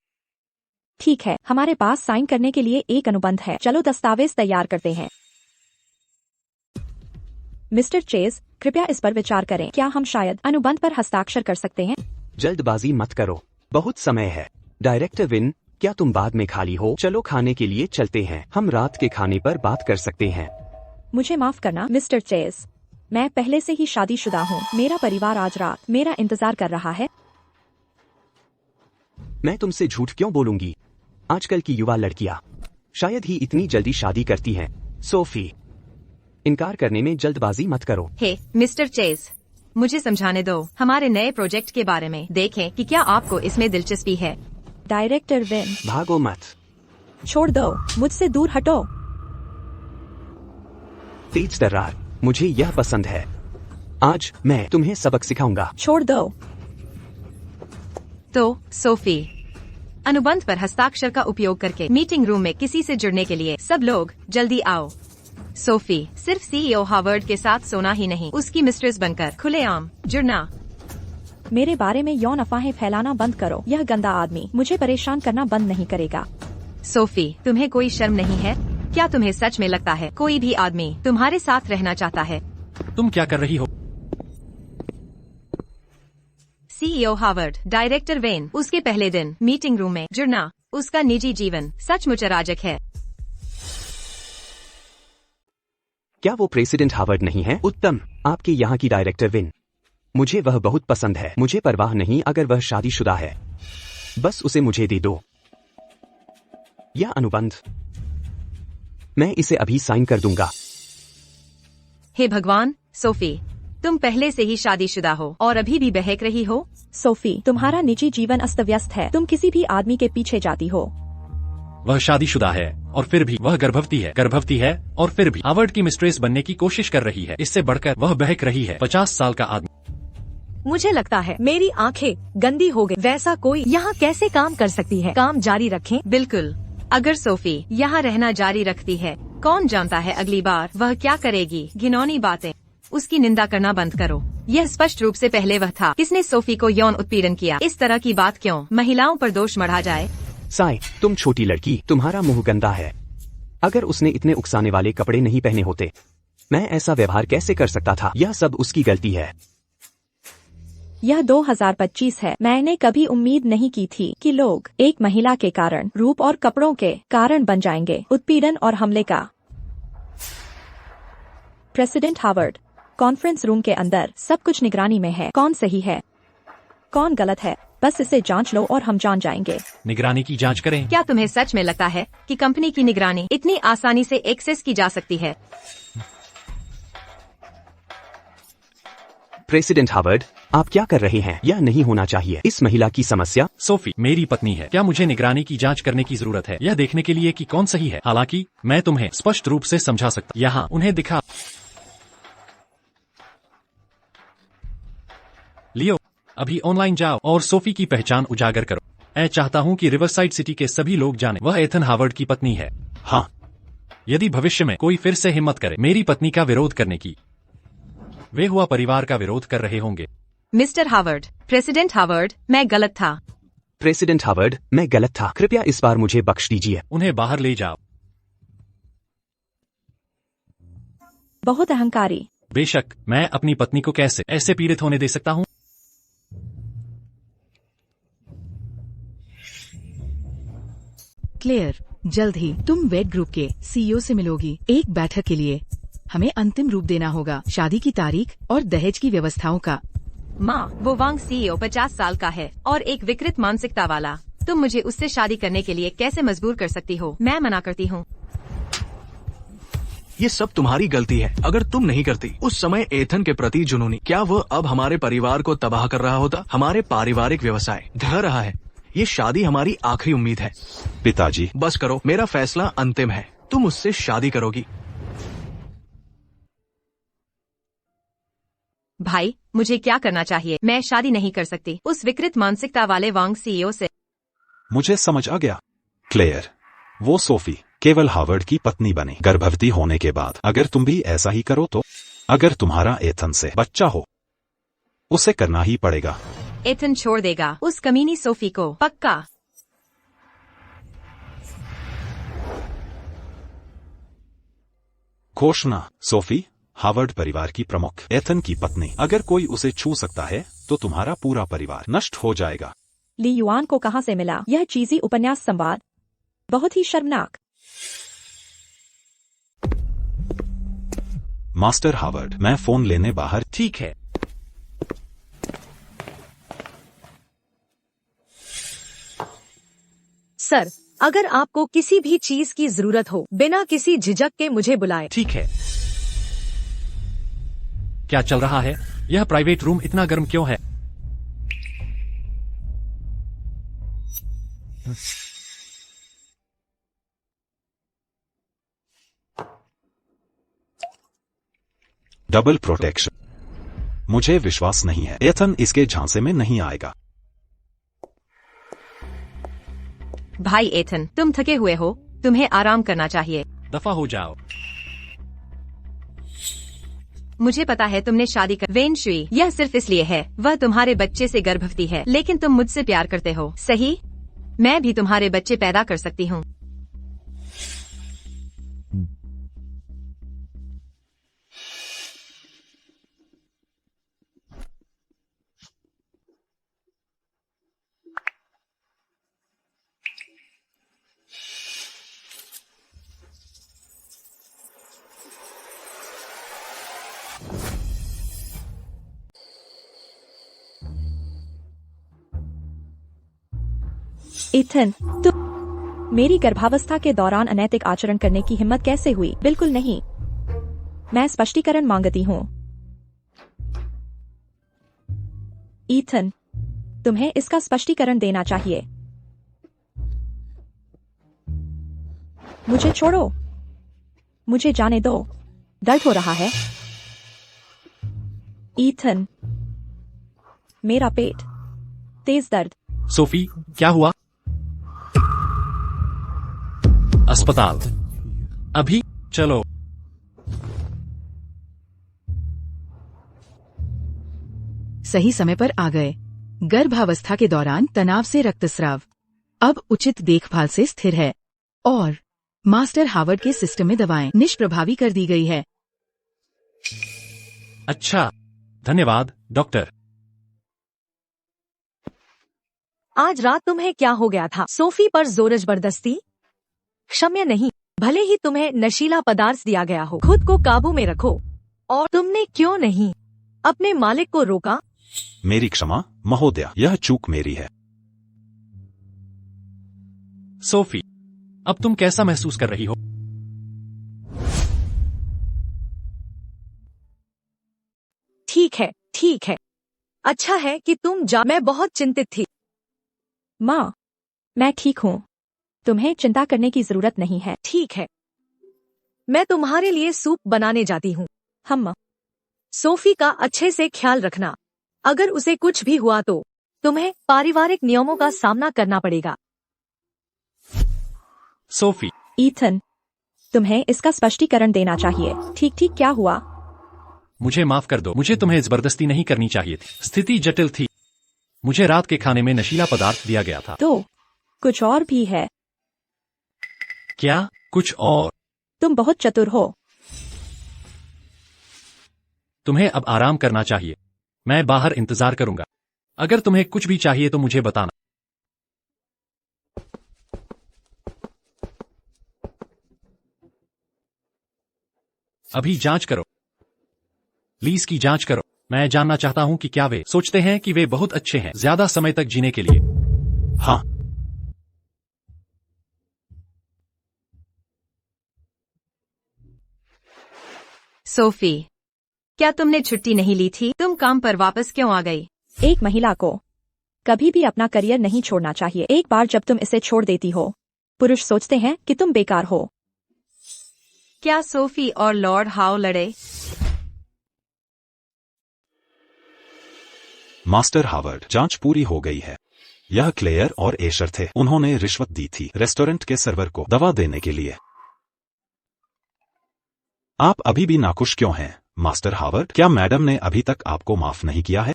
ठीक है, हमारे पास साइन करने के लिए एक अनुबंध है। चलो दस्तावेज तैयार करते हैं। मिस्टर चेज, कृपया इस पर विचार करें। क्या हम शायद अनुबंध पर हस्ताक्षर कर सकते हैं? जल्दबाजी मत करो। बहुत समय है। डायरेक्टर विन, क्या तुम बाद में खाली हो? चलो खाने के लिए चलते हैं। हम रात के खाने पर बात कर सकते हैं। मुझे माफ करना मिस्टर चेज, मैं पहले से ही शादीशुदा हूँ। मेरा परिवार आज रात मेरा इंतजार कर रहा है। मैं तुमसे झूठ क्यों बोलूंगी? आजकल की युवा लड़कियां शायद ही इतनी जल्दी शादी करती हैं। सोफी, इनकार करने में जल्दबाजी मत करो। हे मिस्टर चेज, मुझे समझाने दो हमारे नए प्रोजेक्ट के बारे में। देखें कि क्या आपको इसमें दिलचस्पी है। डायरेक्टर विन, भागो मत। छोड़ दो, मुझसे दूर हटो। तेज तर्रार, मुझे यह पसंद है। आज मैं तुम्हें सबक सिखाऊंगा। छोड़ दो। तो सोफी, अनुबंध पर हस्ताक्षर का उपयोग करके मीटिंग रूम में किसी से जुड़ने के लिए सब लोग जल्दी आओ। सोफी, सिर्फ सीईओ हार्वर्ड के साथ सोना ही नहीं, उसकी मिस्ट्रेस बनकर खुलेआम जुड़ना। मेरे बारे में यौन अफवाहें फैलाना बंद करो। यह गंदा आदमी मुझे परेशान करना बंद नहीं करेगा। सोफी, तुम्हें कोई शर्म नहीं है? क्या तुम्हें सच में लगता है कोई भी आदमी तुम्हारे साथ रहना चाहता है? तुम क्या कर रही हो? सीईओ हार्वर्ड, डायरेक्टर वेन, उसके पहले दिन मीटिंग रूम में जुड़ना। उसका निजी जीवन सचमुच अराजक है। क्या वो प्रेसिडेंट हार्वर्ड नहीं है? उत्तम, आपके यहाँ की डायरेक्टर विन, मुझे वह बहुत पसंद है। मुझे परवाह नहीं अगर वह शादीशुदा है, बस उसे मुझे दे दो। यह अनुबंध मैं इसे अभी साइन कर दूंगा। हे भगवान, सोफी, तुम पहले से ही शादीशुदा हो और अभी भी बहक रही हो। सोफी, तुम्हारा निजी जीवन अस्त व्यस्त है। तुम किसी भी आदमी के पीछे जाती हो। वह शादीशुदा है और फिर भी वह गर्भवती है और फिर भी हार्वर्ड की मिस्ट्रेस बनने की कोशिश कर रही है। इससे बढ़कर वह बहक रही है। 50 साल का आदमी। मुझे लगता है मेरी आंखें गंदी हो गई। वैसा कोई यहाँ कैसे काम कर सकती है? काम जारी रखें। बिल्कुल, अगर सोफी यहाँ रहना जारी रखती है, कौन जानता है अगली बार वह क्या करेगी। घिनौनी बातें, उसकी निंदा करना बंद करो। यह स्पष्ट रूप से पहले वह था किसने सोफी को यौन उत्पीड़न किया। इस तरह की बात क्यों महिलाओं पर दोष मढ़ा जाए? साई, तुम छोटी लड़की, तुम्हारा मुंह गंदा है। अगर उसने इतने उकसाने वाले कपड़े नहीं पहने होते, मैं ऐसा व्यवहार कैसे कर सकता था? यह सब उसकी गलती है। यह 2025 है। मैंने कभी उम्मीद नहीं की थी कि लोग एक महिला के कारण, रूप और कपड़ों के कारण बन जाएंगे। उत्पीड़न और हमले का। प्रेसिडेंट हार्वर्ड, कॉन्फ्रेंस रूम के अंदर सब कुछ निगरानी में है। कौन सही है, कौन गलत है, बस इसे जांच लो और हम जान जाएंगे। निगरानी की जांच करें। क्या तुम्हें सच में लगता है कि कंपनी की निगरानी इतनी आसानी से एक्सेस की जा सकती है? प्रेसिडेंट हार्वर्ड, आप क्या कर रहे हैं? यह नहीं होना चाहिए। इस महिला की समस्या सोफी मेरी पत्नी है। क्या मुझे निगरानी की जांच करने की जरूरत है यह देखने के लिए कि कौन सही है? हालांकि मैं तुम्हें स्पष्ट रूप से समझा सकता। यहाँ उन्हें दिखा। लियो, अभी ऑनलाइन जाओ और सोफी की पहचान उजागर करो। मैं चाहता हूँ कि रिवरसाइड सिटी के सभी लोग जाने वह एथन हार्वर्ड की पत्नी है। हाँ, यदि भविष्य में कोई फिर से हिम्मत करे मेरी पत्नी का विरोध करने की, वे हुआ परिवार का विरोध कर रहे होंगे। मिस्टर हार्वर्ड, प्रेसिडेंट हार्वर्ड, मैं गलत था। प्रेसिडेंट हार्वर्ड, मैं गलत था। कृपया इस बार मुझे बख्श दीजिए। उन्हें बाहर ले जाओ। बहुत अहंकारी। बेशक, मैं अपनी पत्नी को कैसे ऐसे पीड़ित होने दे सकता हूँ? क्लेयर, जल्द ही तुम वेड ग्रुप के सीईओ से मिलोगी। एक बैठक के लिए हमें अंतिम रूप देना होगा। शादी की तारीख और दहेज की व्यवस्थाओं का। माँ, वो वांग सीईओ 50 साल का है और एक विकृत मानसिकता वाला। तुम मुझे उससे शादी करने के लिए कैसे मजबूर कर सकती हो? मैं मना करती हूँ। ये सब तुम्हारी गलती है। अगर तुम नहीं करती उस समय एथन के प्रति जुनूनी, क्या वह अब हमारे परिवार को तबाह कर रहा होता? हमारे पारिवारिक व्यवसाय ढह रहा है। ये शादी हमारी आखिरी उम्मीद है। पिताजी, बस करो, मेरा फैसला अंतिम है। तुम उससे शादी करोगी। भाई, मुझे क्या करना चाहिए? मैं शादी नहीं कर सकती उस विकृत मानसिकता वाले वांग सीईओ से। मुझे समझ आ गया। क्लेयर, वो सोफी केवल हार्वर्ड की पत्नी बने गर्भवती होने के बाद। अगर तुम भी ऐसा ही करो तो अगर तुम्हारा एथन से बच्चा हो, उसे करना ही पड़ेगा। एथन छोड़ देगा उस कमीनी सोफी को, पक्का। घोषणा, सोफी हार्वर्ड परिवार की प्रमुख, एथन की पत्नी। अगर कोई उसे छू सकता है तो तुम्हारा पूरा परिवार नष्ट हो जाएगा। ली युआन को कहां से मिला? यह चीजी उपन्यास संवाद बहुत ही शर्मनाक। मास्टर हावर्ड, मैं फोन लेने बाहर। ठीक है। सर, अगर आपको किसी भी चीज की जरूरत हो, बिना किसी झिझक के मुझे बुलाएं। ठीक है। क्या चल रहा है? यह प्राइवेट रूम इतना गर्म क्यों है? Double protection. मुझे विश्वास नहीं है एथन इसके झांसे में नहीं आएगा। भाई एथन, तुम थके हुए हो, तुम्हें आराम करना चाहिए। दफा हो जाओ। मुझे पता है तुमने शादी कर। वेन शुई, यह सिर्फ इसलिए है, वह तुम्हारे बच्चे से गर्भवती है, लेकिन तुम मुझसे प्यार करते हो, सही? मैं भी तुम्हारे बच्चे पैदा कर सकती हूँ। इथन, तुम मेरी गर्भावस्था के दौरान अनैतिक आचरण करने की हिम्मत कैसे हुई? बिल्कुल नहीं। मैं स्पष्टीकरण मांगती हूँ। इथन, तुम्हें इसका स्पष्टीकरण देना चाहिए। मुझे छोड़ो, मुझे जाने दो। दर्द हो रहा है। इथन, मेरा पेट, तेज दर्द। सोफी, क्या हुआ? अस्पताल। अभी चलो। सही समय पर आ गए। गर्भावस्था के दौरान तनाव से रक्तस्राव अब उचित देखभाल से स्थिर है और मास्टर हावर्ड के सिस्टम में दवाएं निष्प्रभावी कर दी गई है। अच्छा, धन्यवाद डॉक्टर। आज रात तुम्हें क्या हो गया था? सोफी पर जोर जबरदस्ती? क्षम्य नहीं, भले ही तुम्हें नशीला पदार्थ दिया गया हो, खुद को काबू में रखो। और तुमने क्यों नहीं अपने मालिक को रोका? मेरी क्षमा महोदया, यह चूक मेरी है। सोफी, अब तुम कैसा महसूस कर रही हो? ठीक है, ठीक है। अच्छा है कि तुम मैं बहुत चिंतित थी। माँ, मैं ठीक हूँ। तुम्हें चिंता करने की जरूरत नहीं है। ठीक है, मैं तुम्हारे लिए सूप बनाने जाती हूँ। हम सोफी का अच्छे से ख्याल रखना। अगर उसे कुछ भी हुआ तो तुम्हें पारिवारिक नियमों का सामना करना पड़ेगा। सोफी, इथन, तुम्हें इसका स्पष्टीकरण देना चाहिए। ठीक ठीक क्या हुआ? मुझे माफ कर दो, मुझे तुम्हें जबरदस्ती नहीं करनी चाहिए थी। स्थिति जटिल थी। मुझे रात के खाने में नशीला पदार्थ दिया गया था। तो कुछ और भी है? क्या कुछ और? तुम बहुत चतुर हो। तुम्हें अब आराम करना चाहिए। मैं बाहर इंतजार करूंगा। अगर तुम्हें कुछ भी चाहिए तो मुझे बताना। अभी जांच करो। लीज की जांच करो। मैं जानना चाहता हूं कि क्या वे सोचते हैं कि वे बहुत अच्छे हैं ज्यादा समय तक जीने के लिए। हाँ, सोफी, क्या तुमने छुट्टी नहीं ली थी? तुम काम पर वापस क्यों आ गई? एक महिला को कभी भी अपना करियर नहीं छोड़ना चाहिए। एक बार जब तुम इसे छोड़ देती हो, पुरुष सोचते हैं कि तुम बेकार हो। क्या सोफी और लॉर्ड हाउ लड़े? मास्टर हावर्ड, जांच पूरी हो गई है। यह क्लेयर और एशर थे। उन्होंने रिश्वत दी थी रेस्टोरेंट के सर्वर को दवा देने के लिए। आप अभी भी नाखुश क्यों हैं, मास्टर हावर्ड? क्या मैडम ने अभी तक आपको माफ नहीं किया है?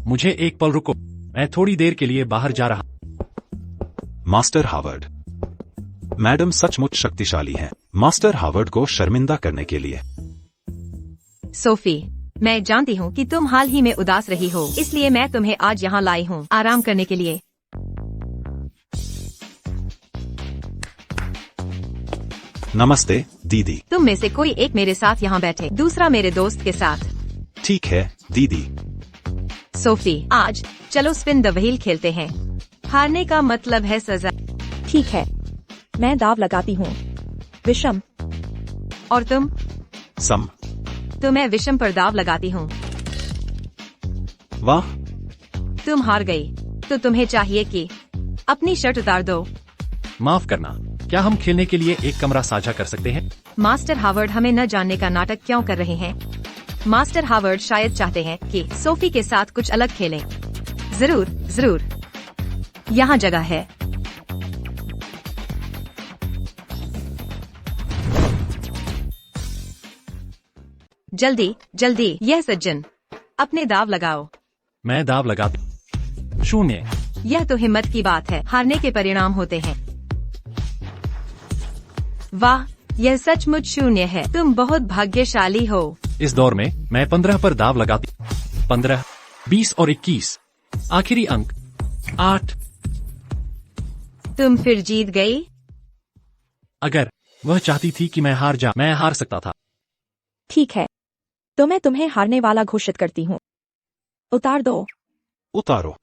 मुझे एक पल रुको, मैं थोड़ी देर के लिए बाहर जा रहा। मास्टर हावर्ड, मैडम सचमुच शक्तिशाली हैं। मास्टर हावर्ड को शर्मिंदा करने के लिए। सोफी, मैं जानती हूँ कि तुम हाल ही में उदास रही हो, इसलिए मैं तुम्हें आज यहाँ लाई हूँ आराम करने के लिए। नमस्ते दीदी। तुम में से कोई एक मेरे साथ यहाँ बैठे, दूसरा मेरे दोस्त के साथ। ठीक है दीदी। सोफी, आज चलो स्पिन द व्हील खेलते हैं। हारने का मतलब है सजा। ठीक है, मैं दाव लगाती हूँ। विषम। और तुम? सम। तो मैं विषम पर दाव लगाती हूँ। वाह, तुम हार गई, तो तुम्हें चाहिए कि अपनी शर्ट उतार दो। माफ करना, क्या हम खेलने के लिए एक कमरा साझा कर सकते हैं? मास्टर हावर्ड हमें न जानने का नाटक क्यों कर रहे हैं? मास्टर हावर्ड शायद चाहते हैं कि सोफी के साथ कुछ अलग खेलें। जरूर जरूर, यहाँ जगह है। जल्दी जल्दी, यह सज्जन, अपने दाव लगाओ। मैं दाव लगाती। 0। यह तो हिम्मत की बात है, हारने के परिणाम होते हैं। वाह, यह सचमुच 0 है। तुम बहुत भाग्यशाली हो। इस दौर में मैं 15 पर दाव लगाती। 15, 20 और 21। आखिरी अंक 8। तुम फिर जीत गई। अगर वह चाहती थी कि मैं हार सकता था। ठीक है, तो मैं तुम्हें हारने वाला घोषित करती हूँ। उतार दो। उतारो।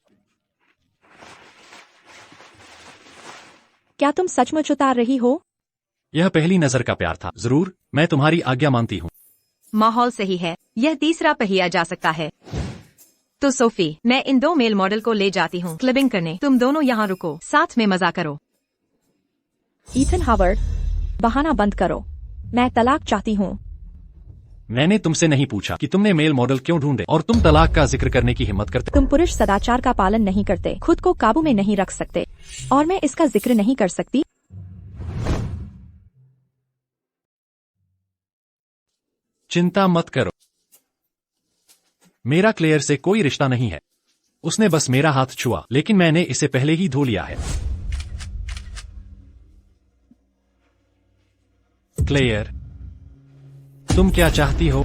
क्या तुम सचमुच उतार रही हो? यह पहली नजर का प्यार था। जरूर, मैं तुम्हारी आज्ञा मानती हूँ। माहौल सही है, यह तीसरा पहिया जा सकता है। तो सोफी, मैं इन 2 मेल मॉडल को ले जाती हूँ क्लबिंग करने। तुम दोनों यहाँ रुको, साथ में मजा करो। ईथन हावर्ड, बहाना बंद करो। मैं तलाक चाहती हूँ। मैंने तुमसे नहीं पूछा कि तुमने मेल मॉडल क्यों ढूंढे और तुम तलाक का जिक्र करने की हिम्मत करते। तुम पुरुष सदाचार का पालन नहीं करते, खुद को काबू में नहीं रख सकते, और मैं इसका जिक्र नहीं कर सकती। चिंता मत करो, मेरा क्लेयर से कोई रिश्ता नहीं है। उसने बस मेरा हाथ छुआ, लेकिन मैंने इसे पहले ही धो लिया है। क्लेयर, तुम क्या चाहती हो?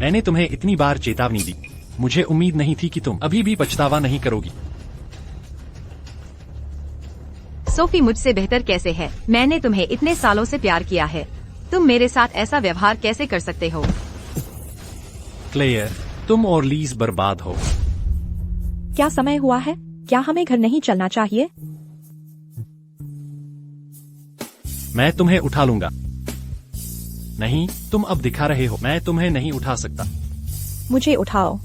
मैंने तुम्हें इतनी बार चेतावनी दी। मुझे उम्मीद नहीं थी कि तुम अभी भी पछतावा नहीं करोगी। सोफी मुझसे बेहतर कैसे है? मैंने तुम्हें इतने सालों से प्यार किया है, तुम मेरे साथ ऐसा व्यवहार कैसे कर सकते हो? क्लेयर, तुम और लीज बर्बाद हो। क्या समय हुआ है? क्या हमें घर नहीं चलना चाहिए? मैं तुम्हें उठा लूंगा। नहीं, तुम अब दिखा रहे हो। मैं तुम्हें नहीं उठा सकता। मुझे उठाओ।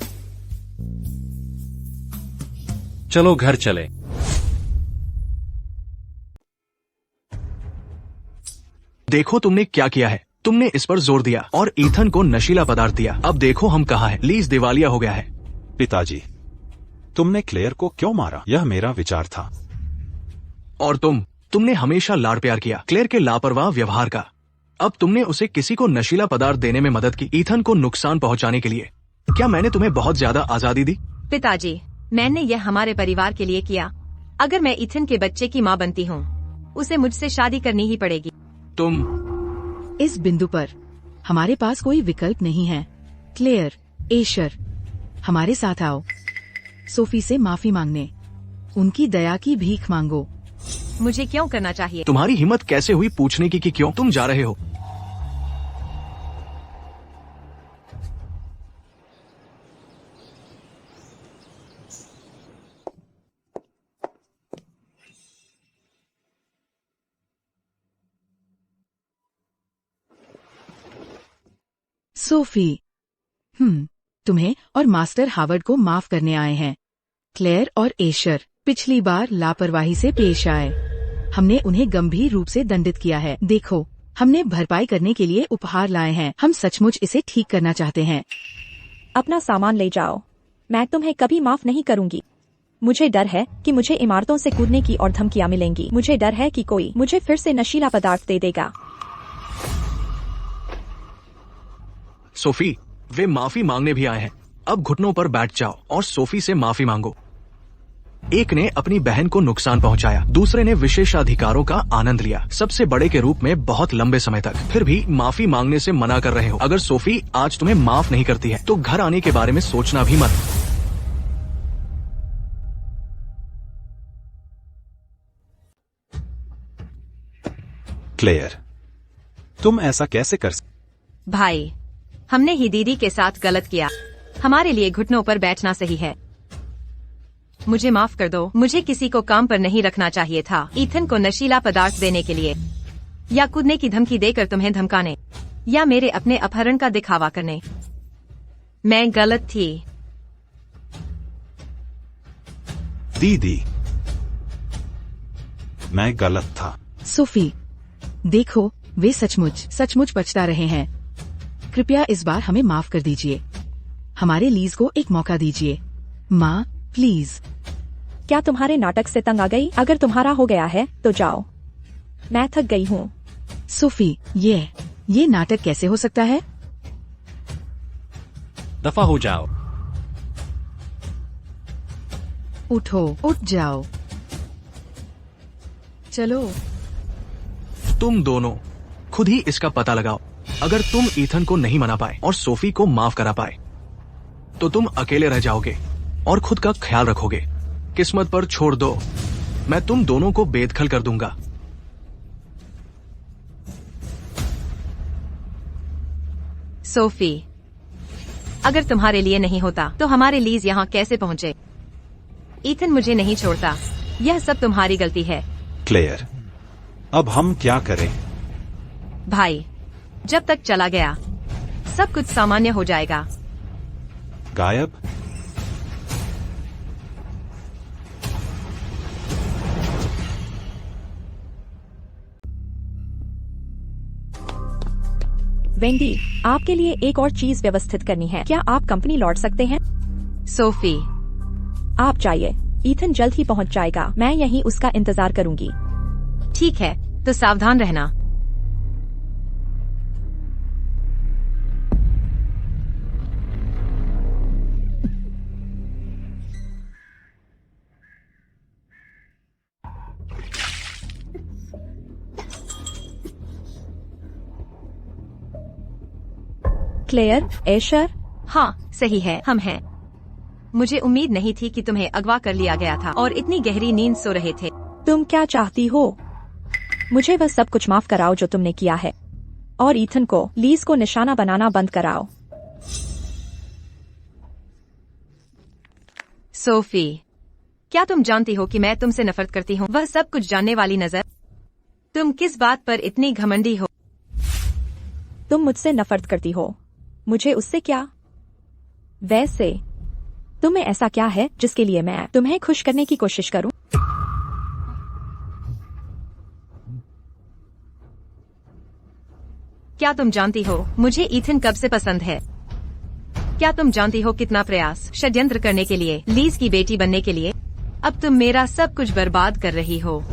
चलो घर चले। देखो तुमने क्या किया है। तुमने इस पर जोर दिया और ईथन को नशीला पदार्थ दिया। अब देखो हम कहाँ हैं। लीज दिवालिया हो गया है। पिताजी, तुमने क्लेयर को क्यों मारा? यह मेरा विचार था। और तुमने हमेशा लाड़ प्यार किया क्लेयर के लापरवाह व्यवहार का। अब तुमने उसे किसी को नशीला पदार्थ देने में मदद की, ईथन को नुकसान पहुंचाने के लिए। क्या मैंने तुम्हें बहुत ज्यादा आजादी दी? पिताजी, मैंने यह हमारे परिवार के लिए किया। अगर मैं ईथन के बच्चे की माँ बनती हूँ, उसे मुझसे शादी करनी ही पड़ेगी। तुम इस बिंदु पर हमारे पास कोई विकल्प नहीं है। क्लेयर, एशर, हमारे साथ आओ। सोफी से माफी मांगने, उनकी दया की भीख मांगो। मुझे क्यों करना चाहिए? तुम्हारी हिम्मत कैसे हुई पूछने की कि क्यों तुम जा रहे हो? सोफी, तुम्हें और मास्टर हावर्ड को माफ करने आए हैं। क्लेयर और एशर पिछली बार लापरवाही से पेश आए। हमने उन्हें गंभीर रूप से दंडित किया है। देखो, हमने भरपाई करने के लिए उपहार लाए हैं। हम सचमुच इसे ठीक करना चाहते हैं। अपना सामान ले जाओ। मैं तुम्हें कभी माफ नहीं करूंगी। मुझे डर है कि मुझे इमारतों से कूदने की और धमकियां मिलेंगी। मुझे डर है कि कोई मुझे फिर से नशीला पदार्थ दे देगा। सोफी, वे माफी मांगने भी आए हैं। अब घुटनों पर बैठ जाओ और सोफी से माफी मांगो। एक ने अपनी बहन को नुकसान पहुंचाया, दूसरे ने विशेषाधिकारों का आनंद लिया, सबसे बड़े के रूप में बहुत लंबे समय तक। फिर भी माफी मांगने से मना कर रहे हो। अगर सोफी आज तुम्हें माफ नहीं करती है तो घर आने के बारे में सोचना भी मत। क्लेयर, तुम ऐसा कैसे कर भाई, हमने ही दीदी के साथ गलत किया। हमारे लिए घुटनों पर बैठना सही है। मुझे माफ कर दो। मुझे किसी को काम पर नहीं रखना चाहिए था। ईथन को नशीला पदार्थ देने के लिए, या कूदने की धमकी देकर तुम्हें धमकाने, या मेरे अपने अपहरण का दिखावा करने। मैं गलत थी। दीदी, मैं गलत था। सोफी, देखो, वे सचमुच पछता रहे हैं। कृपया इस बार हमें माफ कर दीजिए। हमारे लीज को एक मौका दीजिए। माँ, प्लीज। क्या तुम्हारे नाटक से तंग आ गई? अगर तुम्हारा हो गया है तो जाओ, मैं थक गई हूँ। सोफी, ये नाटक कैसे हो सकता है? दफा हो जाओ। उठ जाओ। चलो। तुम दोनों खुद ही इसका पता लगाओ। अगर तुम ईथन को नहीं मना पाए और सोफी को माफ करा पाए तो तुम अकेले रह जाओगे और खुद का ख्याल रखोगे। किस्मत पर छोड़ दो, मैं तुम दोनों को बेदखल कर दूंगा। सोफी, अगर तुम्हारे लिए नहीं होता तो हमारे लीज यहाँ कैसे पहुँचे? ईथन मुझे नहीं छोड़ता। यह सब तुम्हारी गलती है। क्लेयर, अब हम क्या करें? भाई, जब तक चला गया सब कुछ सामान्य हो जाएगा। गायब? वेंडी, आपके लिए एक और चीज व्यवस्थित करनी है। क्या आप कंपनी लौट सकते हैं? सोफी, आप जाइए, ईथन जल्द ही पहुंच जाएगा। मैं यहीं उसका इंतजार करूंगी। ठीक है, तो सावधान रहना। Claire, Asher. हाँ, सही है, हम हैं। मुझे उम्मीद नहीं थी कि तुम्हें अगवा कर लिया गया था और इतनी गहरी नींद सो रहे थे। तुम क्या चाहती हो? मुझे वह सब कुछ माफ कराओ जो तुमने किया है, और ईथन को, लीज को निशाना बनाना बंद कराओ। सोफी, क्या तुम जानती हो कि मैं तुमसे नफरत करती हूँ? वह सब कुछ जानने वाली नजर। तुम किस बात पर इतनी घमंडी हो? तुम मुझसे नफरत करती हो, मुझे उससे क्या? वैसे तुम्हें ऐसा क्या है जिसके लिए मैं तुम्हें खुश करने की कोशिश करूं? क्या तुम जानती हो मुझे ईथन कब से पसंद है? क्या तुम जानती हो कितना प्रयास षड्यंत्र करने के लिए, लीज की बेटी बनने के लिए? अब तुम मेरा सब कुछ बर्बाद कर रही हो।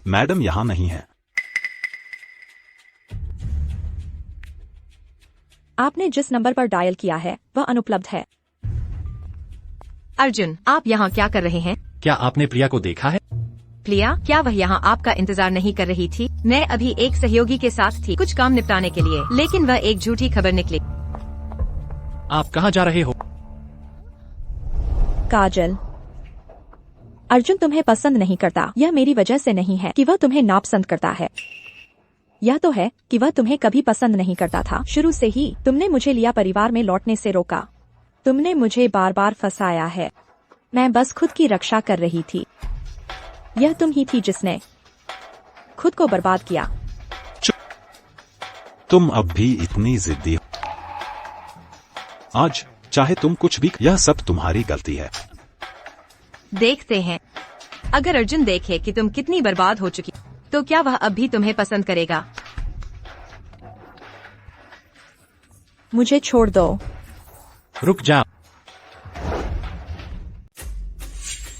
मैडम यहाँ नहीं है। आपने जिस नंबर पर डायल किया है वह अनुपलब्ध है। अर्जुन, आप यहाँ क्या कर रहे हैं? क्या आपने प्रिया को देखा है? प्रिया? क्या वह यहाँ आपका इंतजार नहीं कर रही थी? मैं अभी एक सहयोगी के साथ थी कुछ काम निपटाने के लिए, लेकिन वह एक झूठी खबर निकली। आप कहाँ जा रहे हो? काजल, अर्जुन तुम्हें पसंद नहीं करता। यह मेरी वजह से नहीं है कि वह तुम्हें नापसंद करता है, यह तो है कि वह तुम्हें कभी पसंद नहीं करता था। शुरू से ही तुमने मुझे लिया परिवार में लौटने से रोका। तुमने मुझे बार बार फंसाया है। मैं बस खुद की रक्षा कर रही थी। यह तुम ही थी जिसने खुद को बर्बाद किया। तुम अब भी इतनी जिद्दी हो। आज चाहे तुम कुछ भी, यह सब तुम्हारी गलती है। देखते हैं, अगर अर्जुन देखे कि तुम कितनी बर्बाद हो चुकी तो क्या वह अब भी तुम्हें पसंद करेगा? मुझे छोड़ दो। रुक जा।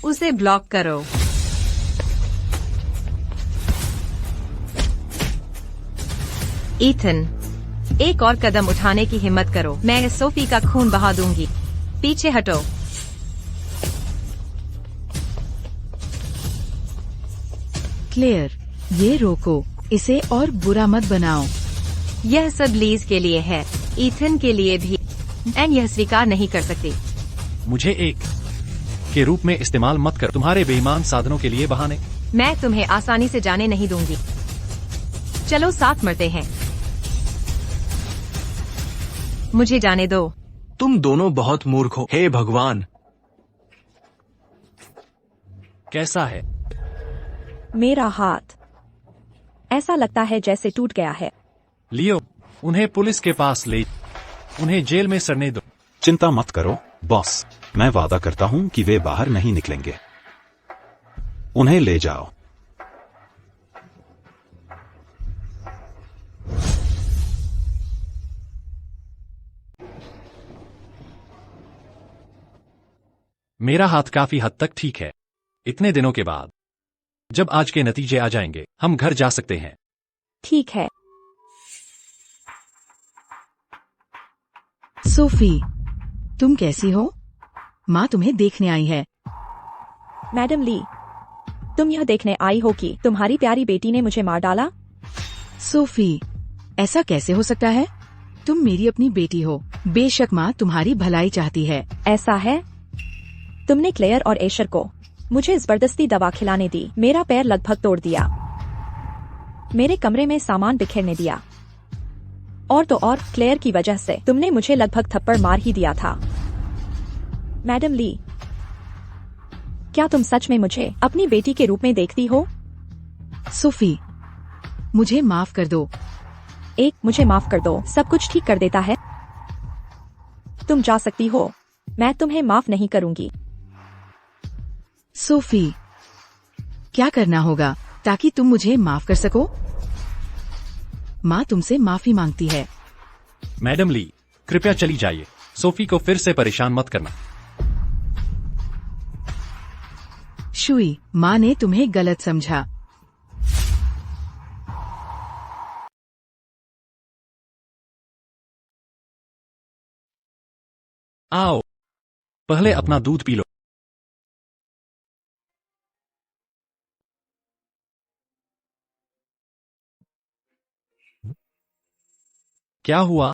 उसे ब्लॉक करो। ईथन, एक और कदम उठाने की हिम्मत करो, मैं सोफी का खून बहा दूंगी। पीछे हटो। क्लेयर, ये रोको, इसे और बुरा मत बनाओ। यह सब लीज के लिए है, ईथन के लिए भी। एन यह स्वीकार नहीं कर सकती। मुझे एक के रूप में इस्तेमाल मत कर, तुम्हारे बेईमान साधनों के लिए बहाने। मैं तुम्हें आसानी से जाने नहीं दूंगी। चलो साथ मरते हैं। मुझे जाने दो। तुम दोनों बहुत मूर्ख हो। हे भगवान। कैसा है? मेरा हाथ ऐसा लगता है जैसे टूट गया है। लियो, उन्हें पुलिस के पास ले, उन्हें जेल में सड़ने दो। चिंता मत करो बॉस, मैं वादा करता हूं कि वे बाहर नहीं निकलेंगे। उन्हें ले जाओ। मेरा हाथ काफी हद तक ठीक है। इतने दिनों के बाद जब आज के नतीजे आ जाएंगे, हम घर जा सकते हैं। ठीक है। सोफी, तुम कैसी हो? माँ तुम्हें देखने आई है। मैडम ली, तुम यह देखने आई हो कि तुम्हारी प्यारी बेटी ने मुझे मार डाला? सोफी, ऐसा कैसे हो सकता है? तुम मेरी अपनी बेटी हो। बेशक माँ तुम्हारी भलाई चाहती है। ऐसा है? तुमने क्लेयर और एशर को मुझे जबरदस्ती दवा खिलाने दी, मेरा पैर लगभग तोड़ दिया, मेरे कमरे में सामान बिखेरने दिया, और तो और क्लेयर की वजह से तुमने मुझे लगभग थप्पड़ मार ही दिया था। मैडम ली, क्या तुम सच में मुझे अपनी बेटी के रूप में देखती हो? सोफी, मुझे माफ कर दो। मुझे माफ कर दो, सब कुछ ठीक कर देता है। तुम जा सकती हो, मैं तुम्हें माफ नहीं करूंगी। सोफी, क्या करना होगा ताकि तुम मुझे माफ कर सको? माँ तुमसे माफी मांगती है। मैडम ली, कृपया चली जाइए। सोफी को फिर से परेशान मत करना। शुई, माँ ने तुम्हें गलत समझा। आओ, पहले अपना दूध पी लो। क्या हुआ?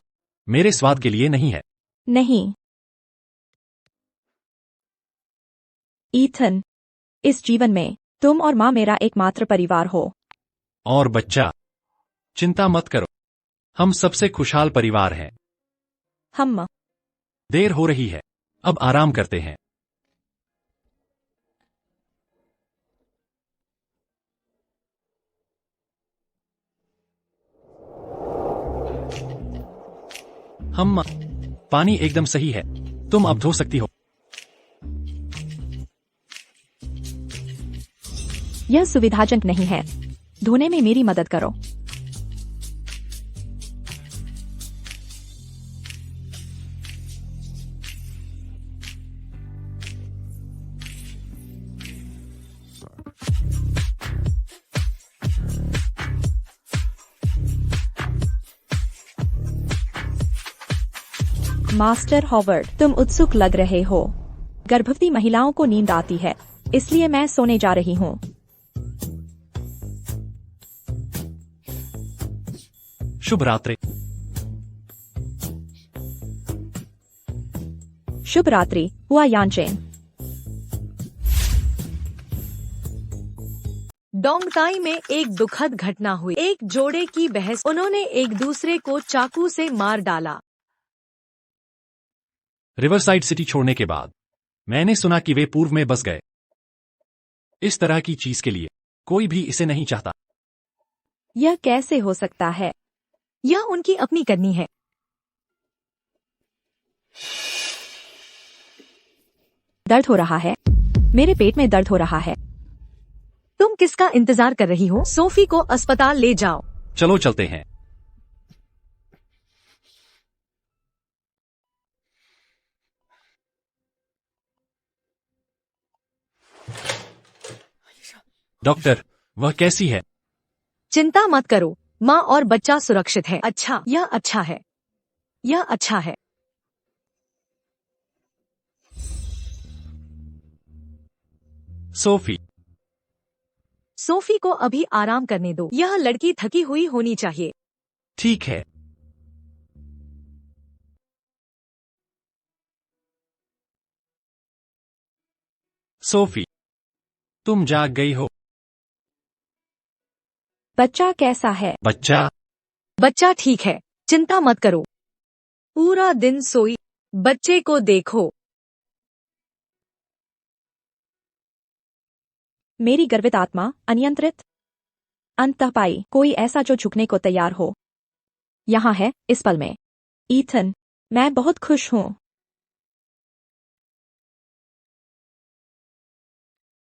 मेरे स्वाद के लिए नहीं है। नहीं ईथन, इस जीवन में तुम और माँ मेरा एकमात्र परिवार हो। और बच्चा, चिंता मत करो, हम सबसे खुशहाल परिवार हैं। हम देर हो रही है, अब आराम करते हैं। हम पानी एकदम सही है, तुम अब धो सकती हो। यह सुविधाजनक नहीं है, धोने में मेरी मदद करो। मास्टर हॉवर्ड, तुम उत्सुक लग रहे हो। गर्भवती महिलाओं को नींद आती है, इसलिए मैं सोने जा रही हूँ। शुभ रात्रि। शुभ रात्रि, हुआ यानचेन। डोंगताई में एक दुखद घटना हुई। एक जोड़े की बहस, उन्होंने एक दूसरे को चाकू से मार डाला। रिवरसाइड सिटी छोड़ने के बाद मैंने सुना कि वे पूर्व में बस गए। इस तरह की चीज के लिए कोई भी इसे नहीं चाहता। यह कैसे हो सकता है? यह उनकी अपनी करनी है। दर्द हो रहा है, मेरे पेट में दर्द हो रहा है। तुम किसका इंतजार कर रही हो? सोफी को अस्पताल ले जाओ। चलो चलते हैं। डॉक्टर, वह कैसी है? चिंता मत करो, माँ और बच्चा सुरक्षित है। अच्छा, यह अच्छा है, यह अच्छा है। सोफी, सोफी को अभी आराम करने दो। यह लड़की थकी हुई होनी चाहिए। ठीक है। सोफी, तुम जाग गई हो? बच्चा कैसा है? बच्चा, बच्चा ठीक है, चिंता मत करो। पूरा दिन सोई। बच्चे को देखो। मेरी गर्वित आत्मा अनियंत्रित अंतः पाई कोई ऐसा जो झुकने को तैयार हो। यहाँ है इस पल में। ईथन, मैं बहुत खुश हूँ।